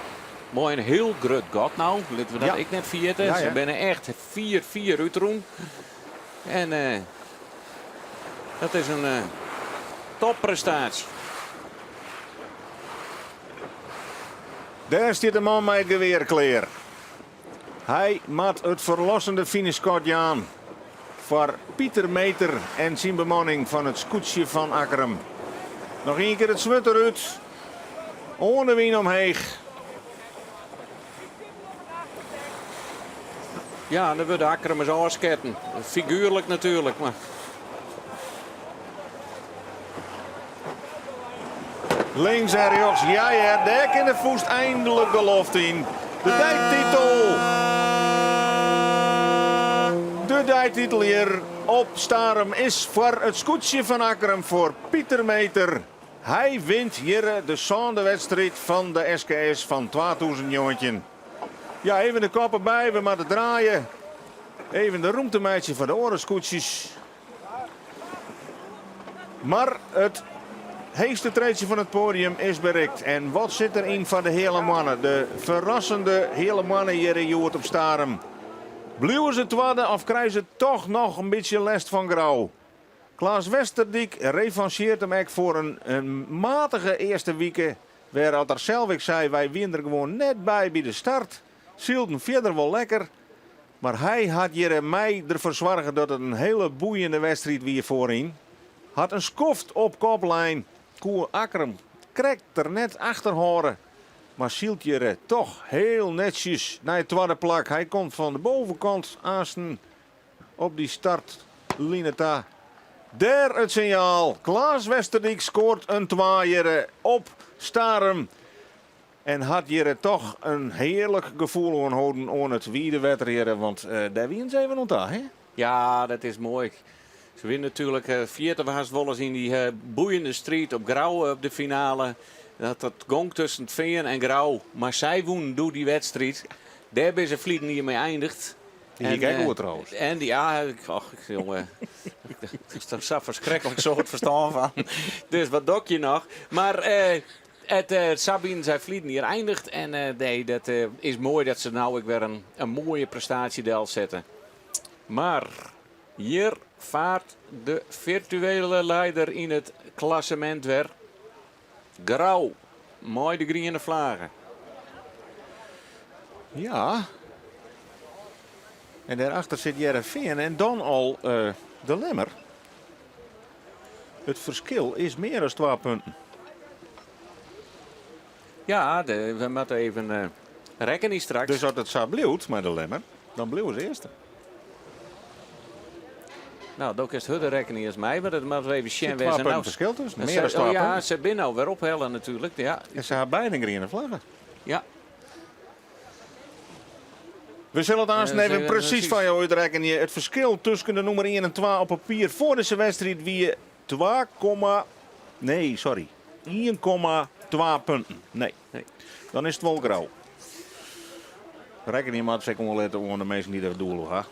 mooi een heel groot gat nou. Laten we dat Ja. ik net vergeten. Ja, Ze ja. zijn echt 4-4 uitroen. En dat is een topprestatie. Daar staat de man met het geweer klaar. Hij maakt het verlossende finishkort aan. Voor Pieter Meter en zijn bemanning van het scootje van Akkerum. Nog één keer het zwitter uit. Ohne wien omheen. Ja, dan wordt Akkerum eens aansketten. Figuurlijk natuurlijk, maar... Links en rechts, ja, daar kan de voest eindelijk de loft in. De dijktitel. De dijktitel hier op Starum is voor het scootje van Akkerum voor Pieter Meter. Hij wint hier de zonde wedstrijd van de SKS van 2000 jongetje. Ja, even de koppen bij, we moeten draaien. Even de roemtemeidje van de orenscootjes. Maar het heegste treedje van het podium is bereikt. En wat zit erin van de hele mannen? De verrassende hele mannen hier in Joert op Starum. Blijven ze tweede of krijgen ze toch nog een beetje last van grauw? Klaas Westerdijk revancheert hem echt voor een matige eerste week. Waar had er zelf ik zei, wij winnen er gewoon net bij de start. Zielden verder wel lekker. Maar hij had hier in mei ervoor zorgen dat het een hele boeiende wedstrijd weer voorin. Had een skoft op koplijn. Koer Akkerum krijgt er net achter horen. Maar zielt hier toch heel netjes naar het tweede plak. Hij komt van de bovenkant aansten op die startlineta. Daar het signaal. Klaas Westerdijk scoort een 2 op Starum. En had hier toch een heerlijk gevoel aanhouden aan het wiedewetter hier. Want daar winnen ze even ontdaan, hè? Ja, dat is mooi. Ze winnen natuurlijk 40 was wel eens in die boeiende strijd op Grauw op de finale. Dat gong tussen het Veen en Grauw. Maar zij wonnen door die wedstrijd. Daar hebben ze vliegen niet mee eindigd. Die kijken hoe trouwens. En die, ja, jongen. Er is zo verschrikkelijk soort verstaan van. Dus wat dok je nog? Maar Sabine zei vliegen hier eindigt. En nee, dat is mooi dat ze nou ook weer een mooie prestatie deel zetten. Maar hier vaart de virtuele leider in het klassement weer. Grauw. Mooi de groene vlaggen. Ja. En daarachter zit Jereveen en dan al de Lemmer. Het verschil is meer dan 2 punten. Ja, we moeten even rekening straks. Dus als het zo blijft met de Lemmer, dan blijven ze eerste. Nou, dat is de rekening als mij, maar dat moeten we even Er zien. zit 2 punten verschil tussen. Meer dan 2 ja, punten. ze binnen alweer ophellen natuurlijk. Ja. En ze hebben beide groene vlaggen. Ja. We zullen het aanstaan even precies precies. van jou uitrekenen. Het verschil tussen de nummer 1 en 2 op papier voor deze wedstrijd wie 1,2 punten. Nee. Dan is het wel grauw. Reken niet maar, ik wel letten aan de mensen die dat doelen gaan.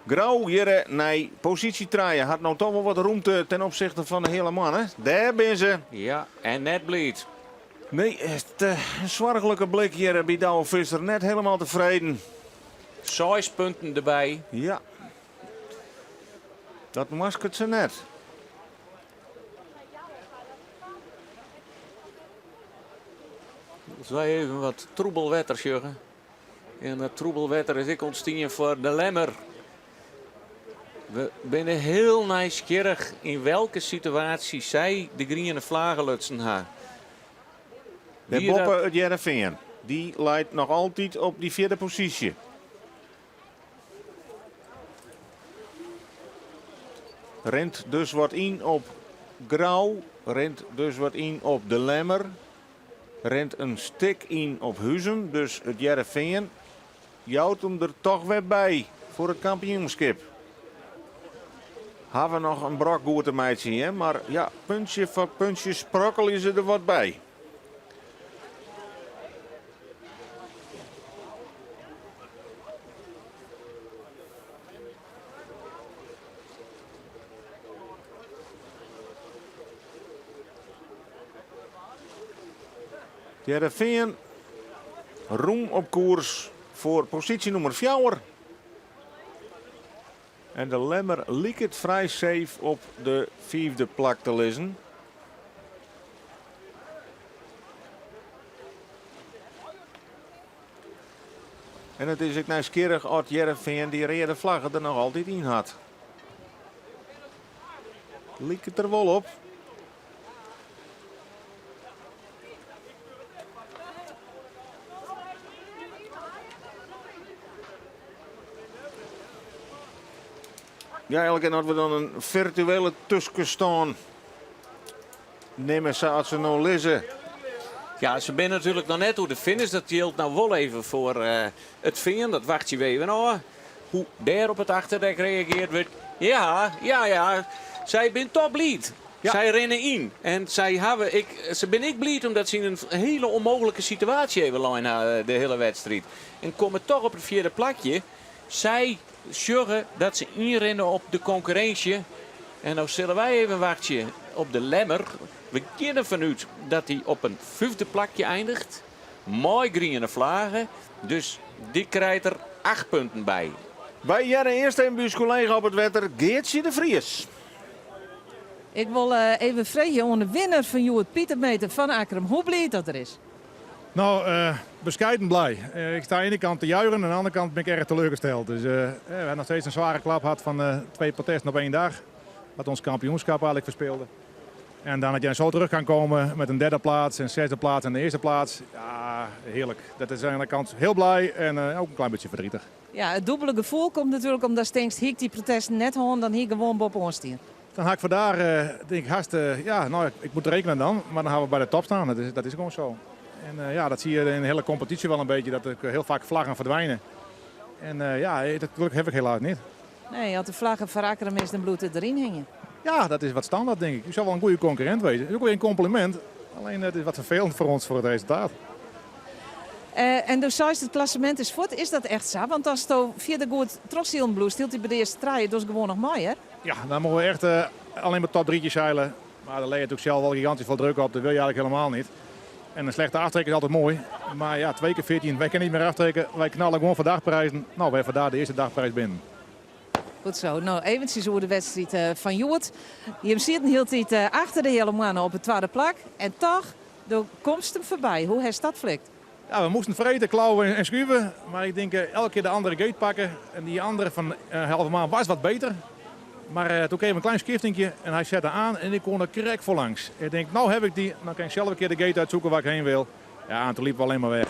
Grauw hier, nee, positie draaien. Had nou toch wel wat ruimte ten opzichte van de hele mannen. Daar ben ze. Ja, en net bleed. Nee, een zwargelijke blik hier bij Douwe Visser. Net helemaal tevreden. 6 punten erbij. Ja. Dat maskert ze net. Dus wij even wat troebelwetter, Jurgen. En dat troebelwetter is ik ontstien voor de Lemmer. We zijn heel nieuwsgierig in welke situatie zij de groene vlaggen lutsen gaan. De Wie Boppe dat- uit Jereveen. Die leidt nog altijd op die 4e positie. Rent dus wat in op Grauw. Rent dus wat in op de Lemmer. Rent een stik in op Huizen. Dus het Jereveen jouwt hem er toch weer bij voor het kampioenschap. Hebben we nog een brokgoede meidje hier. Maar ja, puntje voor puntje sprokkelen ze er wat bij. Heerenveen roem op koers voor positie nummer 4. En de Lemmer liep het vrij safe op de 5e plek te liggen. En het is ook nieuwsgierig dat Heerenveen die rode vlaggen er nog altijd in had. Liep het er wel op. Ja, eigenlijk hadden we dan een virtuele tussen staan. Nemen ze als ze nou lezen. Ja, ze zijn natuurlijk nog net hoe de finish. Dat geldt nou wel even voor het Veen. Dat wacht je even nou. Hoe daar op het achterdek reageerd wordt. Ja. Zij zijn top lead. Ja. Zij rennen in. En ze ben ik blij omdat ze in een hele onmogelijke situatie hebben lang de hele wedstrijd. En komen toch op het 4e plakje. Zij zorgen dat ze inrennen op de concurrentie. En nou zullen wij even wachten op de Lemmer. We gaan ervan uit dat hij op een 5e plakje eindigt. Mooi groene vlaggen. Dus die krijgt er 8 punten bij. Bij Jelle eerst een buurs collega op het wetter, Geertje de Vries. Ik wil even vragen aan de winnaar van Joet Pietermeter van Akkerum. Hoe blij dat er is? Nou, bescheiden blij. Ik sta aan de ene kant te juichen en aan de andere kant ben ik erg teleurgesteld. Dus we hebben nog steeds een zware klap gehad van 2 protesten op 1 dag. Wat ons kampioenschap eigenlijk verspeelde. En dan dat jij zo terug kan komen met een 3e plaats, een 6e plaats en de 1e plaats. Ja, heerlijk. Dat is aan de ene kant heel blij en ook een klein beetje verdrietig. Ja, het dubbele gevoel komt natuurlijk omdat Steenst Hiek die protesten net hoor, dan hier gewoon Bob Onstier. Dan ga ik vandaag, denk ik, ik moet rekenen dan. Maar dan gaan we bij de top staan. Dat is gewoon zo. En dat zie je in de hele competitie wel een beetje. Dat er heel vaak vlaggen verdwijnen. En dat geluk heb ik helaas niet. Nee, als de vlaggen van Akkerum is, dan bloed het erin hingen. Ja, dat is wat standaard, denk ik. U zou wel een goede concurrent wezen. Dat is ook weer een compliment. Alleen het is wat vervelend voor ons voor het resultaat. En dus zoals het klassement is voort, is dat echt zo? Want als je via de goed Trossielen bloed stilt hij bij de eerste trein, dat is gewoon nog mooi, hè? Ja, dan mogen we echt alleen maar top 3'tjes zeilen. Maar daar leg je natuurlijk zelf wel gigantisch veel druk op. Dat wil je eigenlijk helemaal niet. En een slechte aftrekker is altijd mooi. Maar ja, 2 keer 14. Wij kunnen niet meer aftrekken. Wij knallen gewoon voor dagprijzen. Nou, wij hebben vandaag de eerste dagprijs binnen. Goed zo. Nou, eventjes over de wedstrijd van Joet. Je ziet hem heel tijd achter de hele mannen op de 2e plak. En toch, de komst hem voorbij. Hoe heeft dat flikt? Ja, we moesten vreten, klauwen en schuiven. Maar ik denk elke keer de andere gate pakken. En die andere van halve maand was wat beter. Maar toen kreeg ik een klein skiftingje en hij zette aan en ik kon er krek voor langs. Ik denk, nou heb ik die, dan kan ik zelf een keer de gate uitzoeken waar ik heen wil. Ja, en toen liepen we alleen maar weg.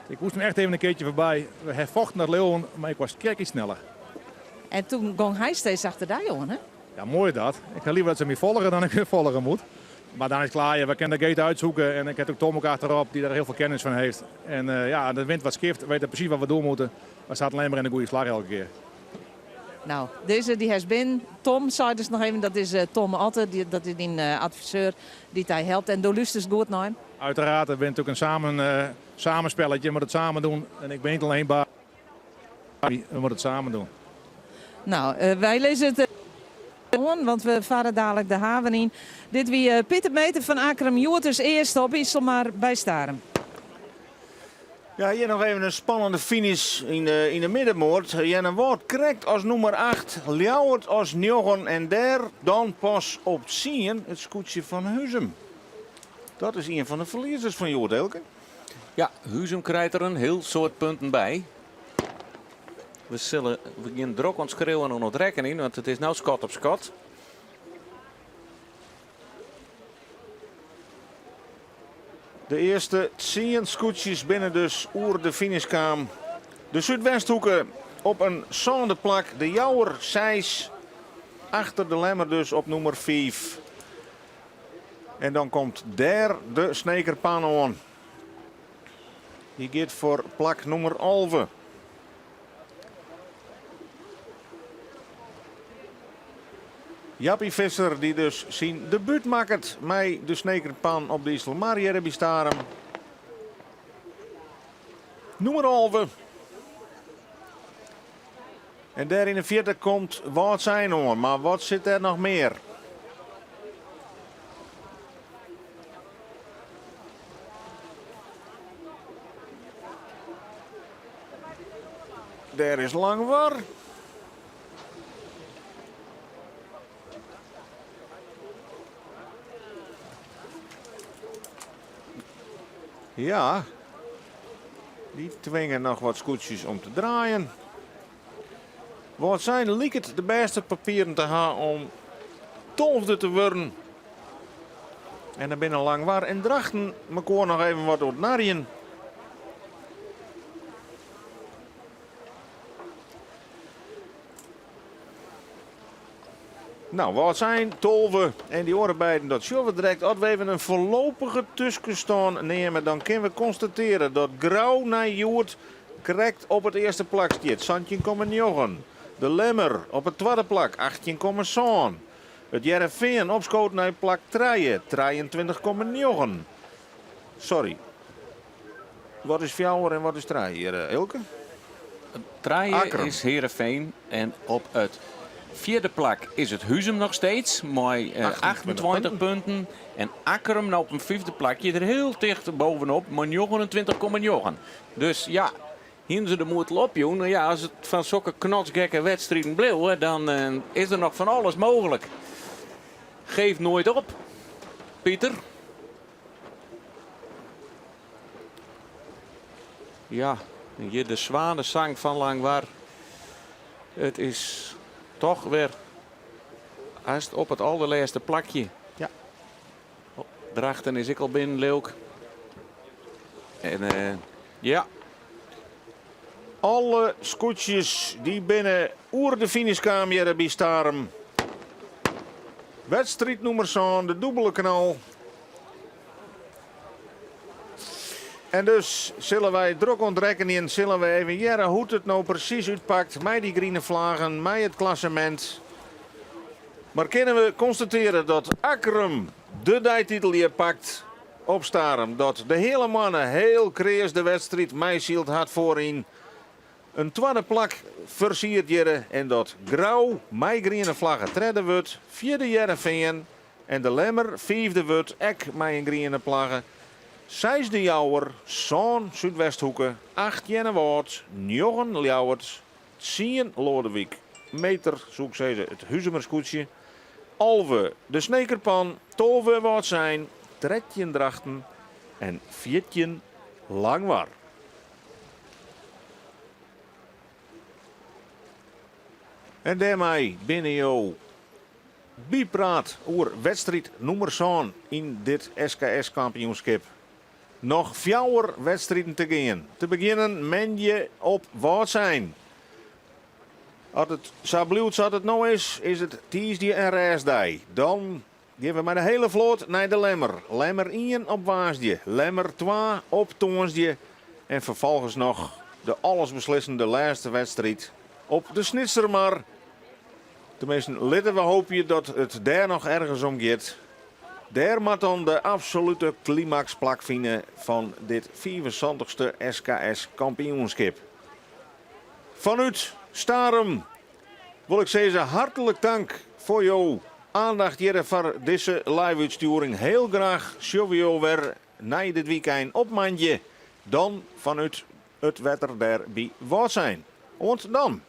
Ik moest hem echt even een keertje voorbij. We vochten naar Leeuwen, maar ik was krek iets sneller. En toen ging hij steeds achter daar, jongen, hè? Ja, mooi dat. Ik ga liever dat ze me volgen dan ik volgen moet. Maar dan is het klaar, ja, we kunnen de gate uitzoeken. En ik heb ook Tom ook achterop, die daar heel veel kennis van heeft. En de wind wat skift, we weten precies wat we doen moeten. We zaten alleen maar in een goede slag elke keer. Nou, deze die has been. Tom zei dus nog even, dat is Tom Otter, dat is een adviseur die hij helpt. En Dolus is goed naar hem. Uiteraard, we bent natuurlijk een samenspelletje, we moeten het samen doen. En ik ben niet alleen baas, we moeten het samen doen. Nou, wij lezen het want we varen dadelijk de haven in. Dit wie Pieter Meter van Akkerum Joet dus eerst op Isel maar bij Staren. Ja, hier nog even een spannende finish in de middenmoord. Jenne Woord krijgt als nummer 8, Ljouwert als 9 en daar dan pas op 10 het scootje van Huzum. Dat is een van de verliezers van Joet Elke. Ja, Huzum krijgt er een heel soort punten bij. We gaan druk ons schreeuwen en het rekken in, want het is nou schot op schot. De eerste 10 scootjes binnen dus oer de finishkaam. De Zuidwesthoeken op een zonde plak. De Jouwer 6 achter de Lemmer dus op nummer 5. En dan komt daar de Snekerpan aan. Die gaat voor plak nummer 11. Jappie Visser die dus zijn debuut maakt met de Snekerpan op de Isel Maria Starem. Nummer 11. En daar in de 4e komt wat zijn hoor, maar wat zit er nog meer? daar is Langwaar. Ja, die dwingen nog wat scootjes om te draaien. Wat zijn liek het de beste papieren te gaan om 12e te worden. En dan binnen Langwaar en Drachten elkaar nog even wat door het narien. Nou, wat zijn Tolve en die orenbeiden dat zullen direct als we even een voorlopige tussenstand nemen, dan kunnen we constateren dat Grauw naar Joert correct op het eerste plak staat, 17,9. De Lemmer op het tweede plak, 18,7. Het Jereveen opschoot naar plak 3, 23,9. Sorry. Wat is Fjouwer en wat is 3 hier, Elke? Traaien Akkerum. is Heerenveen en op het vierde plak is het Huzum nog steeds, met 28 punten. En Akkerum nou op een vijfde plakje er heel dicht bovenop, met 29,9. Dus ja, hier ze de moed op, joh. Nou ja, als het van zulke knotsgekke wedstrijden blijft, dan is er nog van alles mogelijk. Geef nooit op, Pieter. Ja, hier de zwanenzang van Langwaar. Het is toch weer haast op het allerlaatste plakje. Ja. Drachten is ik al binnen, Leuk. En ja, Alle scootjes die binnen oer de finishkamer bij Starum. Wedstrijd nummer 1, de dubbele knal. En dus zullen wij druk ontrekken in, zullen we even jaren hoe het nou precies uitpakt. Met die groene vlaggen, met het klassement. Maar kunnen we constateren dat Akkerum de dijtitel hier pakt op Starum. Dat de hele mannen heel kreeg de wedstrijd meisield had voorin. Een tweede plak versierd jere en dat Grauw, met groene vlaggen treden wordt. Vierde Jereveen en de Lemmer vijfde wordt, ek met een groene vlaggen. 6e Jouwer, Zoon Zuidwesthoeken, 8 Jennewoord, 9 Ljouwert, 10 Lodewijk, meter, zoek ze het Huzemerskoetsje, Alve de Snekerpan, 12 wat zijn, 13 Drachten en 14 Langwaar. En daarmee binnen jou bipraat over wedstrijd nummer 1 in dit SKS-kampioenschap. Nog 4 wedstrijden te gaan. Te beginnen men je op wat zijn. Als het zo blijft zoals het nou is het Tuesday en Restdag. Dan geven we maar de hele vloot naar de Lemmer. Lemmer 1 op Woensdag. Lemmer 2 op Toonsdag. En vervolgens nog de allesbeslissende laatste wedstrijd op de Snitsermar. Tenminste, laten we hopen dat het daar nog ergens om gaat. Daar moet dan de absolute climax plakvinden van dit 74ste SKS-kampioenschap. Vanuit Starum wil ik zeggen hartelijk dank voor jouw aandacht hier voor deze live-uitsturing. Heel graag zien we jou weer na dit weekend op Mandje. Dan vanuit het wetter daar bij wat zijn. Want dan.